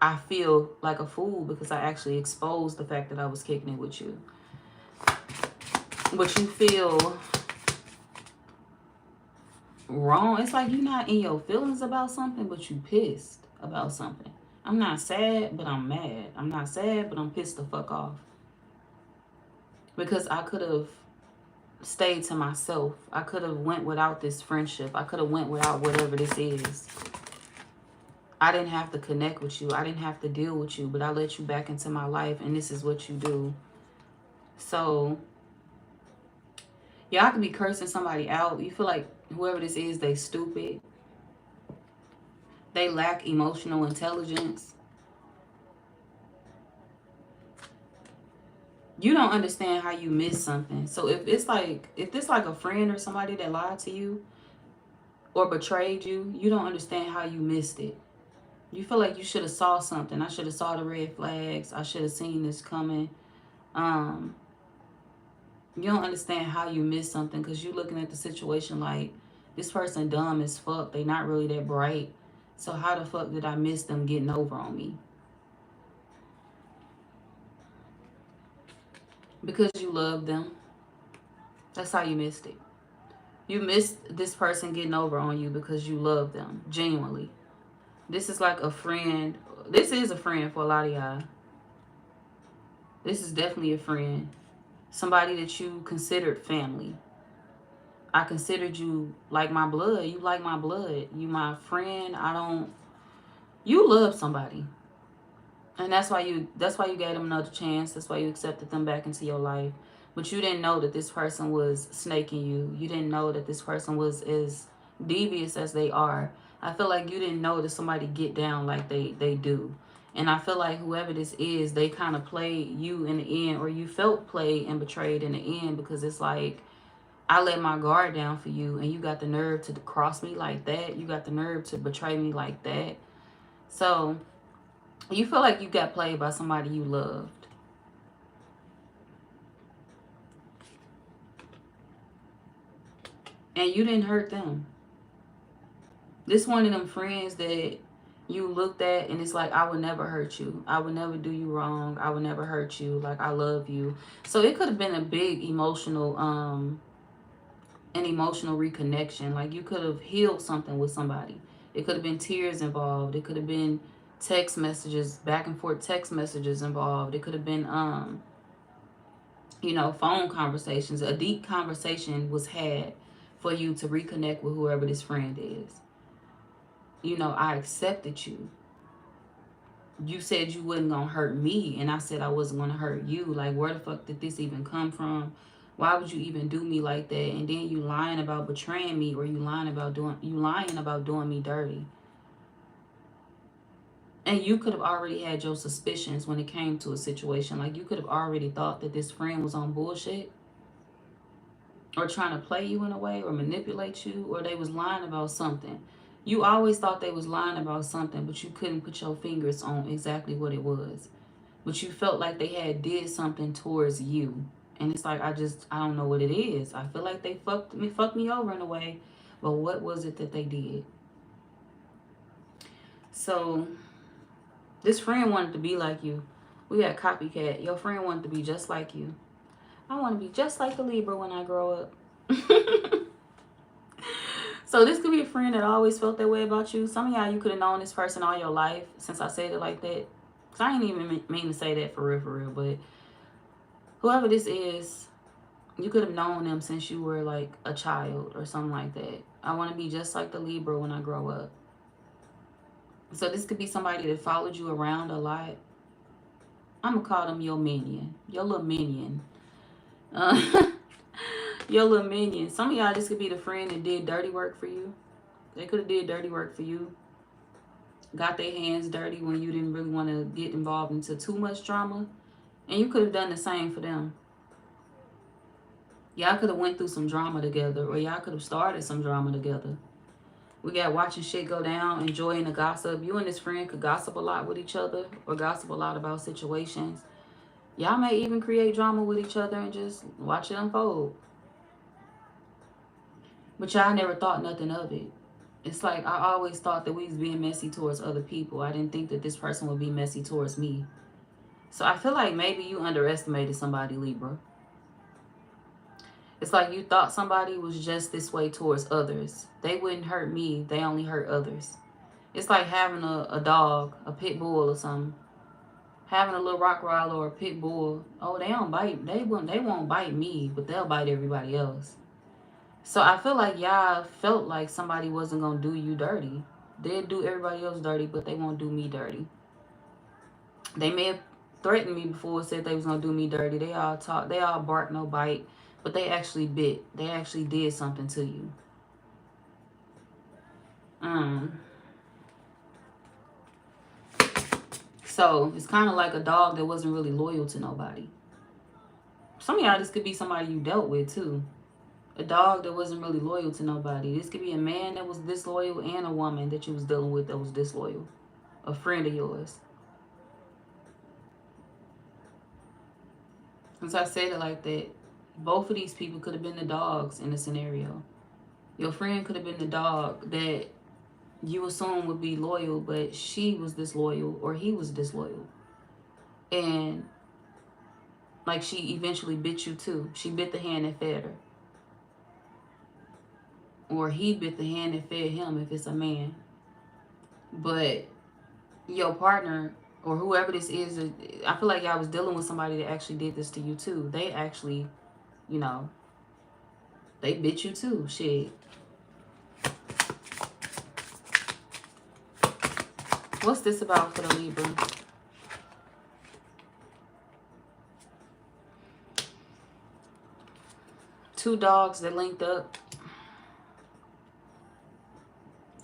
S1: I feel like a fool because I actually exposed the fact that I was kicking it with you. But you feel wrong. It's like you're not in your feelings about something, but you pissed about something. I'm not sad, but I'm mad. I'm not sad, but I'm pissed the fuck off. Because I could have stayed to myself. I could have went without this friendship. I could have went without whatever this is. I didn't have to connect with you. I didn't have to deal with you, but I let you back into my life, and this is what you do. So, y'all could be cursing somebody out. You feel like whoever this is, they stupid. They lack emotional intelligence. You don't understand how you miss something. So if this like a friend or somebody that lied to you or betrayed you, you don't understand how you missed it. You feel like you should have saw something. I should have saw the red flags. I should have seen this coming. You don't understand how you missed something because you're looking at the situation like, this person dumb as fuck. They not really that bright. So how the fuck did I miss them getting over on me? Because you love them. That's how you missed it. You missed this person getting over on you because you love them genuinely. This is like a friend. This is a friend for a lot of y'all. This is definitely a friend. Somebody that you considered family. I considered you like my blood. You like my blood. You my friend. You love somebody. And that's why you gave them another chance. That's why you accepted them back into your life. But you didn't know that this person was snaking you. You didn't know that this person was as devious as they are. I feel like you didn't know that somebody get down like they do. And I feel like whoever this is, they kind of played you in the end, or you felt played and betrayed in the end, because it's like, I let my guard down for you and you got the nerve to cross me like that. You got the nerve to betray me like that. So you feel like you got played by somebody you loved. And you didn't hurt them. This one of them friends that you looked at and it's like, I would never hurt you. I would never do you wrong. I would never hurt you. Like, I love you. So it could have been a big emotional, an emotional reconnection. Like, you could have healed something with somebody. It could have been tears involved. It could have been text messages, back and forth text messages involved. It could have been, phone conversations. A deep conversation was had for you to reconnect with whoever this friend is. I accepted you. You said you wasn't going to hurt me, and I said I wasn't going to hurt you. Like, where the fuck did this even come from? Why would you even do me like that? And then you lying about betraying me, or you lying about doing me dirty. And you could have already had your suspicions when it came to a situation. Like, you could have already thought that this friend was on bullshit, or trying to play you in a way, or manipulate you, or they was lying about something. You always thought they was lying about something, but you couldn't put your fingers on exactly what it was. But you felt like they had did something towards you. And it's like, I don't know what it is. I feel like they fucked me over in a way. But what was it that they did? So this friend wanted to be like you. We got copycat. Your friend wanted to be just like you. I want to be just like a Libra when I grow up. So this could be a friend that always felt that way about you. Some of y'all, you could have known this person all your life, since I said it like that. Because I ain't even mean to say that for real. But whoever this is, you could have known them since you were like a child or something like that. I want to be just like the Libra when I grow up. So this could be somebody that followed you around a lot. I'm going to call them your minion. Your little minion. Your little minion. Some of y'all, this could be the friend that did dirty work for you. They could have did dirty work for you. Got their hands dirty when you didn't really want to get involved into too much drama. And you could have done the same for them. Y'all could have went through some drama together, or y'all could have started some drama together. We got watching shit go down, enjoying the gossip. You and this friend could gossip a lot with each other, or gossip a lot about situations. Y'all may even create drama with each other and just watch it unfold. But y'all never thought nothing of it. It's like, I always thought that we was being messy towards other people. I didn't think that this person would be messy towards me. So I feel like maybe you underestimated somebody, Libra. It's like you thought somebody was just this way towards others. They wouldn't hurt me. They only hurt others. It's like having a dog, a pit bull or something. Having a little Rottweiler or a pit bull. Oh, they don't bite. They won't bite me, but they'll bite everybody else. So I feel like y'all felt like somebody wasn't going to do you dirty. They'll do everybody else dirty, but they won't do me dirty. They may have threatened me before, said they was going to do me dirty. They all talk, they all bark, no bite. But they actually bit. They actually did something to you. So it's kind of like a dog that wasn't really loyal to nobody. Some of y'all, this could be somebody you dealt with too. A dog that wasn't really loyal to nobody. This could be a man that was disloyal and a woman that you was dealing with that was disloyal. A friend of yours. Since I said it like that, both of these people could have been the dogs in the scenario. Your friend could have been the dog that you assume would be loyal, but she was disloyal or he was disloyal. And Like she eventually bit you too. She bit the hand that fed her. Or he bit the hand that fed him if it's a man. But your partner or whoever this is, I feel like y'all was dealing with somebody that actually did this to you too. They actually, you know, they bit you too. Shit. What's this about for the Libra? Two dogs that linked up.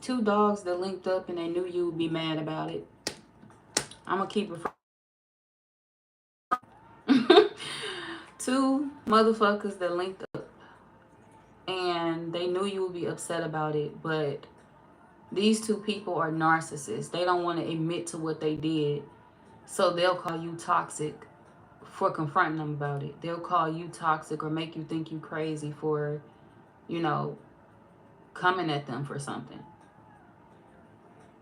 S1: Two dogs that linked up and they knew you would be mad about it. I'm going to keep it from... Two motherfuckers that linked up and they knew you would be upset about it, but these two people are narcissists. They don't want to admit to what they did, so they'll call you toxic for confronting them about it. They'll call you toxic or make you think you crazy for, you know, coming at them for something.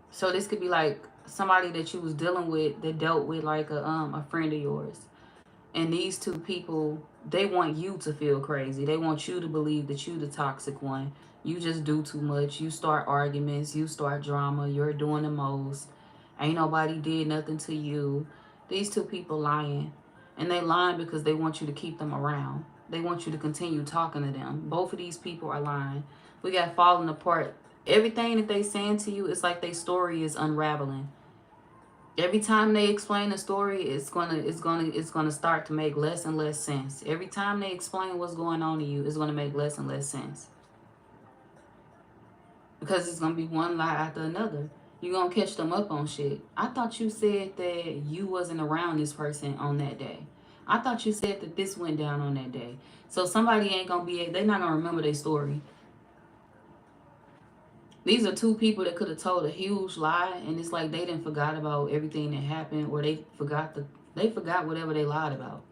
S1: So this could be like somebody that you was dealing with that dealt with like a friend of yours. And these two people, they want you to feel crazy. They want you to believe that you the toxic one. You just do too much. You start arguments. You start drama. You're doing the most. Ain't nobody did nothing to you. These two people lying. And they lying because they want you to keep them around. They want you to continue talking to them. Both of these people are lying. We got falling apart. Everything that they saying to you, it's like their story is unraveling. Every time they explain the story, it's gonna start to make less and less sense. Every time they explain what's going on to you, it's gonna make less and less sense. Because it's gonna be one lie after another. You're gonna catch them up on shit. I thought you said that you wasn't around this person on that day. I thought you said that this went down on that day. So somebody ain't gonna be, they're not gonna remember their story. These are two people that could have told a huge lie, and it's like they didn't forgot about everything that happened, or they forgot whatever they lied about.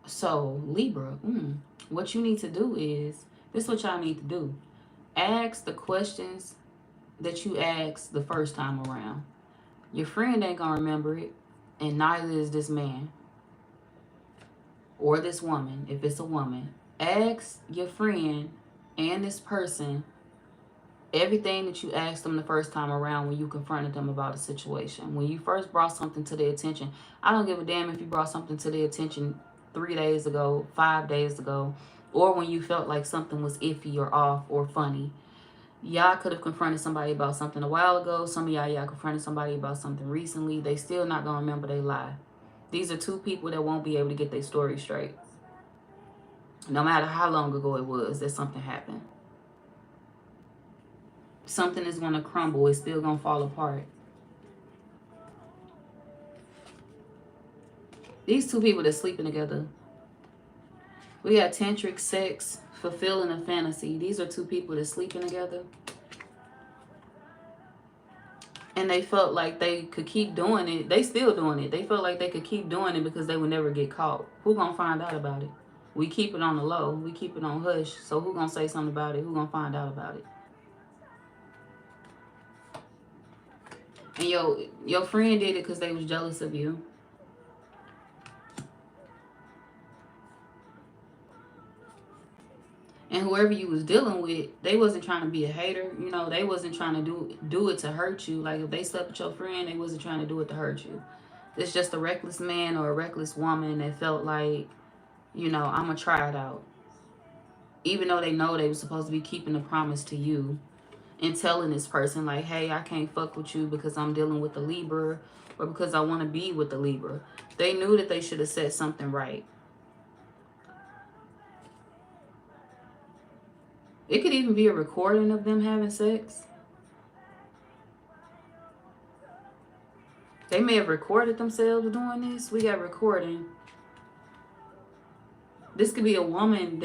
S1: So Libra, what you need to do is, this is what y'all need to do. Ask the questions that you asked the first time around. Your friend ain't gonna remember it, and neither is this man or this woman, if it's a woman. Ask your friend and this person everything that you asked them the first time around when you confronted them about a situation. When you first brought something to their attention. I don't give a damn if you brought something to their attention 3 days ago, 5 days ago, or when you felt like something was iffy or off or funny. Y'all could have confronted somebody about something a while ago. Some of y'all confronted somebody about something recently. They still not going to remember they lie. These are two people that won't be able to get their story straight. No matter how long ago it was that something happened. Something is going to crumble. It's still going to fall apart. These two people that sleeping together. We got tantric sex, fulfilling a fantasy. These are two people that sleeping together. And they felt like they could keep doing it. They still doing it. They felt like they could keep doing it because they would never get caught. Who gonna find out about it? We keep it on the low. We keep it on hush. So who gonna say something about it? Who gonna find out about it? And your friend did it because they was jealous of you. And whoever you was dealing with, they wasn't trying to be a hater. You know, they wasn't trying to do it to hurt you. Like if they slept with your friend, they wasn't trying to do it to hurt you. It's just a reckless man or a reckless woman that felt like, you know, I'm going to try it out. Even though they know they were supposed to be keeping a promise to you and telling this person like, hey, I can't fuck with you because I'm dealing with the Libra or because I want to be with the Libra. They knew that they should have said something right. It could even be a recording of them having sex. They may have recorded themselves doing this. We got recording. This could be a woman,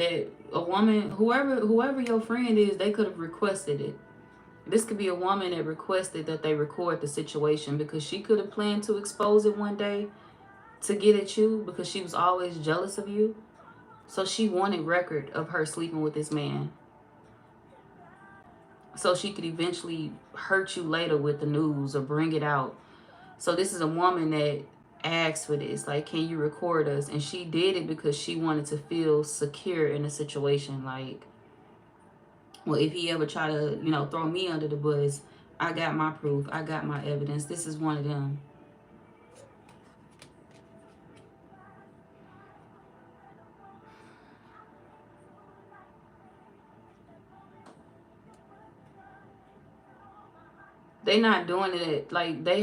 S1: whoever your friend is, they could have requested it. This could be a woman that requested that they record the situation because she could have planned to expose it one day to get at you because she was always jealous of you. So she wanted record of her sleeping with this man. So she could eventually hurt you later with the news or bring it out. So this is a woman that asked for this. Like, can you record us? And she did it because she wanted to feel secure in a situation. Like, well, if he ever try to, you know, throw me under the bus, I got my proof. I got my evidence. This is one of them. They not doing it at, like, they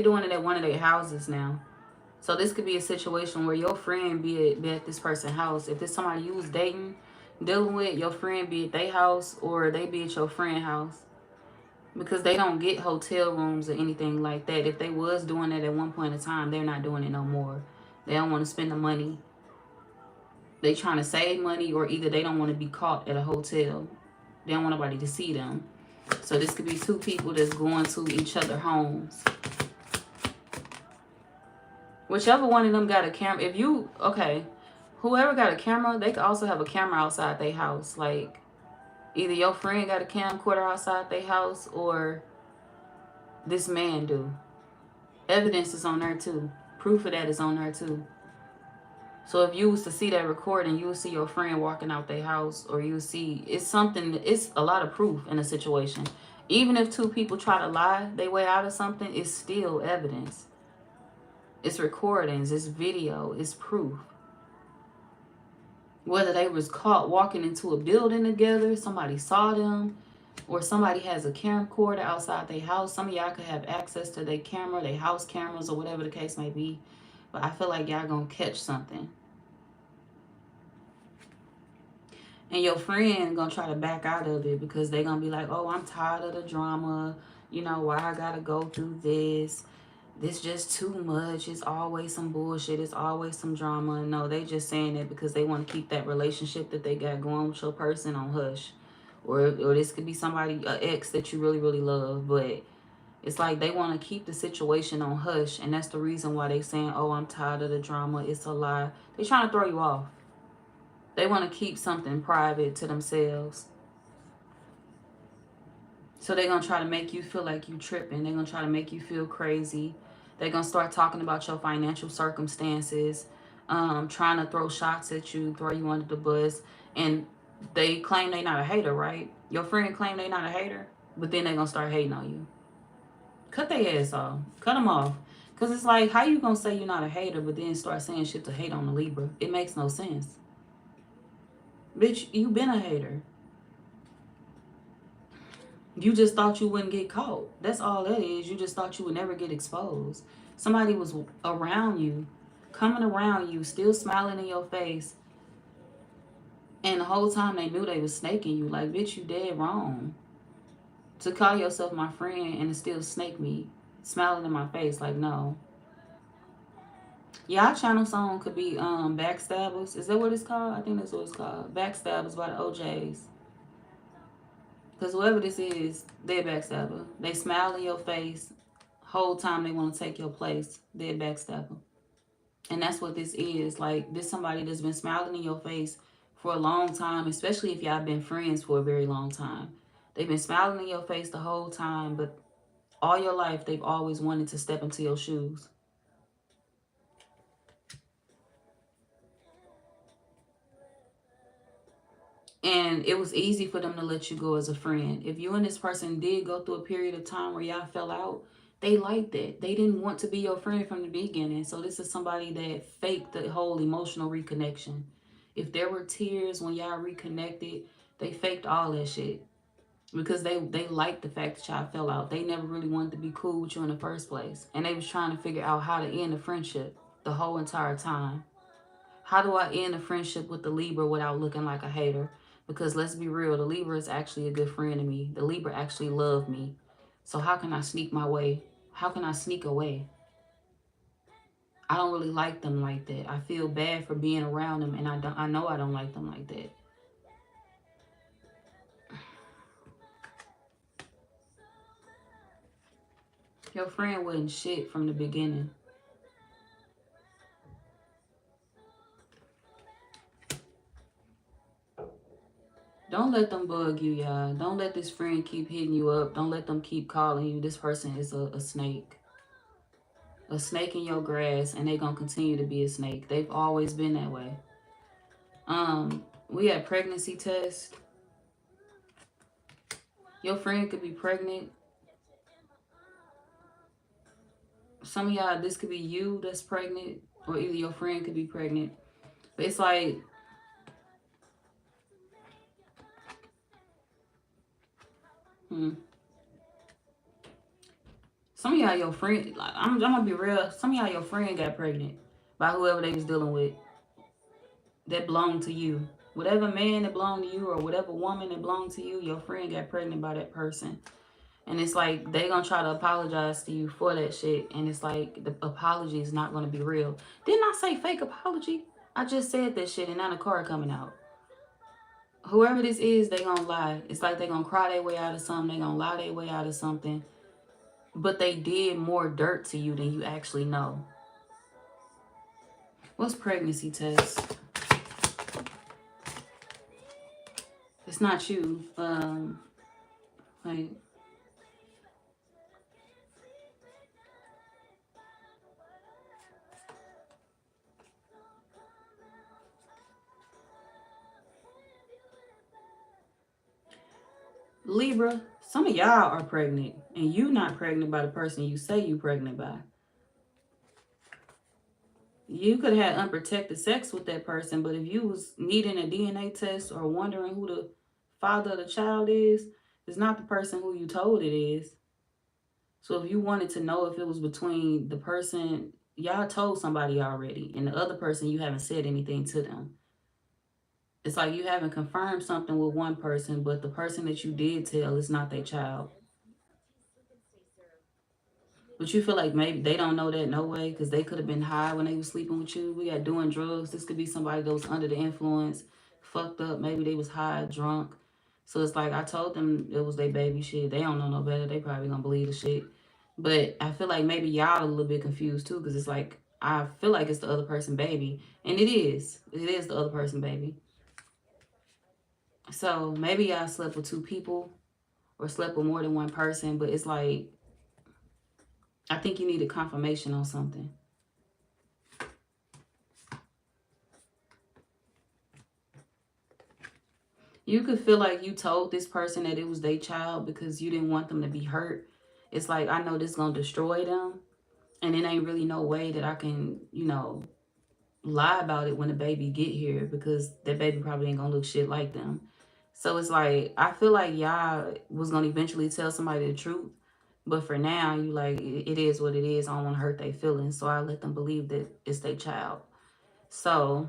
S1: doing it at one of their houses now. So this could be a situation where your friend be at this person's house. If it's somebody you was dating, dealing with, your friend be at their house or they be at your friend's house. Because they don't get hotel rooms or anything like that. If they was doing that at one point in time, they're not doing it no more. They don't want to spend the money. They trying to save money, or either they don't want to be caught at a hotel. They don't want nobody to see them. So this could be two people that's going to each other's homes. Whichever one of them got a camera. If you, okay, whoever got a camera, they could also have a camera outside their house. Like, either your friend got a camcorder outside their house or this man do. Evidence is on there too. Proof of that is on there too. So if you was to see that recording, you will see your friend walking out their house, or you see, it's something, it's a lot of proof in a situation. Even if two people try to lie their way out of something, it's still evidence. It's recordings, it's video, it's proof. Whether they was caught walking into a building together, somebody saw them, or somebody has a camcorder outside their house. Some of y'all could have access to their camera, their house cameras, or whatever the case may be. But I feel like y'all gonna catch something. And your friend gonna try to back out of it because they gonna be like, oh, I'm tired of the drama. You know, why I gotta go through this? This just too much. It's always some bullshit. It's always some drama. No, they just saying it because they want to keep that relationship that they got going with your person on hush. Or this could be somebody, an ex that you really, really love. But it's like they want to keep the situation on hush. And that's the reason why they saying, oh, I'm tired of the drama. It's a lie. They trying to throw you off. They want to keep something private to themselves. So they're going to try to make you feel like you tripping. They're going to try to make you feel crazy. They're going to start talking about your financial circumstances, trying to throw shots at you, throw you under the bus. And they claim they're not a hater, right? Your friend claim they're not a hater, but then they're going to start hating on you. Cut their ass off. Cut them off. Because it's like, how you going to say you're not a hater, but then start saying shit to hate on the Libra? It makes no sense. Bitch, you been a hater. You just thought you wouldn't get caught. That's all that is. You just thought you would never get exposed. Somebody was around you, coming around you, still smiling in your face. And the whole time they knew they was snaking you. Like, bitch, you dead wrong. To call yourself my friend and to still snake me, smiling in my face. Like, no. Y'all channel song could be Backstabbers. Is that what it's called? I think that's what it's called. Backstabbers by the OJs. Because whoever this is, they're a backstabber. They smile in your face. Whole time they want to take your place. They're a backstabber. And that's what this is. Like, this somebody that's been smiling in your face for a long time, especially if y'all been friends for a very long time. They've been smiling in your face the whole time, but all your life, they've always wanted to step into your shoes. And it was easy for them to let you go as a friend. If you and this person did go through a period of time where y'all fell out, they liked that. They didn't want to be your friend from the beginning. So this is somebody that faked the whole emotional reconnection. If there were tears when y'all reconnected, they faked all that shit. Because they liked the fact that y'all fell out. They never really wanted to be cool with you in the first place. And they was trying to figure out how to end the friendship the whole entire time. How do I end a friendship with the Libra without looking like a hater? Because let's be real, the Libra is actually a good friend to me. The Libra actually loved me. So how can I sneak my way? How can I sneak away? I don't really like them like that. I feel bad for being around them, and I know I don't like them like that. Your friend wasn't shit from the beginning. Don't let them bug you, y'all. Don't let this friend keep hitting you up. Don't let them keep calling you. This person is a snake. A snake in your grass, and they're gonna continue to be a snake. They've always been that way. We had pregnancy test. Your friend could be pregnant. Some of y'all, this could be you that's pregnant, or either your friend could be pregnant. But it's like, some of y'all, your friend, like, I'm gonna be real. Some of y'all, your friend got pregnant by whoever they was dealing with that belonged to you. Whatever man that belonged to you, or whatever woman that belonged to you, your friend got pregnant by that person. And it's like they gonna try to apologize to you for that shit. And it's like the apology is not gonna be real. Didn't I say fake apology? I just said that shit and now the card coming out. Whoever this is, they gonna lie. It's like they gonna cry their way out of something. They gonna lie their way out of something. But they did more dirt to you than you actually know. What's pregnancy test? It's not you. Like, Libra, some of y'all are pregnant and you not pregnant by the person you say you pregnant by. You could have had unprotected sex with that person, but if you was needing a DNA test or wondering who the father of the child is, it's not the person who you told it is. So if you wanted to know if it was between the person, y'all told somebody already, and the other person, you haven't said anything to them. It's like you haven't confirmed something with one person, but the person that you did tell is not their child. But you feel like maybe they don't know that no way because they could have been high when they were sleeping with you. We got doing drugs. This could be somebody that was under the influence, fucked up. Maybe they was high, drunk. So it's like I told them it was their baby shit. They don't know no better. They probably gonna believe the shit. But I feel like maybe y'all a little bit confused too because it's like I feel like it's the other person baby. And it is. It is the other person baby. So maybe y'all slept with two people or slept with more than one person. But it's like I think you need a confirmation on something. You could feel like you told this person that it was their child because you didn't want them to be hurt. It's like, I know this is going to destroy them. And it ain't really no way that I can, lie about it when the baby get here because that baby probably ain't going to look shit like them. So it's like, I feel like y'all was going to eventually tell somebody the truth. But for now, you like, it is what it is. I don't want to hurt their feelings. So I let them believe that it's their child. So,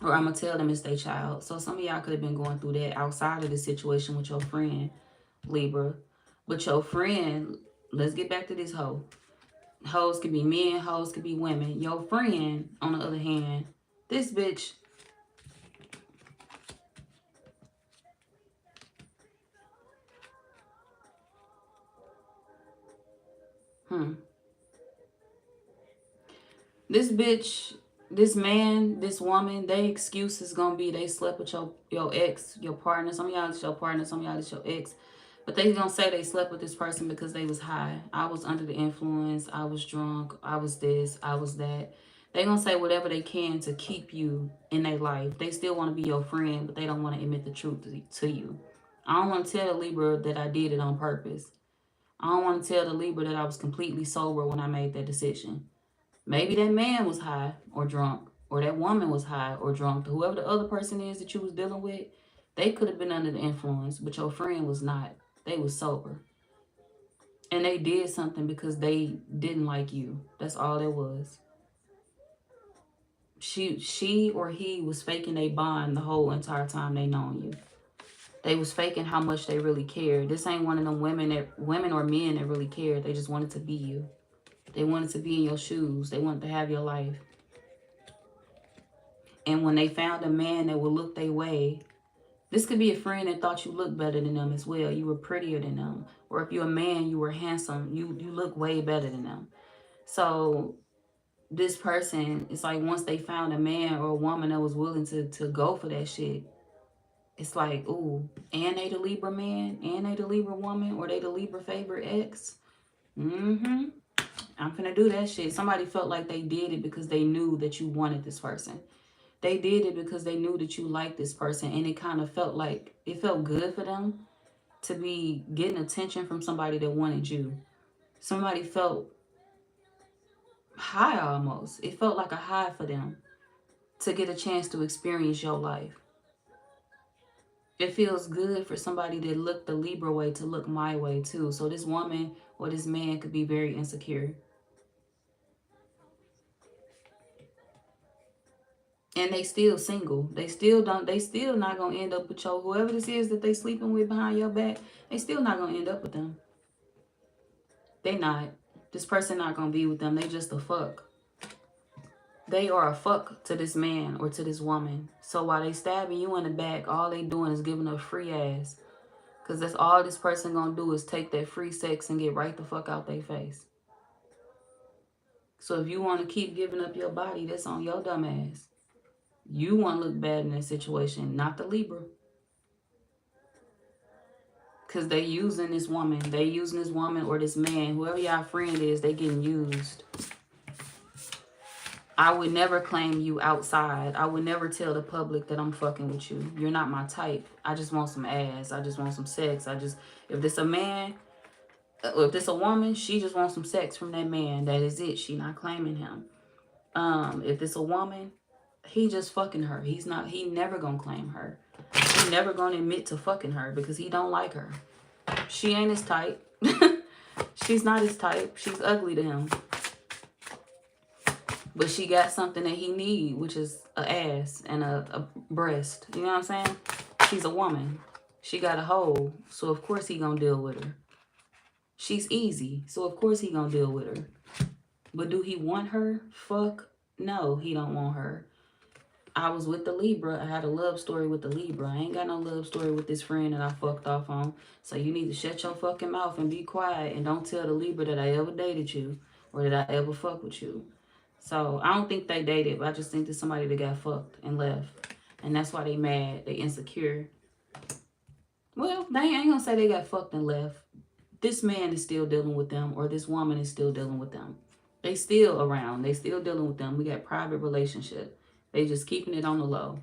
S1: or I'm going to tell them it's their child. So some of y'all could have been going through that outside of the situation with your friend, Libra. But your friend, let's get back to this hoe. Hoes could be men, hoes could be women. Your friend, on the other hand, this bitch, this bitch, this man, this woman, their excuse is gonna be they slept with your ex, your partner. Some of y'all is your partner, some of y'all is your ex. But they gonna say they slept with this person because they was high. I was under the influence, I was drunk, I was this, I was that. They gonna say whatever they can to keep you in their life. They still want to be your friend, but they don't want to admit the truth to you. I don't want to tell the Libra that I did it on purpose. I don't want to tell the Libra that I was completely sober when I made that decision. Maybe that man was high or drunk, or that woman was high or drunk. Whoever the other person is that you was dealing with, they could have been under the influence, but your friend was not. They was sober. And they did something because they didn't like you. That's all there was. She or he was faking a bond the whole entire time they known you. They was faking how much they really cared. This ain't one of them women or men that really cared. They just wanted to be you. They wanted to be in your shoes. They wanted to have your life. And when they found a man that would look their way, this could be a friend that thought you looked better than them as well. You were prettier than them. Or if you're a man, you were handsome. You look way better than them. So this person, it's like once they found a man or a woman that was willing to go for that shit, it's like, ooh, and they the Libra man, and they the Libra woman, or they the Libra favorite ex. Mm-hmm. I'm finna do that shit. Somebody felt like they did it because they knew that you wanted this person. They did it because they knew that you liked this person, and it kind of felt like it felt good for them to be getting attention from somebody that wanted you. Somebody felt high almost. It felt like a high for them to get a chance to experience your life. It feels good for somebody that looked the Libra way to look my way too. So this woman or this man could be very insecure. And they still single. They still not gonna end up with your whoever this is that they sleeping with behind your back. They still not gonna end up with them. They not. This person not gonna be with them. They just a fuck. They are a fuck to this man or to this woman. So while they stabbing you in the back, all they doing is giving up free ass. Because that's all this person gonna do is take that free sex and get right the fuck out their face. So if you want to keep giving up your body, that's on your dumb ass. You want to look bad in that situation, not the Libra. Because they using this woman. They using this woman or this man. Whoever y'all friend is, they getting used. I would never claim you outside. I would never tell the public that I'm fucking with you. You're not my type. I just want some ass. I just want some sex. If this a man, if this a woman, she just wants some sex from that man. That is it. She not claiming him. If this a woman, he just fucking her. He never gonna claim her. He never gonna admit to fucking her because he don't like her. She ain't his type. She's not his type. She's ugly to him. But she got something that he need, which is an ass and a breast. You know what I'm saying? She's a woman. She got a hole, so of course he gonna deal with her. She's easy, so of course he gonna deal with her. But do he want her? Fuck no, he don't want her. I was with the Libra. I had a love story with the Libra. I ain't got no love story with this friend that I fucked off on. So you need to shut your fucking mouth and be quiet and don't tell the Libra that I ever dated you or that I ever fucked with you. So I don't think they dated, but I just think there's somebody that got fucked and left. And that's why they mad. They insecure. Well, they ain't gonna say they got fucked and left. This man is still dealing with them, or this woman is still dealing with them. They still around. They still dealing with them. We got private relationship. They just keeping it on the low.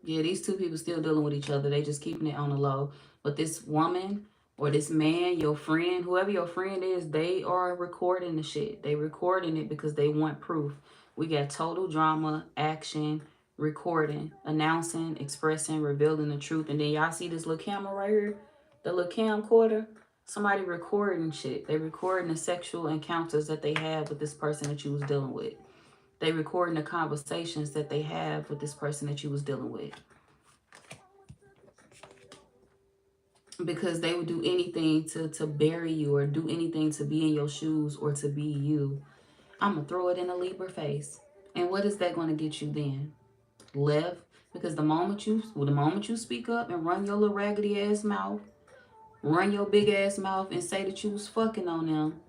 S1: Yeah, these two people still dealing with each other. They just keeping it on the low. But this woman or this man, your friend, whoever your friend is, they are recording the shit. They recording it because they want proof. We got total drama, action, recording, announcing, expressing, revealing the truth. And then y'all see this little camera right here? The little camcorder? Somebody recording shit. They recording the sexual encounters that they had with this person that you was dealing with. They recording the conversations that they have with this person that you was dealing with. Because they would do anything to bury you or do anything to be in your shoes or to be you. I'm going to throw it in a Libra face. And what is that going to get you then? Left. Because the moment you speak up and run your little raggedy ass mouth, run your big ass mouth and say that you was fucking on them,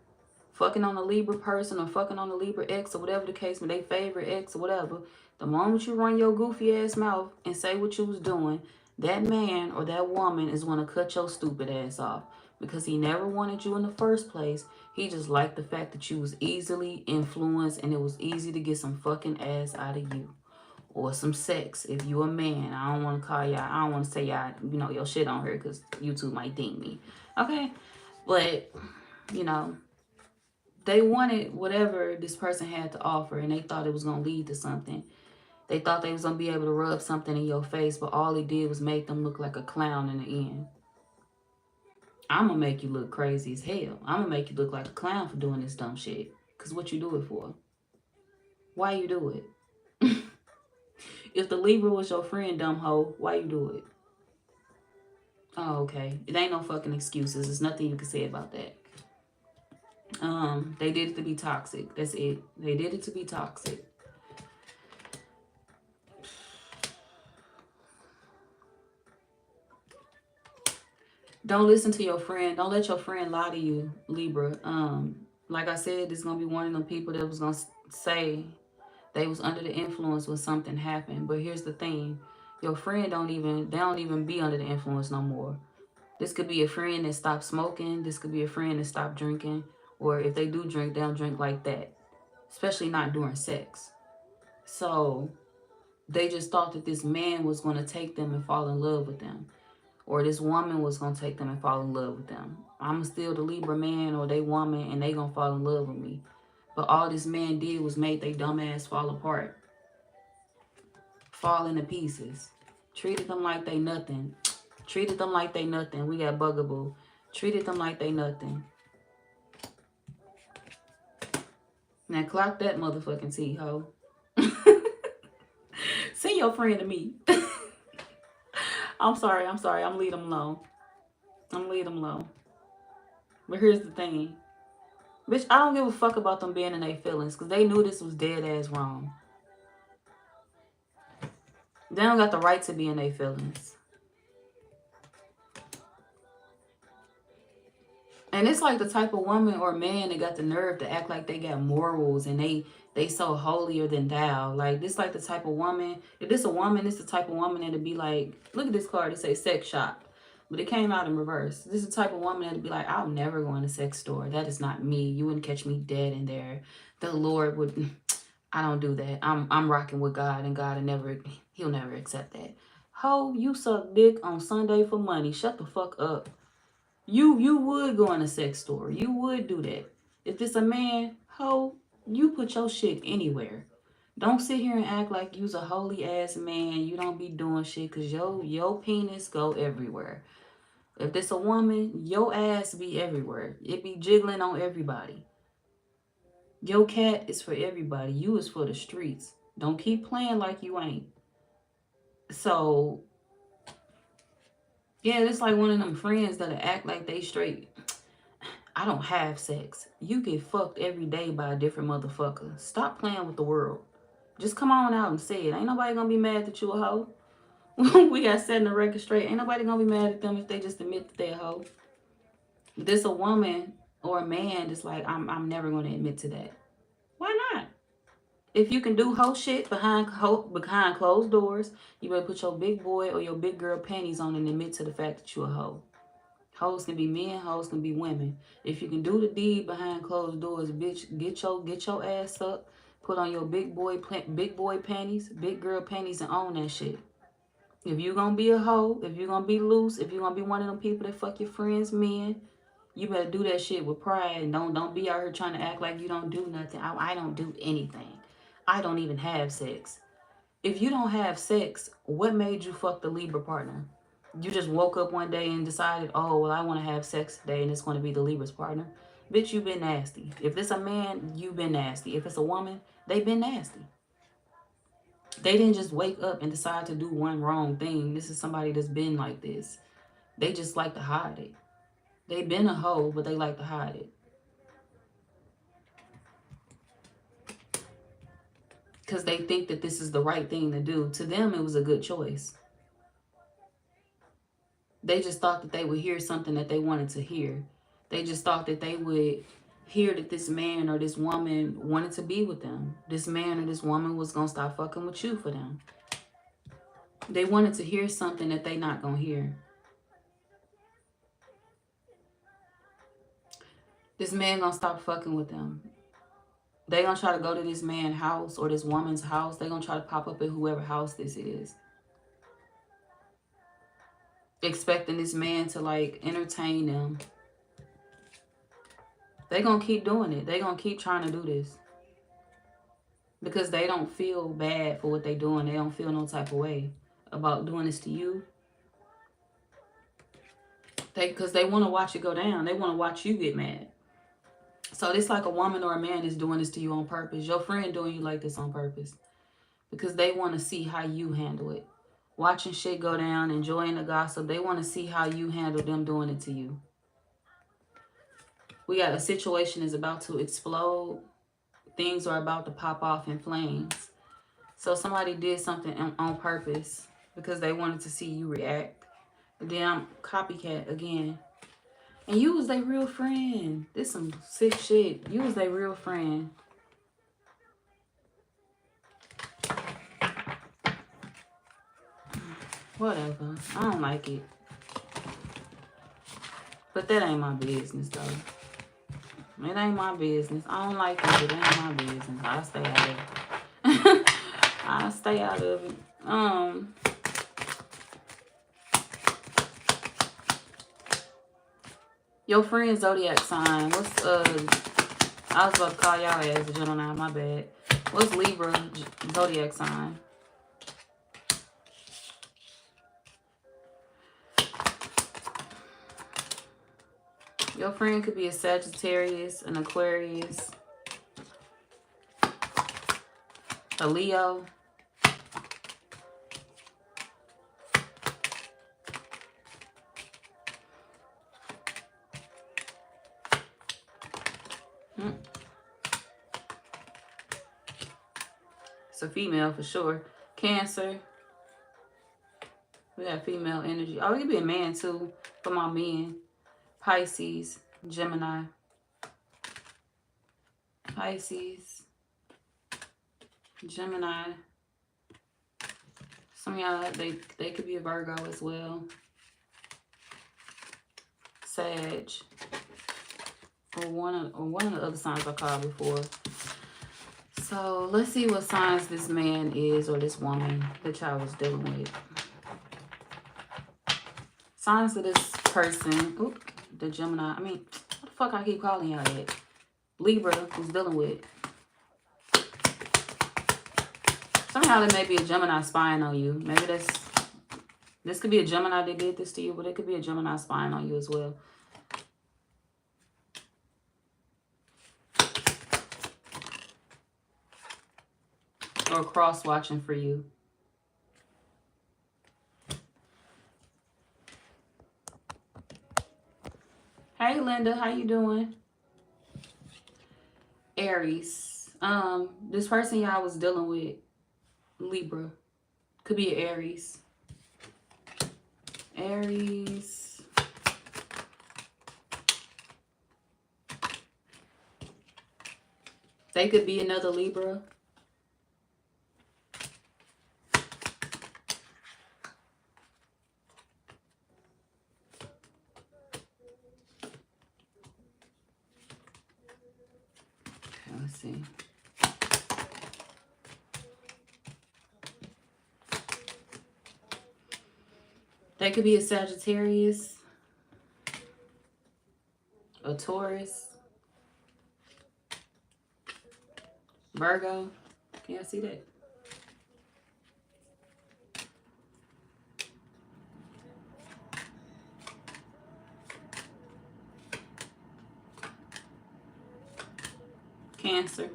S1: fucking on a Libra person or fucking on a Libra ex or whatever the case, with their favorite ex or whatever, the moment you run your goofy ass mouth and say what you was doing, that man or that woman is going to cut your stupid ass off because he never wanted you in the first place. He just liked the fact that you was easily influenced and it was easy to get some fucking ass out of you. Or some sex if you a man. I don't want to call y'all, I don't want to say y'all, your shit on her because YouTube might ding me. Okay? But, they wanted whatever this person had to offer and they thought it was going to lead to something. They thought they was going to be able to rub something in your face, but all it did was make them look like a clown in the end. I'm going to make you look crazy as hell. I'm going to make you look like a clown for doing this dumb shit. Because what you do it for? Why you do it? If the Libra was your friend, dumb hoe, why you do it? Oh, okay. It ain't no fucking excuses. There's nothing you can say about that. They did it to be toxic. That's it. They did it to be toxic. Don't listen to your friend. Don't let your friend lie to you, Libra. Like I said, this is gonna be one of them people that was gonna say they was under the influence when something happened. But here's the thing: your friend don't even be under the influence no more. This could be a friend that stopped smoking. This could be a friend that stopped drinking. Or if they do drink, they don't drink like that. Especially not during sex. So they just thought that this man was going to take them and fall in love with them. Or this woman was going to take them and fall in love with them. I'm still the Libra man or they woman and they going to fall in love with me. But all this man did was make they dumb ass fall apart. Fall into pieces. Treated them like they nothing. Treated them like they nothing. We got Bugaboo. Treated them like they nothing. Now clock that motherfucking T, ho. Send your friend to me. I'm sorry. I'm leave them alone. But here's the thing. Bitch, I don't give a fuck about them being in their feelings. Because they knew this was dead ass wrong. They don't got the right to be in their feelings. And it's like the type of woman or man that got the nerve to act like they got morals and they so holier than thou. Like, this like the type of woman, if this a woman, this the type of woman that'd be like, look at this card, it say sex shop. But it came out in reverse. This is the type of woman that'd be like, I'll never go in a sex store. That is not me. You wouldn't catch me dead in there. The Lord would, I don't do that. I'm rocking with God and God he'll never accept that. Ho, you suck dick on Sunday for money. Shut the fuck up. You would go in a sex store. You would do that. If it's a man, ho, you put your shit anywhere. Don't sit here and act like you's a holy ass man. You don't be doing shit because your penis go everywhere. If it's a woman, your ass be everywhere. It be jiggling on everybody. Your cat is for everybody. You is for the streets. Don't keep playing like you ain't. So, yeah, it's like one of them friends that act like they straight. I don't have sex. You get fucked every day by a different motherfucker. Stop playing with the world. Just come on out and say it. Ain't nobody gonna be mad that you a hoe. We got setting the record straight. Ain't nobody gonna be mad at them if they just admit that they're a hoe. This a woman or a man that's like, I'm never gonna admit to that. Why not? If you can do hoe shit behind closed doors, you better put your big boy or your big girl panties on and admit to the fact that you a hoe. Hoes can be men, hoes can be women. If you can do the deed behind closed doors, bitch, get your ass up, put on your big boy panties, big girl panties, and own that shit. If you gonna be a hoe, if you gonna be loose, if you gonna be one of them people that fuck your friends' men, you better do that shit with pride and don't be out here trying to act like you don't do nothing. I don't do anything. I don't even have sex. If you don't have sex, what made you fuck the Libra partner? You just woke up one day and decided, oh, well, I want to have sex today and it's going to be the Libra's partner. Bitch, you been nasty. If it's a man, you been nasty. If it's a woman, they been nasty. They didn't just wake up and decide to do one wrong thing. This is somebody that's been like this. They just like to hide it. They been a hoe, but they like to hide it. Because they think that this is the right thing to do. To them, it was a good choice. They just thought that they would hear something that they wanted to hear. They just thought that they would hear that this man or this woman wanted to be with them. This man or this woman was going to stop fucking with you for them. They wanted to hear something that they not going to hear. This man going to stop fucking with them. They going to try to go to this man's house or this woman's house. They going to try to pop up at whoever house this is. Expecting this man to like entertain them. They gonna keep doing it. They gonna keep trying to do this. Because they don't feel bad for what they doing. They don't feel no type of way about doing this to you. Because they want to watch it go down. They want to watch you get mad. So it's like a woman or a man is doing this to you on purpose. Your friend doing you like this on purpose. Because they want to see how you handle it. Watching shit go down, enjoying the gossip. They want to see how you handle them doing it to you. We got a situation is about to explode. Things are about to pop off in flames. So somebody did something on purpose because they wanted to see you react. And then I'm copycat again. And you was their real friend. This some sick shit. You was their real friend. Whatever. I don't like it. But that ain't my business, though. It ain't my business. I don't like it, but it ain't my business. I'll stay out of it. I'll stay out of it. Your friend's zodiac sign. What's I was about to call y'all as a Gemini, my bad. What's Libra zodiac sign? Your friend could be a Sagittarius, an Aquarius, a Leo. It's a female for sure. Cancer. We got female energy. Oh, it could be a man too, for my men. Pisces, Gemini. Pisces, Gemini. Some of y'all, they could be a Virgo as well. Sag. Or one of the other signs I called before. So let's see what signs this man is or this woman that y'all was dealing with. Signs of this person. Oop, the Gemini. I mean, what the fuck I keep calling y'all that? Libra was dealing with. Somehow there may be a Gemini spying on you. Maybe this could be a Gemini that did this to you, but it could be a Gemini spying on you as well. Or cross-watching for you. Hey, Linda. How you doing? Aries. This person y'all was dealing with, Libra. Could be an Aries. Aries. They could be another Libra. Let's see. They could be a Sagittarius, a Taurus, Virgo. Can y'all see that? Cancer.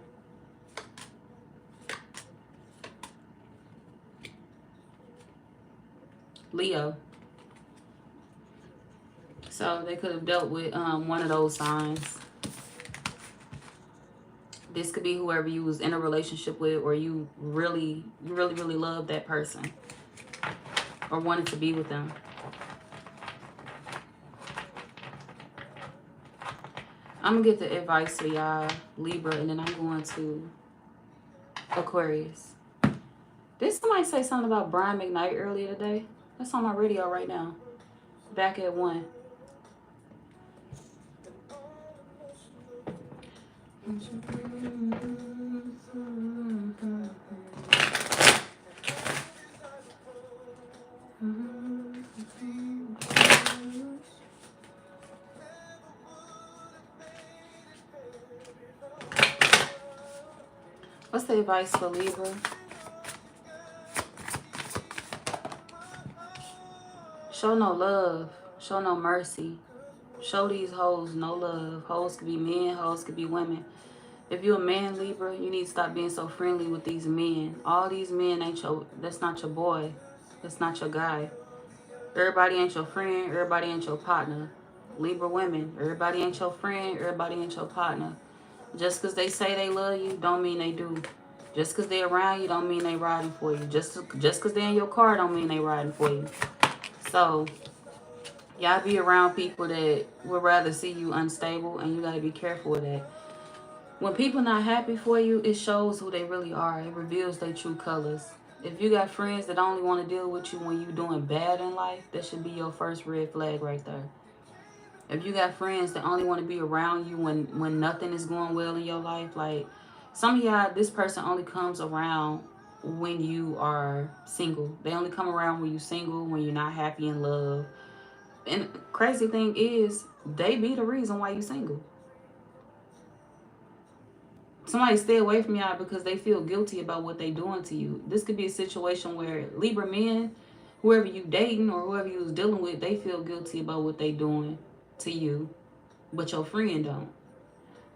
S1: Leo. So they could have dealt with one of those signs. This could be whoever you was in a relationship with, or you really love that person or wanted to be with them. I'm gonna get the advice for y'all, Libra, and then I'm going to Aquarius. Did somebody say something about Brian McKnight earlier today? That's on my radio right now. Back at 1. What's the advice for Libra? Show no love. Show no mercy. Show these hoes no love. Hoes could be men. Hoes could be women. If you're a man, Libra, you need to stop being so friendly with these men. All these men ain't your... That's not your boy. That's not your guy. Everybody ain't your friend. Everybody ain't your partner. Libra women. Everybody ain't your friend. Everybody ain't your partner. Just because they say they love you, don't mean they do. Just because they're around you, don't mean they riding for you. Just because they're in your car, don't mean they riding for you. So, y'all be around people that would rather see you unstable, and you got to be careful with that. When people not happy for you, it shows who they really are. It reveals their true colors. If you got friends that only want to deal with you when you're doing bad in life, that should be your first red flag right there. If you got friends that only want to be around you when nothing is going well in your life, like some of y'all, this person only comes around when you are single. They only come around when you're single, when you're not happy in love. And crazy thing is, they be the reason why you're single. Somebody stay away from y'all because they feel guilty about what they doing to you. This could be a situation where Libra men, whoever you dating or whoever you was dealing with, they feel guilty about what they doing to you, but your friend don't.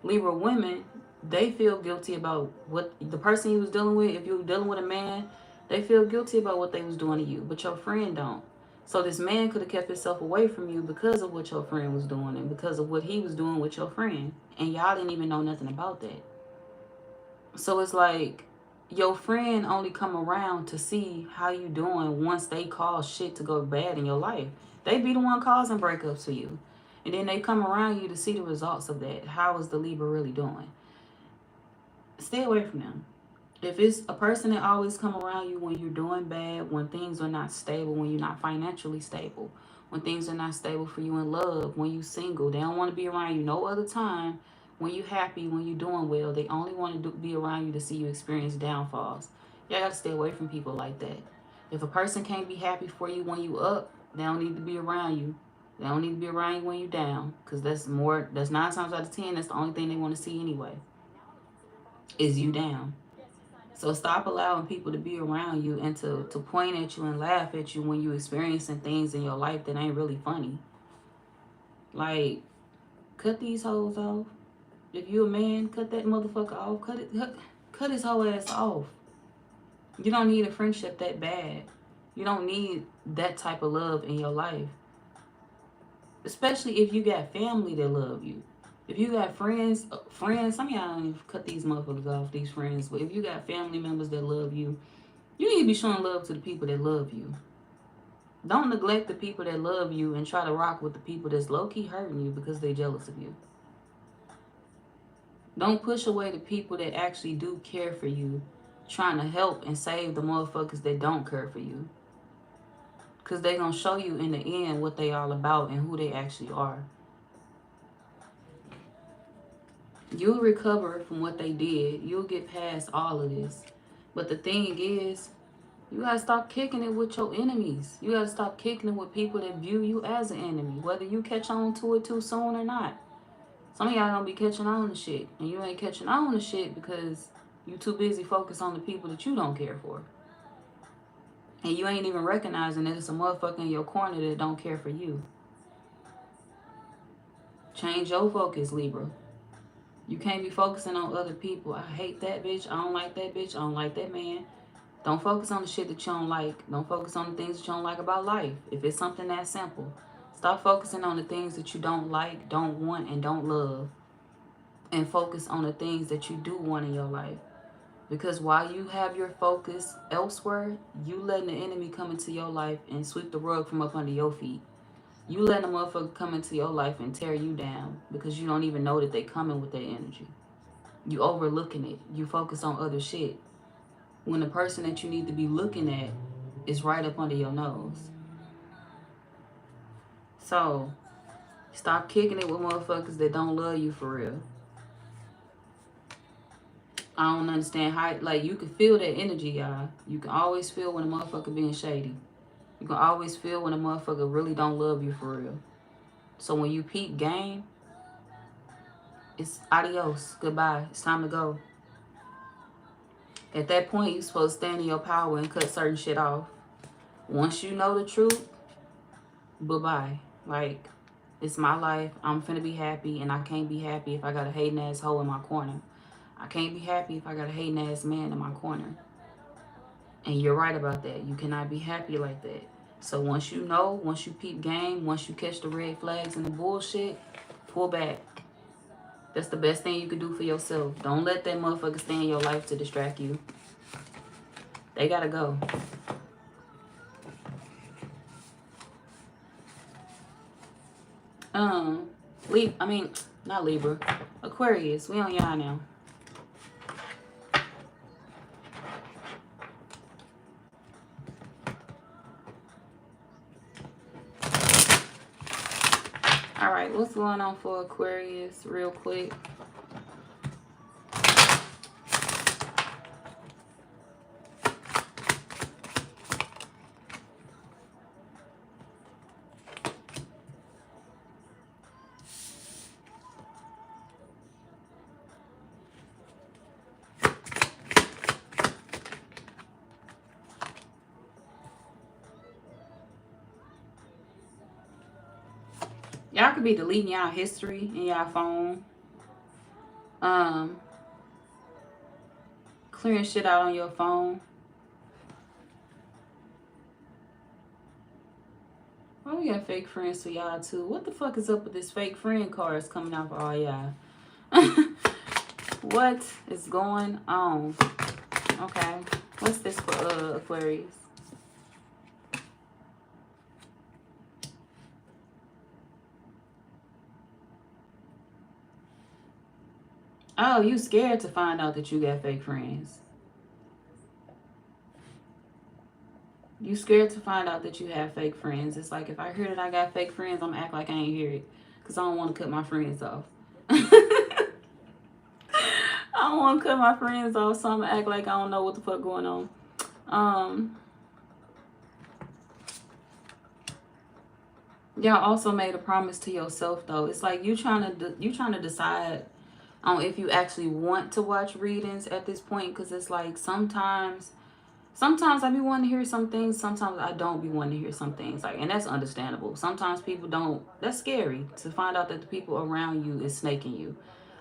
S1: Libra women, they feel guilty about what the person you was dealing with. If you were dealing with a man, they feel guilty about what they was doing to you, but your friend don't. So this man could have kept himself away from you because of what your friend was doing and because of what he was doing with your friend. And y'all didn't even know nothing about that. So it's like your friend only come around to see how you doing once they cause shit to go bad in your life. They be the one causing breakups for you. And then they come around you to see the results of that. How is the Libra really doing? Stay away from them. If it's a person that always come around you when you're doing bad, when things are not stable, when you're not financially stable, when things are not stable for you in love, when you single, they don't want to be around you no other time. When you happy, when you doing well, they only want to be around you to see you experience downfalls. You gotta stay away from people like that. If a person can't be happy for you when you up, they don't need to be around you. They don't need to be around you when you down, because that's 9 times out of 10, that's the only thing they want to see anyway, is you down. So stop allowing people to be around you and to point at you and laugh at you when you're experiencing things in your life that ain't really funny. Like, cut these hoes off. If you a man, cut that motherfucker off. Cut his whole ass off. You don't need a friendship that bad. You don't need that type of love in your life. Especially if you got family that love you. If you got friends, some of y'all don't even cut these motherfuckers off, these friends. But if you got family members that love you, you need to be showing love to the people that love you. Don't neglect the people that love you and try to rock with the people that's low-key hurting you because they jealous of you. Don't push away the people that actually do care for you, trying to help and save the motherfuckers that don't care for you. Because they're going to show you in the end what they all about and who they actually are. You'll recover from what they did. You'll get past all of this. But the thing is, you got to stop kicking it with your enemies. You got to stop kicking it with people that view you as an enemy, whether you catch on to it too soon or not. Some of y'all don't be catching on to shit. And you ain't catching on to shit because you too busy focused on the people that you don't care for. And you ain't even recognizing that it's a motherfucker in your corner that don't care for you. Change your focus, Libra. You can't be focusing on other people. I hate that bitch. I don't like that bitch. I don't like that man. Don't focus on the shit that you don't like. Don't focus on the things that you don't like about life. If it's something that simple. Stop focusing on the things that you don't like, don't want, and don't love. And focus on the things that you do want in your life. Because while you have your focus elsewhere, you letting the enemy come into your life and sweep the rug from up under your feet. You letting a motherfucker come into your life and tear you down because you don't even know that they coming with that energy. You overlooking it. You focus on other shit. When the person that you need to be looking at is right up under your nose. So, stop kicking it with motherfuckers that don't love you for real. I don't understand how, like, you can feel that energy, y'all. You can always feel when a motherfucker being shady. You can always feel when a motherfucker really don't love you for real. So when you peep game, it's adios, goodbye, it's time to go. At that point, you're supposed to stand in your power and cut certain shit off. Once you know the truth, bye-bye. Like, it's my life, I'm finna be happy, and I can't be happy if I got a hating ass hoe in my corner. I can't be happy if I got a hating ass man in my corner. And you're right about that. You cannot be happy like that. So once you know, once you peep game, once you catch the red flags and the bullshit, pull back. That's the best thing you can do for yourself. Don't let that motherfucker stay in your life to distract you. They gotta go. Not Libra. Aquarius. We on y'all now. All right, what's going on for Aquarius real quick? Y'all could be deleting y'all history in y'all phone. Clearing shit out on your phone. Oh, we got fake friends for y'all too. What the fuck is up with this fake friend cards coming out for all y'all? What is going on? Okay. What's this for Aquarius? Oh, you scared to find out that you got fake friends. You scared to find out that you have fake friends. It's like, if I hear that I got fake friends, I'm gonna act like I ain't hear it. Because I don't want to cut my friends off. I don't want to cut my friends off, so I'm gonna act like I don't know what the fuck going on. Y'all also made a promise to yourself though. It's like you trying to decide on if you actually want to watch readings at this point, because it's like sometimes I be wanting to hear some things, sometimes I don't be wanting to hear some things, like, and that's understandable. Sometimes people don't. That's scary to find out that the people around you is snaking you.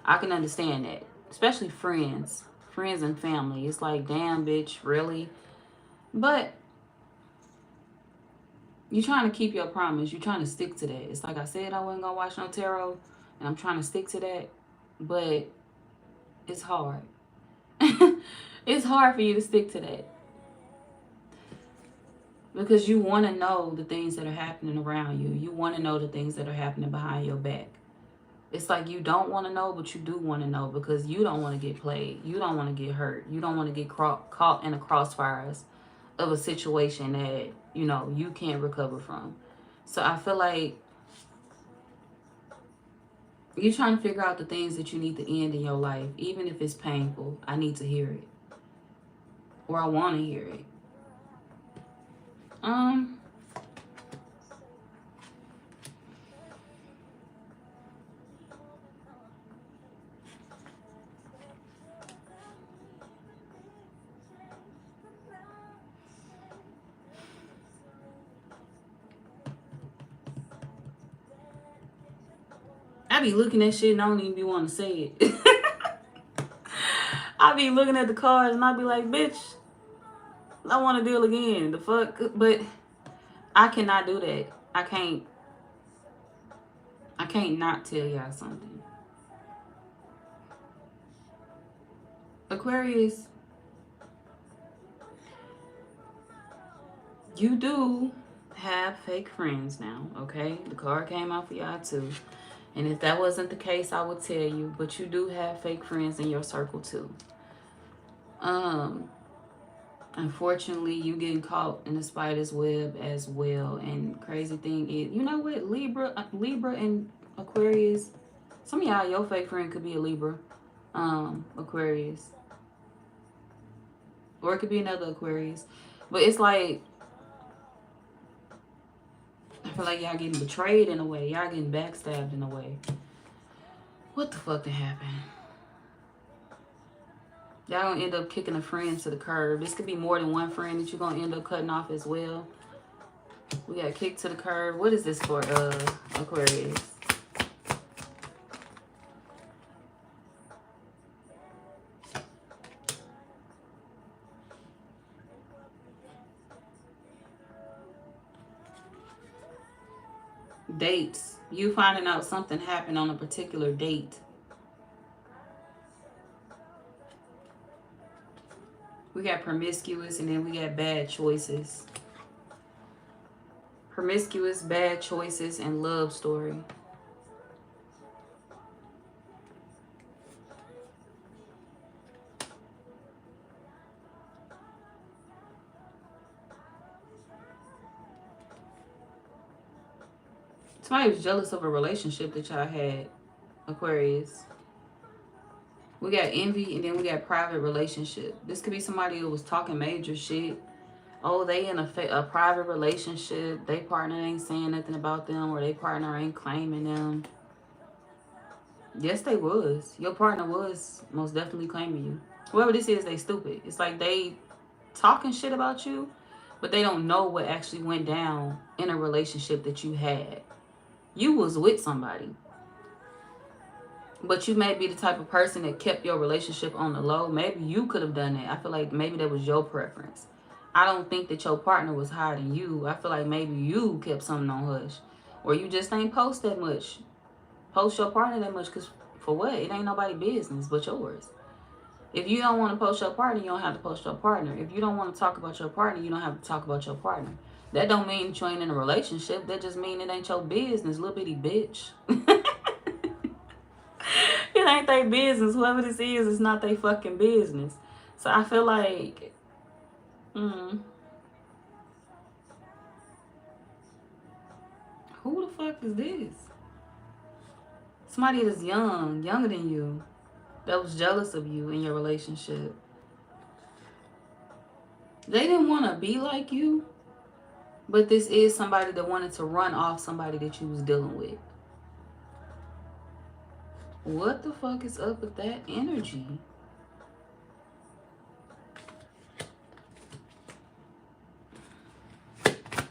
S1: I can understand that, especially friends and family. It's like, damn, bitch, really? But you trying to keep your promise. You trying to stick to that. It's like I said I wasn't gonna watch no tarot, and I'm trying to stick to that, but it's hard. It's hard for you to stick to that. Because you want to know the things that are happening around you. You want to know the things that are happening behind your back. It's like you don't want to know, but you do want to know, because you don't want to get played. You don't want to get hurt. You don't want to get caught in the crossfires of a situation that, you know, you can't recover from. So I feel like you're trying to figure out the things that you need to end in your life. Even if it's painful, I need to hear it. Or I want to hear it. I be looking at shit and I don't even be wanting to say it. I be looking at the cards and I be like, bitch, I want to deal again. The fuck? But I cannot do that. I can't not tell y'all something. Aquarius, you do have fake friends now, okay? The card came out for y'all too. And if that wasn't the case, I would tell you. But you do have fake friends in your circle too. Unfortunately, you getting caught in the spider's web as well. And crazy thing is, you know what? Libra and Aquarius. Some of y'all, your fake friend could be a Libra, Aquarius. Or it could be another Aquarius. But it's like, I feel like y'all getting betrayed in a way. Y'all getting backstabbed in a way. What the fuck did happen? Y'all gonna end up kicking a friend to the curb. This could be more than one friend that you're gonna end up cutting off as well. We got kicked to the curb. What is this for, Aquarius? Dates. You finding out something happened on a particular date. We got promiscuous and then we got bad choices. Promiscuous, bad choices, and love story. Somebody was jealous of a relationship that y'all had, Aquarius. We got envy, and then we got private relationship. This could be somebody who was talking major shit. Oh, they in a private relationship. They partner ain't saying nothing about them, or they partner ain't claiming them. Yes, they was. Your partner was most definitely claiming you. Whoever this is, they stupid. It's like they talking shit about you, but they don't know what actually went down in a relationship that you had. You was with somebody, but you may be the type of person that kept your relationship on the low. Maybe you could have done that. I feel like maybe that was your preference. I don't think that your partner was hiding you. I feel like maybe you kept something on hush, or you just ain't post that much. Post your partner that much, because for what? It ain't nobody business but yours. If you don't want to post your partner, you don't have to post your partner. If you don't want to talk about your partner, you don't have to talk about your partner. That don't mean that you ain't in a relationship. That just mean it ain't your business, little bitty bitch. It ain't their business. Whoever this is, it's not their fucking business. So I feel like, mm, who the fuck is this? Somebody that's young, younger than you, that was jealous of you in your relationship. They didn't want to be like you, but this is somebody that wanted to run off somebody that you was dealing with. What the fuck is up with that energy?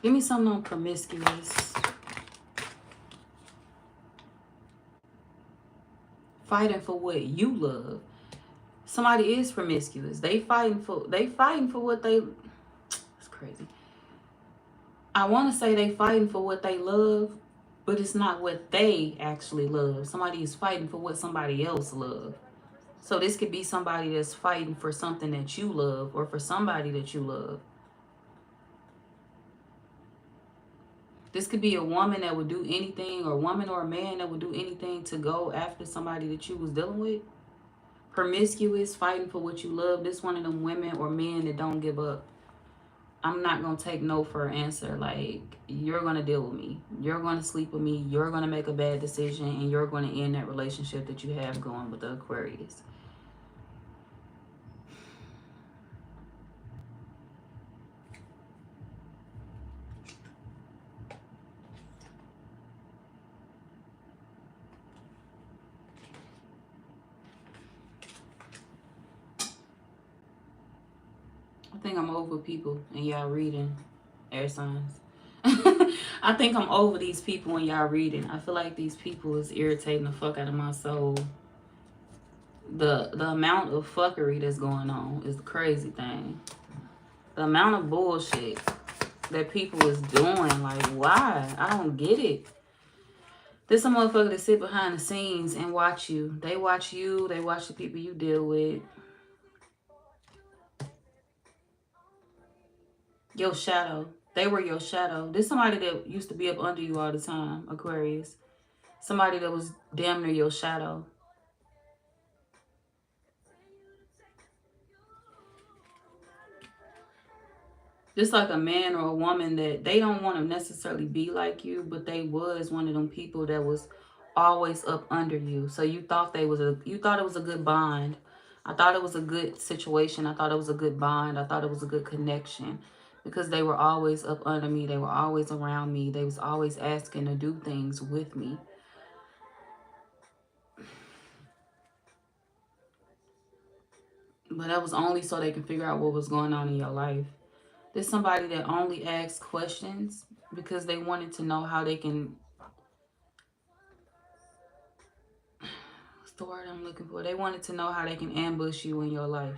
S1: Give me something on promiscuous. Fighting for what you love. Somebody is promiscuous. They fighting for what they, it's crazy. I want to say they fighting for what they love, but it's not what they actually love. Somebody is fighting for what somebody else loves. So this could be somebody that's fighting for something that you love, or for somebody that you love. This could be a woman that would do anything, or a woman or a man that would do anything to go after somebody that you was dealing with. Promiscuous, fighting for what you love. This one of them women or men that don't give up. I'm not going to take no for an answer. Like, you're going to deal with me. You're going to sleep with me. You're going to make a bad decision, and you're going to end that relationship that you have going with the Aquarius. I think I'm over people and y'all reading air signs. I think I'm over these people and y'all reading. I feel like these people is irritating the fuck out of my soul. The amount of fuckery that's going on is the crazy thing. The amount of bullshit that people is doing, like, why? I don't get it. There's a motherfucker that sit behind the scenes and watch you. They watch you. They watch the people you deal with. Your shadow. They were your shadow. There's somebody that used to be up under you all the time, Aquarius. Somebody that was damn near your shadow. Just like a man or a woman that they don't want to necessarily be like you, but they was one of them people that was always up under you. So you thought you thought it was a good bond. I thought it was a good situation. I thought it was a good bond. I thought it was a good connection, because they were always up under me. They were always around me. They was always asking to do things with me. But that was only so they can figure out what was going on in your life. There's somebody that only asks questions because they wanted to know how they can, what's the word I'm looking for? They wanted to know how they can ambush you in your life.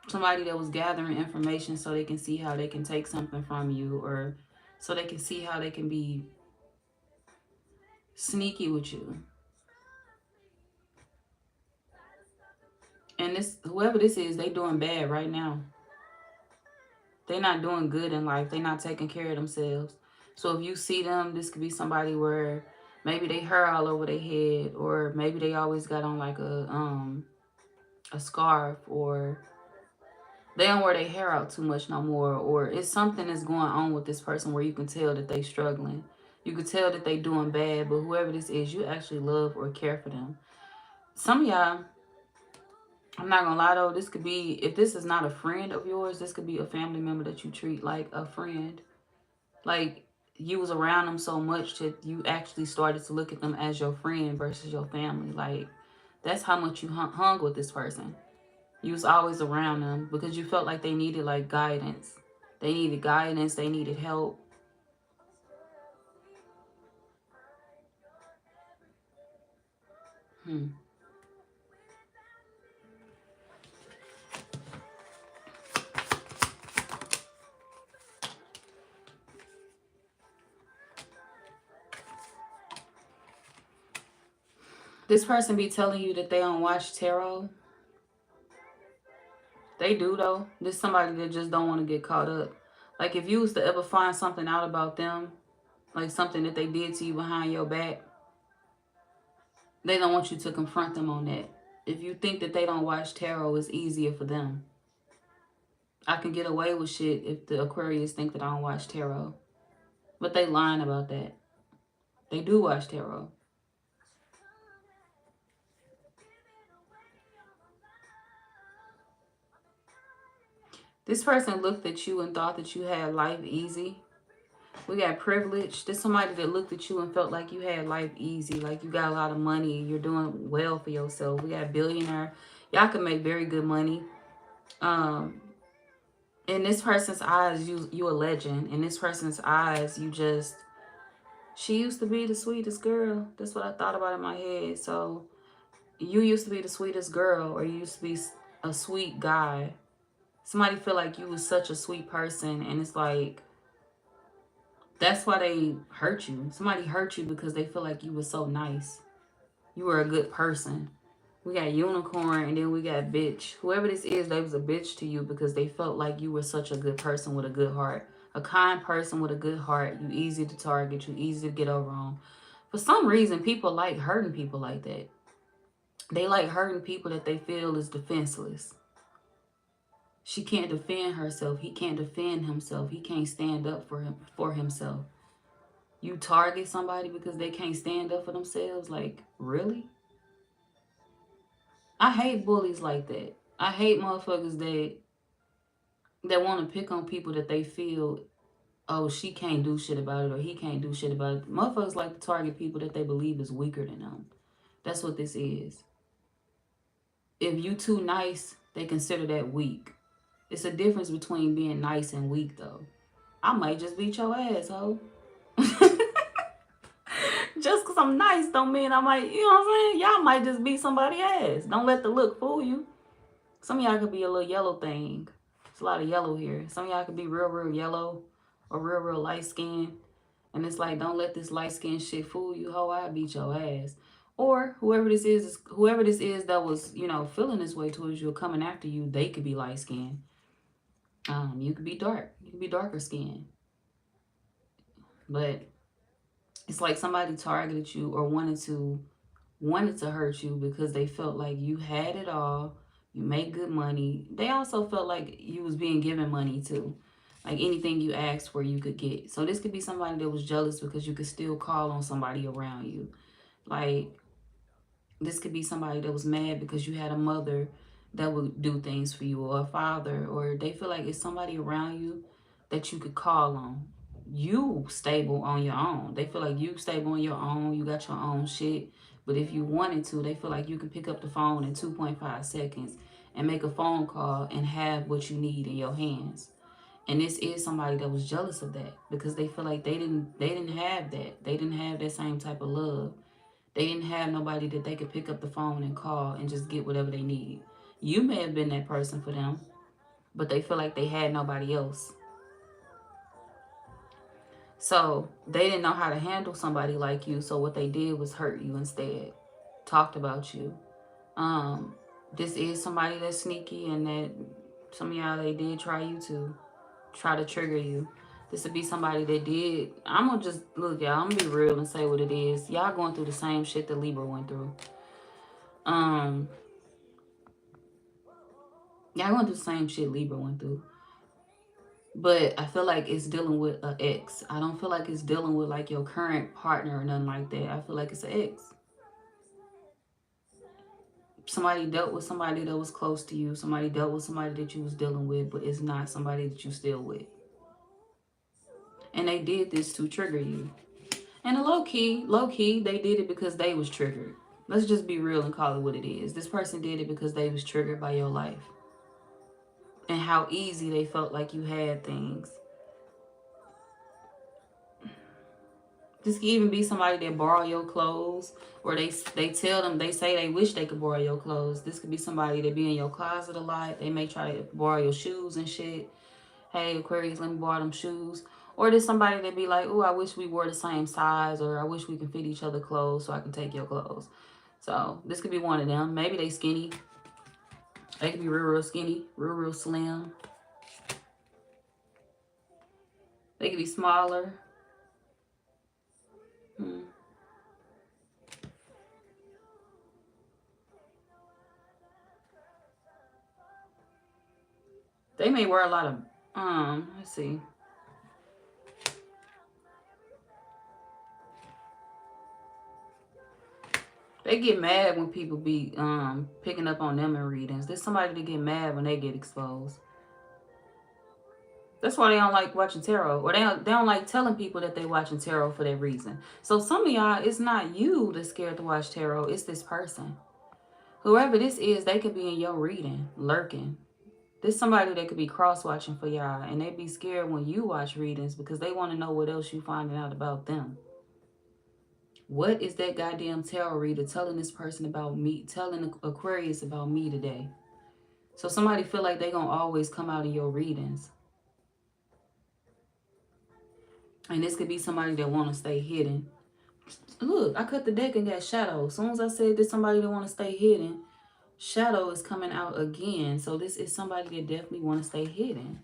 S1: Somebody that was gathering information so they can see how they can take something from you, or so they can see how they can be sneaky with you. And this, whoever this is, they doing bad right now. They're not doing good in life. They're not taking care of themselves. So if you see them, this could be somebody where maybe they hair all over their head, or maybe they always got on like a scarf, or they don't wear their hair out too much no more, or it's something that's going on with this person where you can tell that they struggling. You could tell that they doing bad, but whoever this is, you actually love or care for them. Some of y'all, I'm not gonna lie though, this could be, if this is not a friend of yours, this could be a family member that you treat like a friend. Like, you was around them so much that you actually started to look at them as your friend versus your family. Like, that's how much you hung with this person. You was always around them because you felt like they needed like guidance. They needed guidance. They needed help. This person be telling you that they don't watch tarot. They do though. There's somebody that just don't want to get caught up. Like, if you was to ever find something out about them, like something that they did to you behind your back, they don't want you to confront them on that. If you think that they don't watch tarot, it's easier for them. I can get away with shit if the Aquarius think that I don't watch tarot. But they lying about that. They do watch tarot. This person looked at you and thought that you had life easy. We got privilege. There's somebody that looked at you and felt like you had life easy. Like you got a lot of money. You're doing well for yourself. We got billionaire. Y'all can make very good money. In this person's eyes, you a legend. In this person's eyes, you just... She used to be the sweetest girl. That's what I thought about in my head. So you used to be the sweetest girl, or you used to be a sweet guy. Somebody feel like you was such a sweet person, and it's like, that's why they hurt you. Somebody hurt you because they feel like you were so nice. You were a good person. We got unicorn, and then we got bitch. Whoever this is, they was a bitch to you because they felt like you were such a good person with a good heart. A kind person with a good heart. You easy to target. You easy to get over on. For some reason, people like hurting people like that. They like hurting people that they feel is defenseless. She can't defend herself. He can't defend himself. He can't stand up for himself. You target somebody because they can't stand up for themselves? Like, really? I hate bullies like that. I hate motherfuckers that want to pick on people that they feel, oh, she can't do shit about it or he can't do shit about it. Motherfuckers like to target people that they believe is weaker than them. That's what this is. If you too nice, they consider that weak. It's a difference between being nice and weak, though. I might just beat your ass, ho. Just because I'm nice don't mean I might, you know what I'm saying? Y'all might just beat somebody's ass. Don't let the look fool you. Some of y'all could be a little yellow thing. It's a lot of yellow here. Some of y'all could be real, real yellow or real, real light skin. And it's like, don't let this light skin shit fool you, ho. I beat your ass. Or whoever this is that was, you know, feeling this way towards you or coming after you, they could be light skinned. You could be dark. You could be darker skinned. But it's like somebody targeted you or wanted to hurt you because they felt like you had it all. You make good money. They also felt like you was being given money too. Like anything you asked for, you could get. So this could be somebody that was jealous because you could still call on somebody around you. Like, this could be somebody that was mad because you had a mother that would do things for you, or a father, or they feel like it's somebody around you that you could call on. You stable on your own. They feel like you stable on your own. You got your own shit. But if you wanted to, they feel like you can pick up the phone in 2.5 seconds and make a phone call and have what you need in your hands. And this is somebody that was jealous of that because they feel like they didn't have that. They didn't have that same type of love. They didn't have nobody that they could pick up the phone and call and just get whatever they need. You may have been that person for them, but they feel like they had nobody else. So they didn't know how to handle somebody like you. So what they did was hurt you instead. Talked about you. This is somebody that's sneaky, and that some of y'all, they did try to trigger you. This would be somebody that did. I'm gonna just look, y'all. I'm gonna be real and say what it is. Y'all going through the same shit that Libra went through. Y'all going through the same shit Libra went through. But I feel like it's dealing with an ex. I don't feel like it's dealing with like your current partner or nothing like that. I feel like it's an ex. Somebody dealt with somebody that was close to you. Somebody dealt with somebody that you was dealing with, but it's not somebody that you still with. And they did this to trigger you. And a low key, they did it because they was triggered. Let's just be real and call it what it is. This person did it because they was triggered by your life. And how easy they felt like you had things. This could even be somebody that borrow your clothes, or they tell them, they say they wish they could borrow your clothes. This could be somebody that be in your closet a lot. They may try to borrow your shoes and shit. Hey, Aquarius, let me borrow them shoes. Or there's somebody that be like, oh, I wish we wore the same size, or I wish we can fit each other clothes so I can take your clothes. So this could be one of them. Maybe they skinny. They could be real skinny, real slim. They could be smaller. They may wear a lot of, let's see. They get mad when people be picking up on them in readings. There's somebody that get mad when they get exposed. That's why they don't like watching tarot. Or they don't like telling people that they watching tarot for that reason. So some of y'all, it's not you that's scared to watch tarot. It's this person. Whoever this is, they could be in your reading, lurking. There's somebody that could be cross-watching for y'all. And they be scared when you watch readings because they want to know what else you finding out about them. What is that goddamn tarot reader telling this person about me, telling Aquarius about me today? So somebody feel like they gonna always come out in your readings. And this could be somebody that want to stay hidden. Look, I cut the deck and got shadow. As soon as I said there's somebody that want to stay hidden, shadow is coming out again. So this is somebody that definitely want to stay hidden.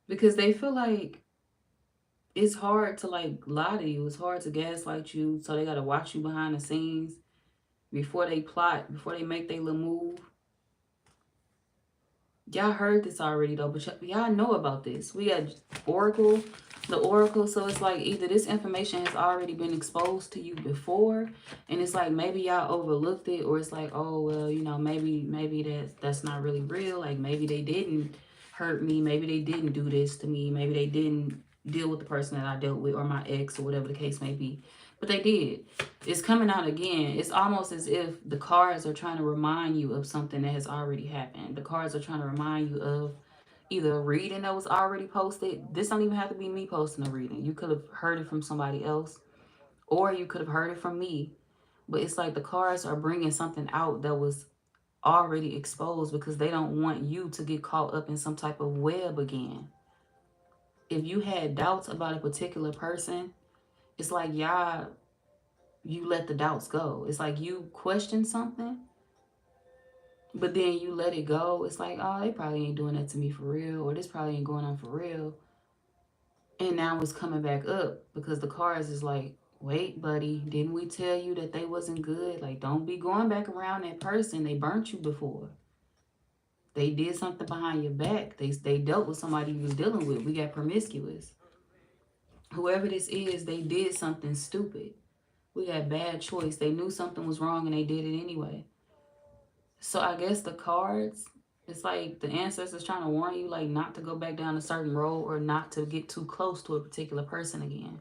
S1: Because they feel like it's hard to like lie to you. It's hard to gaslight you. So they got to watch you behind the scenes before they plot, before they make their little move. Y'all heard this already though, but y'all know about this. We got Oracle, the Oracle. So it's like either this information has already been exposed to you before, and it's like maybe y'all overlooked it, or it's like, oh well, you know, maybe that's not really real. Like maybe they didn't hurt me, maybe they didn't do this to me, maybe they didn't deal with the person that I dealt with, or my ex, or whatever the case may be. But they did. It's coming out again. It's almost as if the cards are trying to remind you of something that has already happened. The cards are trying to remind you of either a reading that was already posted. This don't even have to be me posting a reading. You could have heard it from somebody else, or you could have heard it from me. But it's like the cards are bringing something out that was already exposed because they don't want you to get caught up in some type of web again. If you had doubts about a particular person, it's like you let the doubts go. It's like you question something, but then you let it go. It's like, oh, they probably ain't doing that to me for real, or this probably ain't going on for real. And now it's coming back up because the cards is like, wait, buddy, didn't we tell you that they wasn't good? Like, don't be going back around that person. They burnt you before. They did something behind your back. They dealt with somebody you was dealing with. We got promiscuous. Whoever this is, they did something stupid. We got bad choice. They knew something was wrong and they did it anyway. So I guess the cards, it's like the ancestors trying to warn you like not to go back down a certain road or not to get too close to a particular person again.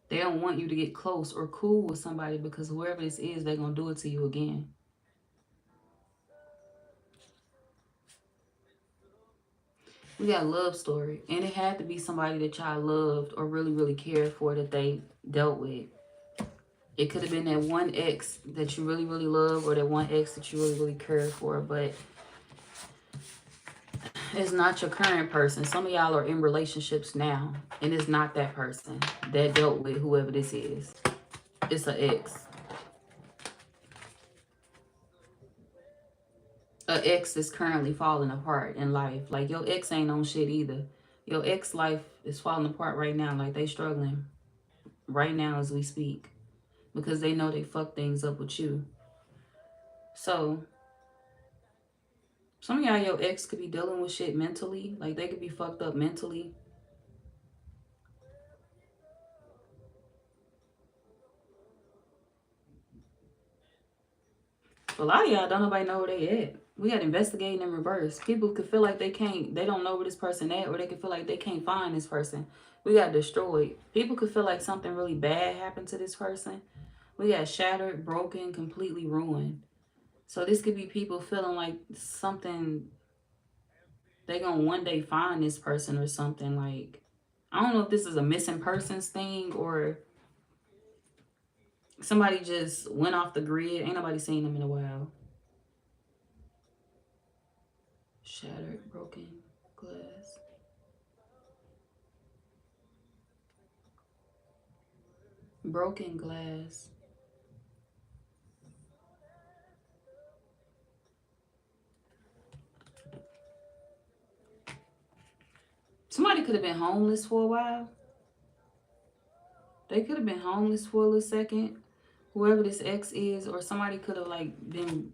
S1: They don't want you to get close or cool with somebody because whoever this is, they're going to do it to you again. We got a love story. And it had to be somebody that y'all loved or really, really cared for that they dealt with. It could have been that one ex that you really, really love, or that one ex that you really, really cared for, but it's not your current person. Some of y'all are in relationships now, and it's not that person that dealt with whoever this is. It's an ex. An ex is currently falling apart in life. Like, your ex ain't on shit either. Your ex life is falling apart right now. Like, they struggling right now as we speak because they know they fucked things up with you. So Some of y'all, your ex could be dealing with shit mentally. Like, they could be fucked up mentally. A lot of y'all don't nobody know where they at. We got investigating in reverse. People could feel like they don't know where this person at, or they could feel like they can't find this person. We got destroyed. People could feel like something really bad happened to this person. We got shattered, broken, completely ruined. So this could be people feeling like something, they gonna one day find this person or something. Like, I don't know if this is a missing persons thing or somebody just went off the grid. Ain't nobody seen them in a while. Shattered, broken glass. Broken glass. Somebody could have been homeless for a while. They could have been homeless for a little second. Whoever this ex is, or somebody could have like been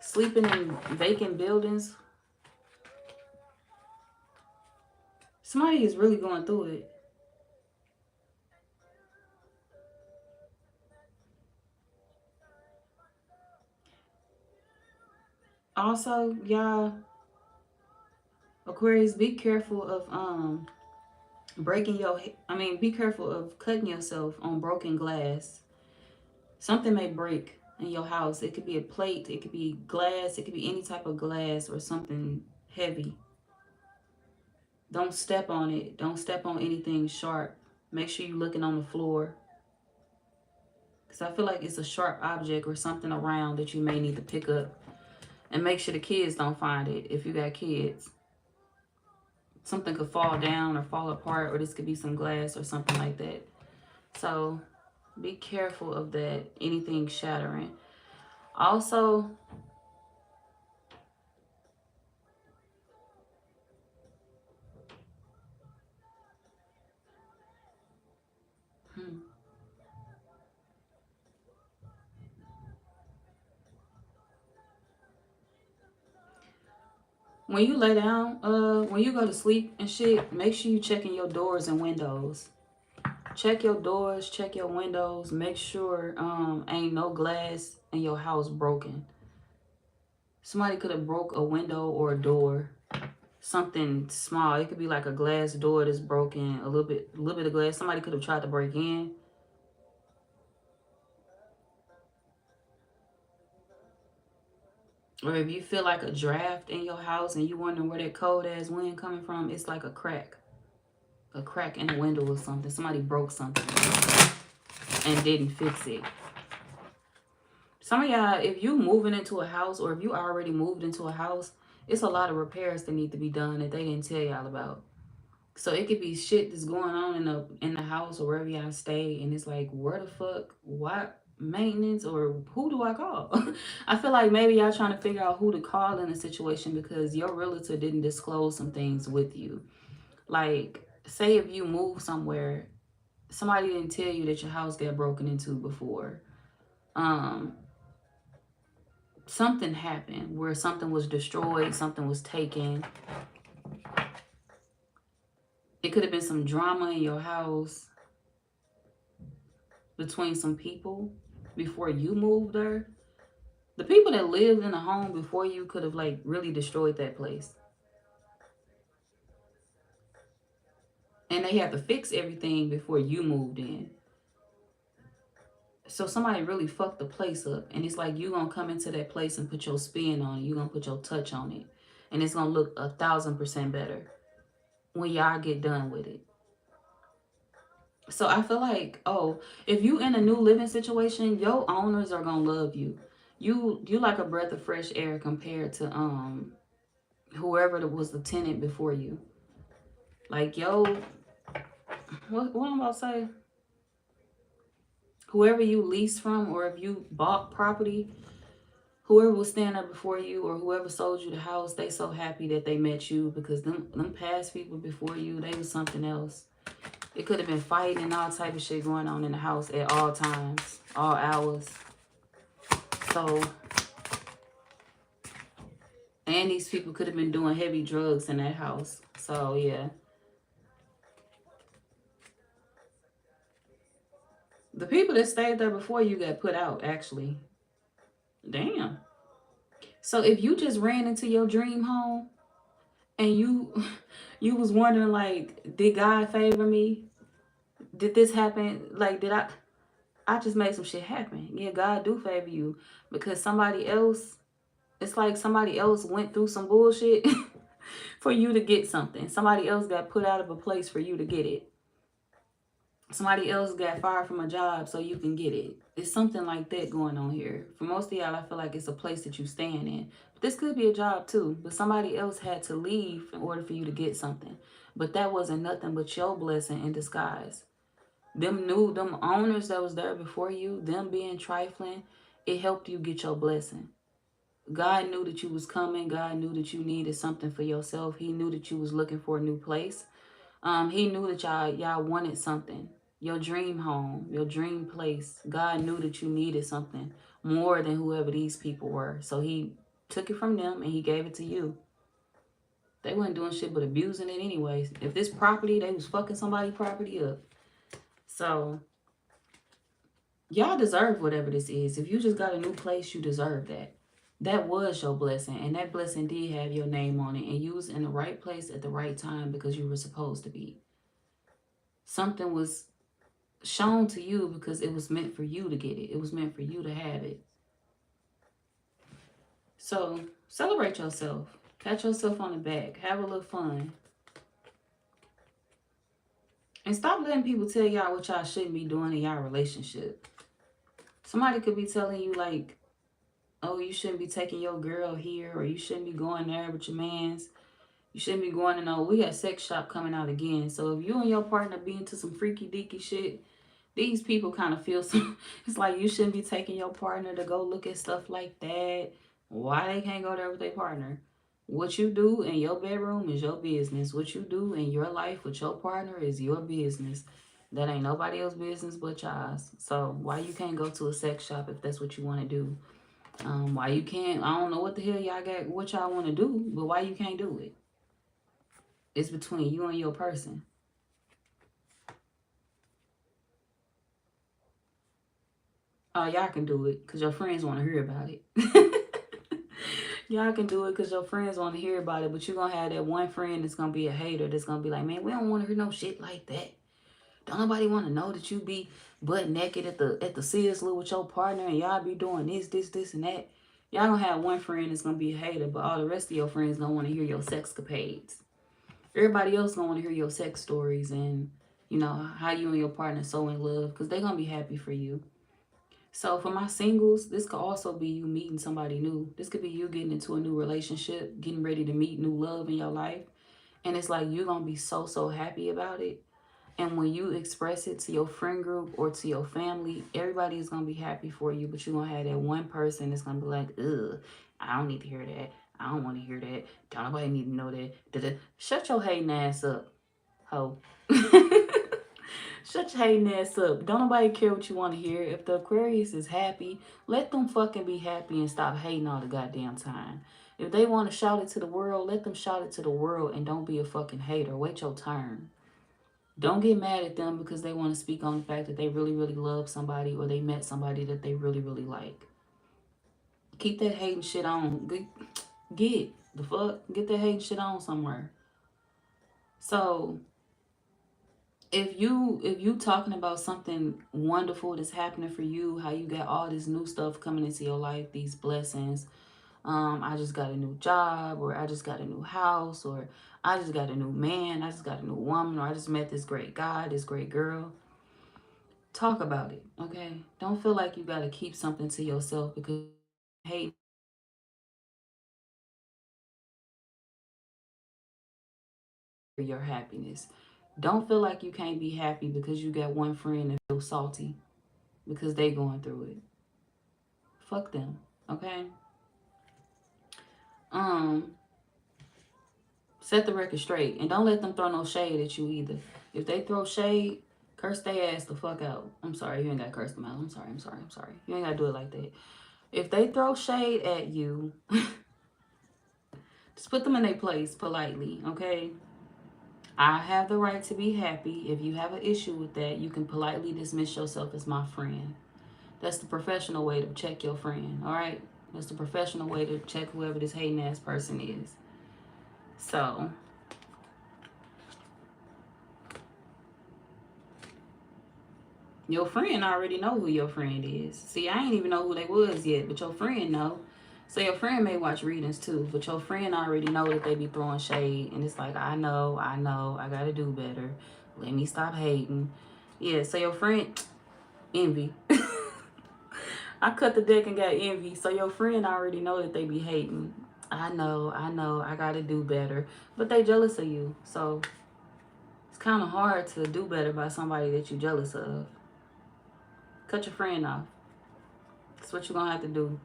S1: sleeping in vacant buildings. Somebody is really going through it. Also, y'all, Aquarius, be careful of be careful of cutting yourself on broken glass. Something may break in your house. It could be a plate, it could be glass, it could be any type of glass or something heavy. Don't step on it. Don't step on anything sharp. Make sure you're looking on the floor. Because I feel like it's a sharp object or something around that you may need to pick up. And make sure the kids don't find it if you got kids. Something could fall down or fall apart, or this could be some glass or something like that. So be careful of that. Anything shattering. Also, when you lay down, when you go to sleep and shit, make sure you checking your doors and windows. Check your doors, check your windows. Make sure ain't no glass in your house broken. Somebody could have broke a window or a door. Something small. It could be like a glass door that's broken. A little bit of glass. Somebody could have tried to break in. Or if you feel like a draft in your house and you wondering where that cold ass wind coming from, it's like a crack. A crack in the window or something. Somebody broke something and didn't fix it. Some of y'all, if you moving into a house or if you already moved into a house, it's a lot of repairs that need to be done that they didn't tell y'all about. So it could be shit that's going on in the house or wherever y'all stay, and it's like, where the fuck, what maintenance, or who do I call? I feel like maybe y'all trying to figure out who to call in a situation because your realtor didn't disclose some things with you. Like, say if you move somewhere, somebody didn't tell you that your house got broken into before. Something happened where something was destroyed, something was taken. It could have been some drama in your house between some people before you moved there. The people that lived in the home before you could have like really destroyed that place. And they had to fix everything before you moved in. So somebody really fucked the place up. And it's like you gonna come into that place and put your spin on it. You gonna put your touch on it. And it's gonna look 1,000% better when y'all get done with it. So I feel like, if you in a new living situation, your owners are gonna love you. You like a breath of fresh air compared to whoever was the tenant before you. Like, what I'm about to say? Whoever you leased from, or if you bought property, whoever was standing there before you or whoever sold you the house, they so happy that they met you, because them past people before you, they was something else. It could have been fighting and all type of shit going on in the house at all times, all hours. So, and And these people could have been doing heavy drugs in that house. So, yeah. The people that stayed there before you got put out, actually. Damn. So if you just ran into your dream home and you you was wondering like, did God favor me? Did this happen? Like, did I just made some shit happen. Yeah, God do favor you because somebody else, it's like somebody else went through some bullshit for you to get something. Somebody else got put out of a place for you to get it. Somebody else got fired from a job so you can get it. It's something like that going on here. For most of y'all, I feel like it's a place that you stand in. But this could be a job too. But somebody else had to leave in order for you to get something. But that wasn't nothing but your blessing in disguise. Them owners that was there before you, them being trifling, it helped you get your blessing. God knew that you was coming. God knew that you needed something for yourself. He knew that you was looking for a new place. He knew that y'all wanted something. Your dream home, your dream place. God knew that you needed something more than whoever these people were. So he took it from them and he gave it to you. They weren't doing shit but abusing it anyways. If this property, they was fucking somebody property up. So y'all deserve whatever this is. If you just got a new place, you deserve that. That was your blessing. And that blessing did have your name on it. And you was in the right place at the right time because you were supposed to be. Something was shown to you because it was meant for you to get it. It was meant for you to have it. So celebrate yourself. Pat yourself on the back. Have a little fun. And stop letting people tell y'all what y'all shouldn't be doing in y'all relationship. Somebody could be telling you like, oh, you shouldn't be taking your girl here, or you shouldn't be going there with your mans. You shouldn't be going to no, we got sex shop coming out again. So if you and your partner be into some freaky deaky shit, these people kind of feel some, it's like you shouldn't be taking your partner to go look at stuff like that. Why they can't go there with their partner? What you do in your bedroom is your business. What you do in your life with your partner is your business. That ain't nobody else's business but y'all's. So why you can't go to a sex shop if that's what you want to do? Why you can't, I don't know what the hell y'all got, what y'all want to do, but why you can't do it? It's between you and your person. Y'all can do it because your friends want to hear about it. Y'all can do it because your friends want to hear about it, but you're going to have that one friend that's going to be a hater that's going to be like, man, we don't want to hear no shit like that. Don't nobody want to know that you be butt naked at the Sizzler with your partner and y'all be doing this, and that. Y'all going to have one friend that's going to be a hater, but all the rest of your friends don't want to hear your sexcapades. Everybody else going to want to hear your sex stories and, you know, how you and your partner so in love because they're going to be happy for you. So for my singles, this could also be you meeting somebody new. This could be you getting into a new relationship, getting ready to meet new love in your life. And it's like you're going to be so happy about it. And when you express it to your friend group or to your family, everybody is going to be happy for you. But you're going to have that one person that's going to be like, ugh, I don't need to hear that. I don't want to hear that. Don't nobody need to know that. Da-da. Shut your hating ass up, ho. Shut your hating ass up. Don't nobody care what you want to hear. If the Aquarius is happy, let them fucking be happy and stop hating all the goddamn time. If they want to shout it to the world, let them shout it to the world and don't be a fucking hater. Wait your turn. Don't get mad at them because they want to speak on the fact that they really love somebody or they met somebody that they really like. Keep that hating shit on. Get the fuck. Get that hating shit on somewhere. So if you talking about something wonderful that's happening for you, how you got all this new stuff coming into your life, these blessings, I just got a new job, or I just got a new house, or I just got a new man, I just got a new woman, or I just met this great guy, this great girl. Talk about it, okay? Don't feel like you got to keep something to yourself because hate your happiness. Don't feel like you can't be happy because you got one friend that feels salty because they going through it. Fuck them, okay? Um, Set the record straight and don't let them throw no shade at you either. If they throw shade, curse their ass the fuck out. I'm sorry, you ain't gotta curse them out. I'm sorry. You ain't gotta do it like that. If they throw shade at you, Just put them in their place politely, okay? I have the right to be happy. If you have an issue with that, you can politely dismiss yourself as my friend. That's the professional way to check your friend, all right? That's the professional way to check whoever this hating ass person is. So, your friend already know who your friend is. See, I ain't even know who they was yet, but your friend know. So your friend may watch readings too, but your friend already know that they be throwing shade, and it's like, I know, I gotta do better. Let me stop hating. Yeah, so your friend, envy. I cut the deck and got envy, so your friend already know that they be hating. I know, I gotta do better. But they jealous of you, so it's kind of hard to do better by somebody that you jealous of. Cut your friend off. That's what you're gonna have to do.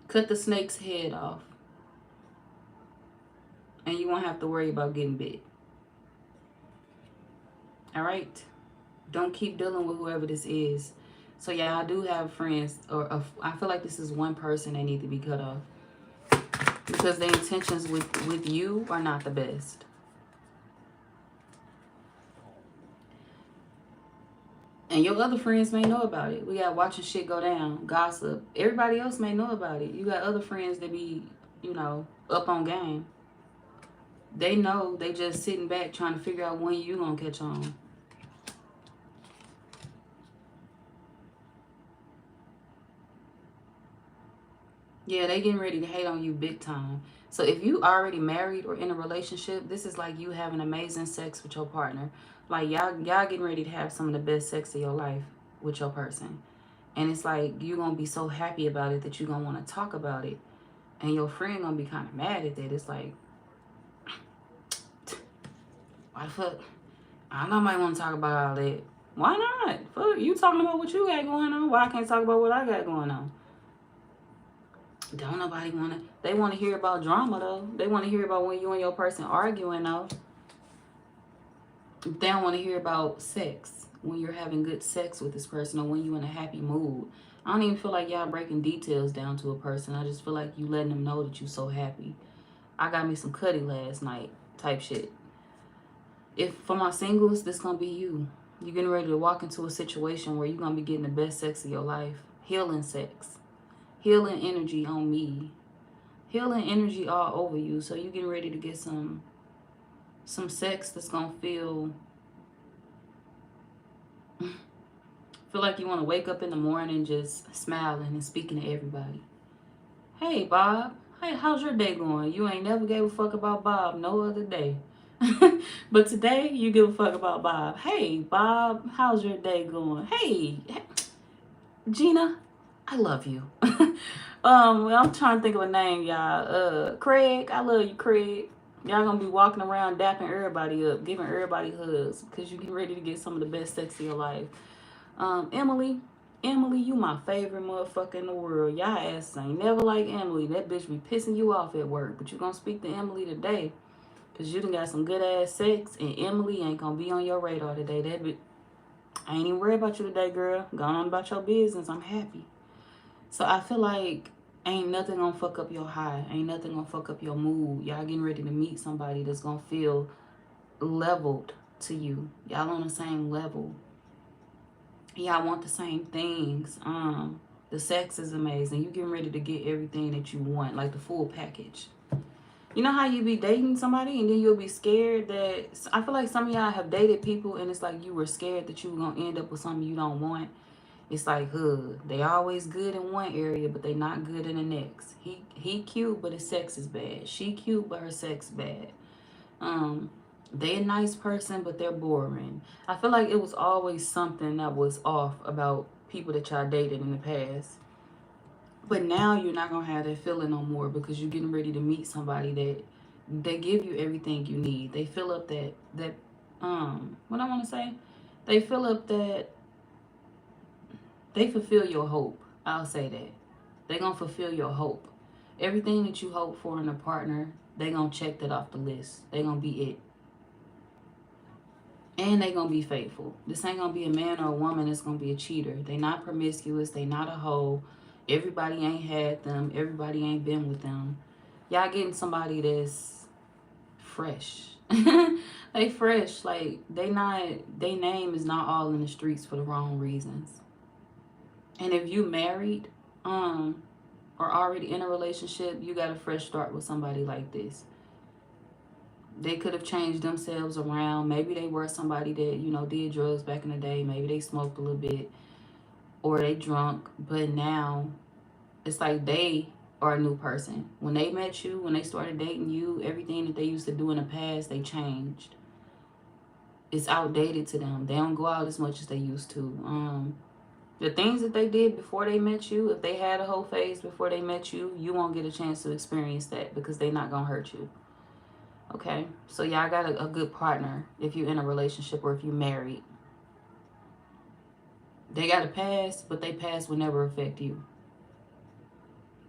S1: Cut the snake's head off, and you won't have to worry about getting bit. All right? Don't keep dealing with whoever this is. So yeah, I do have friends, or I feel like this is one person that need to be cut off because the intentions with you are not the best. And your other friends may know about it. We got watching shit go down, gossip. Everybody else may know about it. You got other friends that be, up on game. They know, they just sitting back trying to figure out when you gonna catch on. Yeah, they getting ready to hate on you big time. So if you already married or in a relationship, this is like you having amazing sex with your partner. Like y'all getting ready to have some of the best sex of your life with your person. And it's like you're going to be so happy about it that you're going to want to talk about it. And your friend going to be kind of mad at that. It's like, why the fuck? I know I might want to talk about all that. Why not? Fuck, you talking about what you got going on. Why I can't talk about what I got going on? Don't nobody want to. They want to hear about drama, though. They want to hear about when you and your person arguing, though. They don't want to hear about sex. When you're having good sex with this person or when you're in a happy mood. I don't even feel like y'all breaking details down to a person. I just feel like you letting them know that you're so happy. I got me some cutty last night type shit. If for my singles, this gonna be you. You're getting ready to walk into a situation where you're gonna be getting the best sex of your life. Healing sex. Healing energy on me. Healing energy all over you. So you're getting ready to get some sex that's gonna feel like you want to wake up in the morning just smiling and speaking to everybody. Hey, Bob. Hey, how's your day going? You ain't never gave a fuck about Bob no other day. But today, you give a fuck about Bob. Hey, Bob, how's your day going? Hey, Gina, I love you. I'm trying to think of a name, y'all. Craig, I love you, Craig. Y'all gonna be walking around dapping everybody up, giving everybody hugs, because you get ready to get some of the best sex of your life. Emily, you my favorite motherfucker in the world. Y'all ass ain't never like Emily. That bitch be pissing you off at work. But you gonna speak to Emily today. Because you done got some good ass sex. And Emily ain't gonna be on your radar today. That bitch, I ain't even worried about you today, girl. Going on about your business. I'm happy. So I feel like ain't nothing gonna fuck up your high. Ain't nothing gonna fuck up your mood. Y'all getting ready to meet somebody that's gonna feel leveled to you. Y'all on the same level. Y'all want the same things. The sex is amazing. You getting ready to get everything that you want, like the full package. You know how you be dating somebody and then you'll be scared that... I feel like some of y'all have dated people and it's like you were scared that you were going to end up with something you don't want. It's like, they always good in one area, but they not good in the next. He cute, but his sex is bad. She cute, but her sex bad. They a nice person, but they're boring. I feel like it was always something that was off about people that y'all dated in the past. But now you're not going to have that feeling no more because you're getting ready to meet somebody that they give you everything you need. They fill up that what I want to say? They fill up that, they fulfill your hope. I'll say that. They're going to fulfill your hope. Everything that you hope for in a partner, they're going to check that off the list. They're going to be it. And they gonna be faithful. This ain't gonna be a man or a woman that's gonna be a cheater. They not promiscuous. They not a hoe. Everybody ain't had them. Everybody ain't been with them. Y'all getting somebody that's fresh. They fresh. Like, they name is not all in the streets for the wrong reasons. And if you married, or already in a relationship, you got a fresh start with somebody like this. They could have changed themselves around. Maybe they were somebody that, you know, did drugs back in the day. Maybe they smoked a little bit, or they drunk. But now it's like they are a new person. When they met you, when they started dating you, everything that they used to do in the past, they changed. It's outdated to them. They don't go out as much as they used to. The things that they did before they met you, if they had a whole phase before they met you, you won't get a chance to experience that because they're not going to hurt you. Okay? So y'all got a good partner if you're in a relationship or if you're married. They got a past, but they past will never affect you.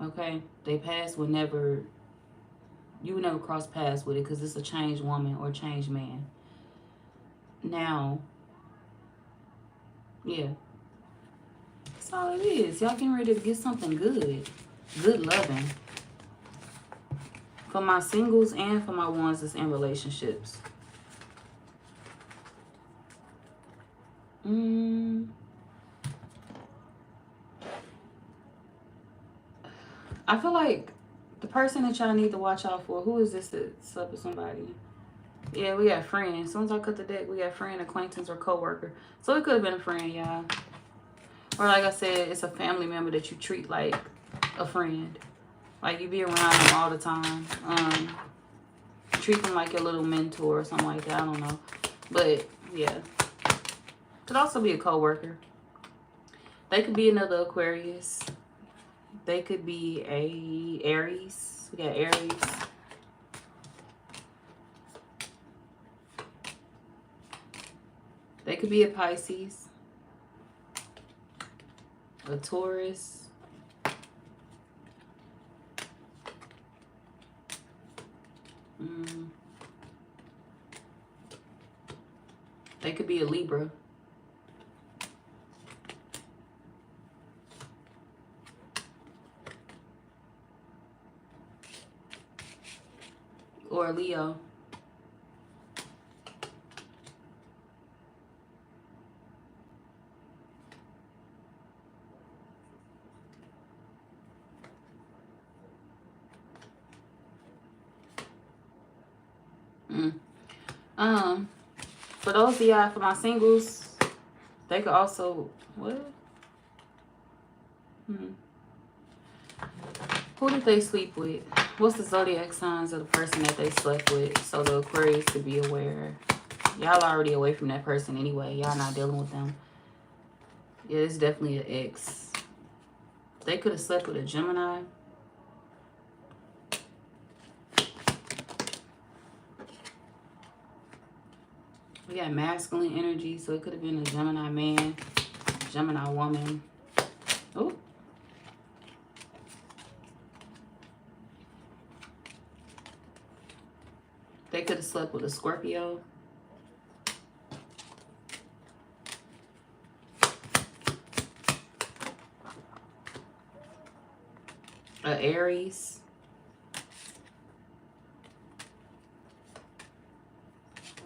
S1: Okay? They past will never, you will never cross paths with it because it's a changed woman or changed man. Now, yeah. That's all it is. Y'all getting ready to get something good. Good loving. For my singles and for my ones that's in relationships. I feel like the person that y'all need to watch out for, who is this that's up with somebody? Yeah, we got friends. As soon as I cut the deck, we got friend, acquaintance, or co-worker. So it could have been a friend, y'all. Or like I said, it's a family member that you treat like a friend. Like you be around them all the time. Treat them like your little mentor or something like that. I don't know. But yeah. Could also be a co-worker. They could be another Aquarius. They could be a Aries. We got Aries. They could be a Pisces. A Taurus. They could be a Libra. Or a Leo. For those of y'all, for my singles, they could also, what? Who did they sleep with? What's the zodiac signs of the person that they slept with? So the Aquarius could be aware. Y'all already away from that person anyway. Y'all not dealing with them. Yeah, it's definitely an ex. They could have slept with a Gemini. We got masculine energy, so it could have been a Gemini man, Gemini woman. Oh. They could have slept with a Scorpio. A Aries.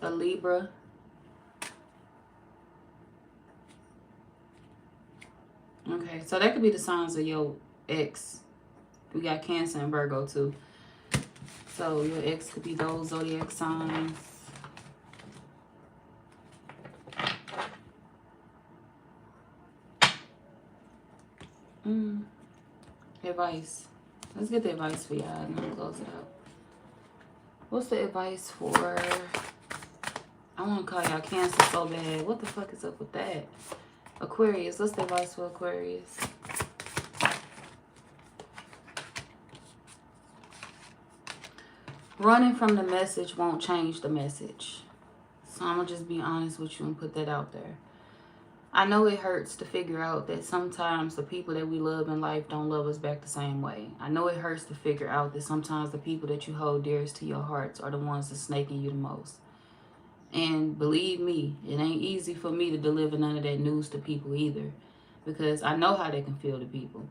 S1: A Libra. Okay, so that could be the signs of your ex. We got Cancer and Virgo too. So your ex could be those zodiac signs. Advice. Let's get the advice for y'all and then close it out. What's the advice for... I want to call y'all Cancer so bad. What the fuck is up with that? Aquarius. What's the advice for Aquarius? Running from the message won't change the message. So I'm going to just be honest with you and put that out there. I know it hurts to figure out that sometimes the people that we love in life don't love us back the same way. I know it hurts to figure out that sometimes the people that you hold dearest to your hearts are the ones that's snaking you the most. And believe me, it ain't easy for me to deliver none of that news to people either. Because I know how they can feel to people.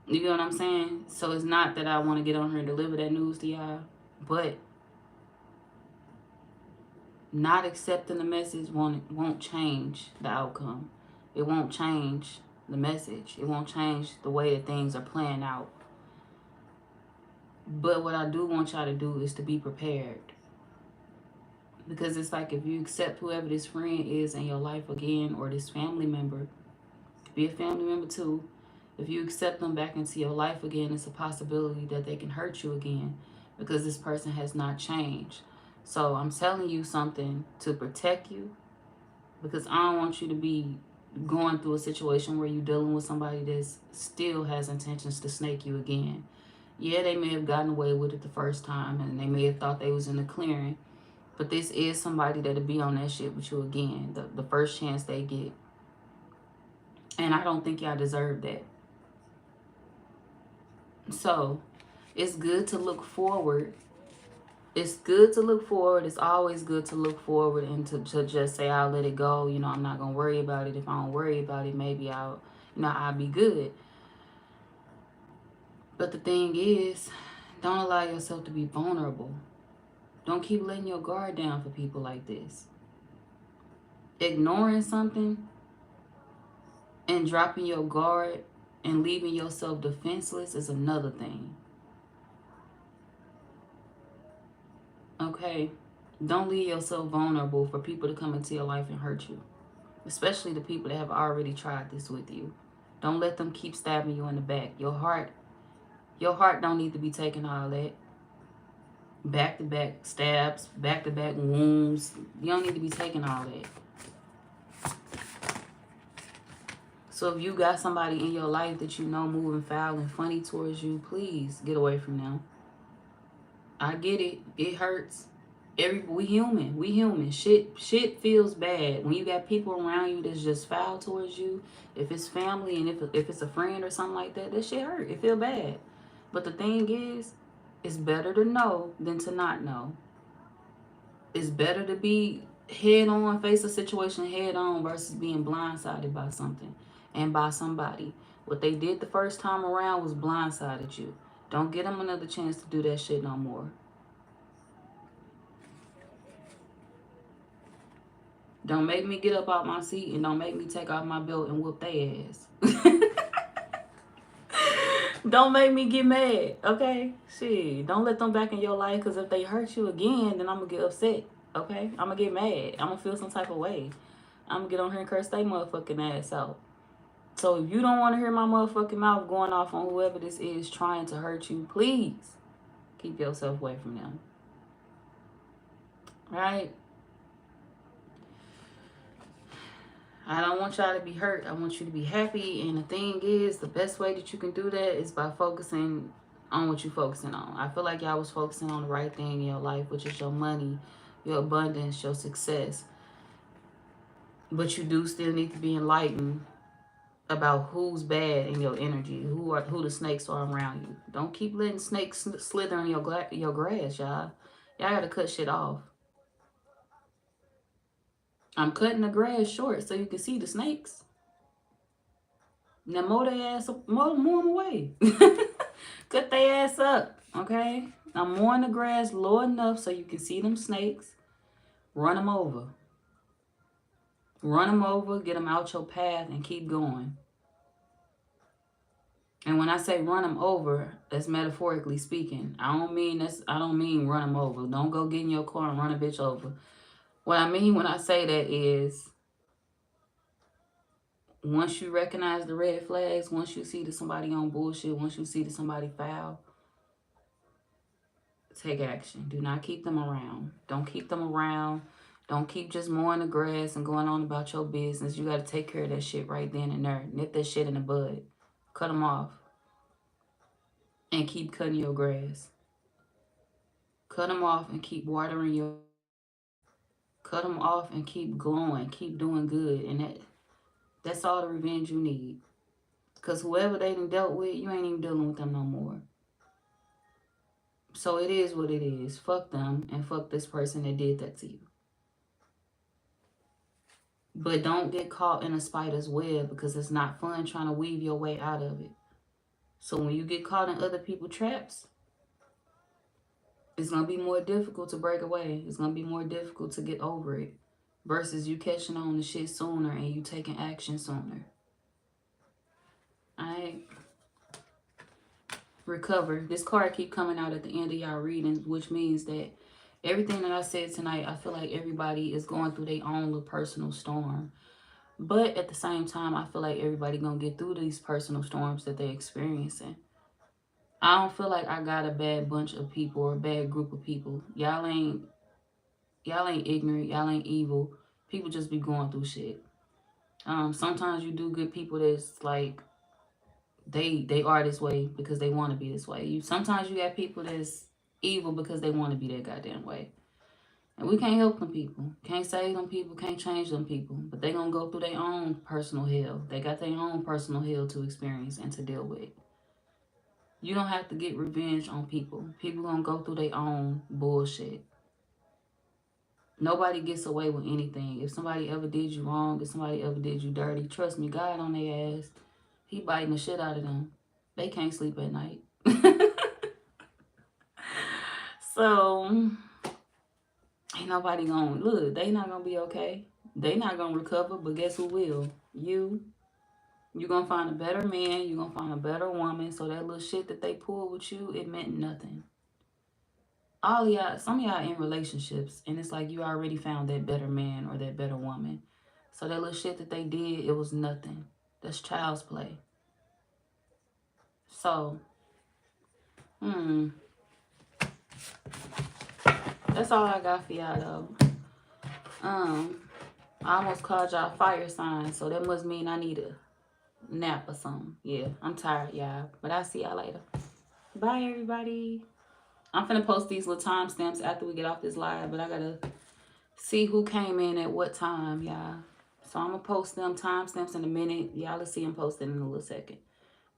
S1: You get what I'm saying? So it's not that I want to get on here and deliver that news to y'all, but not accepting the message won't change the outcome. It won't change the message. It won't change the way that things are playing out. But what I do want y'all to do is to be prepared. Because it's like if you accept whoever this friend is in your life again, or this family member, be a family member too, if you accept them back into your life again, it's a possibility that they can hurt you again because this person has not changed. So I'm telling you something to protect you, because I don't want you to be going through a situation where you're dealing with somebody that still has intentions to snake you again. Yeah, they may have gotten away with it the first time and they may have thought they was in the clearing, but this is somebody that'll be on that shit with you again, the first chance they get. And I don't think y'all deserve that. So it's good to look forward. It's good to look forward. It's always good to look forward and to just say, I'll let it go. You know, I'm not going to worry about it. If I don't worry about it, maybe I'll be good. But the thing is, don't allow yourself to be vulnerable. Don't keep letting your guard down for people like this. Ignoring something and dropping your guard and leaving yourself defenseless is another thing. Okay? Don't leave yourself vulnerable for people to come into your life and hurt you. Especially the people that have already tried this with you. Don't let them keep stabbing you in the back. Your heart don't need to be taking all that. Back-to-back stabs, back-to-back wounds. You don't need to be taking all that. So if you got somebody in your life that you know moving foul and funny towards you, please get away from them. I get it. It hurts. We human. Shit feels bad. When you got people around you that's just foul towards you, if it's family and if it's a friend or something like that, that shit hurt. It feel bad. But the thing is, it's better to know than to not know. It's better to be head on, face a situation head on versus being blindsided by something and by somebody. What they did the first time around was blindsided you. Don't get them another chance to do that shit no more. Don't make me get up out my seat and don't make me take off my belt and whoop their ass. Don't make me get mad, okay? Shit, don't let them back in your life, because if they hurt you again, then I'm going to get upset, okay? I'm going to get mad. I'm going to feel some type of way. I'm going to get on here and curse their motherfucking ass out. So if you don't want to hear my motherfucking mouth going off on whoever this is trying to hurt you, please keep yourself away from them. Right? I don't want y'all to be hurt. I want you to be happy. And the thing is, the best way that you can do that is by focusing on what you're focusing on. I feel like y'all was focusing on the right thing in your life, which is your money, your abundance, your success. But you do still need to be enlightened about who's bad in your energy, who the snakes are around you. Don't keep letting snakes slither in your grass, y'all. Y'all gotta cut shit off. I'm cutting the grass short so you can see the snakes. Now mow their ass up, mow them away. Cut their ass up, okay? I'm mowing the grass low enough so you can see them snakes. Run them over. Run them over, get them out your path, and keep going. And when I say run them over, that's metaphorically speaking. I don't mean run them over. Don't go get in your car and run a bitch over. What I mean when I say that is, once you recognize the red flags, once you see that somebody on bullshit, once you see that somebody foul, take action. Do not keep them around. Don't keep them around. Don't keep just mowing the grass and going on about your business. You got to take care of that shit right then and there. Nip that shit in the bud. Cut them off. And keep cutting your grass. Cut them off and keep watering your... Cut them off and keep glowing. Keep doing good. And that's all the revenge you need. Because whoever they done dealt with, you ain't even dealing with them no more. So it is what it is. Fuck them and fuck this person that did that to you. But don't get caught in a spider's web, because it's not fun trying to weave your way out of it. So when you get caught in other people's traps, it's going to be more difficult to break away. It's going to be more difficult to get over it versus you catching on the shit sooner and you taking action sooner. Alright? Recover. This card keep coming out at the end of y'all readings, which means that everything that I said tonight, I feel like everybody is going through their own little personal storm. But at the same time, I feel like everybody going to get through these personal storms that they're experiencing. I don't feel like I got a bad bunch of people or a bad group of people. Y'all ain't ignorant. Y'all ain't evil. People just be going through shit. Sometimes you do get people that's like, they are this way because they want to be this way. Sometimes you got people that's evil because they want to be that goddamn way. And we can't help them people. Can't save them people. Can't change them people. But they going to go through their own personal hell. They got their own personal hell to experience and to deal with. You don't have to get revenge on people. People going to go through their own bullshit. Nobody gets away with anything. If somebody ever did you wrong, if somebody ever did you dirty, trust me, God on their ass, he biting the shit out of them. They can't sleep at night. So, ain't nobody gonna, look, they not gonna be okay. They not gonna recover, but guess who will? You. You're gonna find a better man. You're gonna find a better woman. So that little shit that they pulled with you, it meant nothing. All y'all, some of y'all in relationships, and it's like you already found that better man or that better woman. So that little shit that they did, it was nothing. That's child's play. So, that's all I got for y'all though. I almost called y'all fire signs, so that must mean I need a nap or something. Yeah, I'm tired, y'all. But I'll see y'all later. Bye, everybody. I'm finna post these little timestamps after we get off this live, but I gotta see who came in at what time, y'all. So I'm gonna post them timestamps in a minute. Y'all will see them posted in a little second.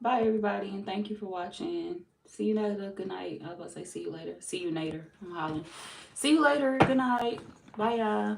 S1: Bye, everybody, and thank you for watching. See you later. Good night. I was about to say see you later. See you later. I'm hollering. See you later. Good night. Bye, y'all.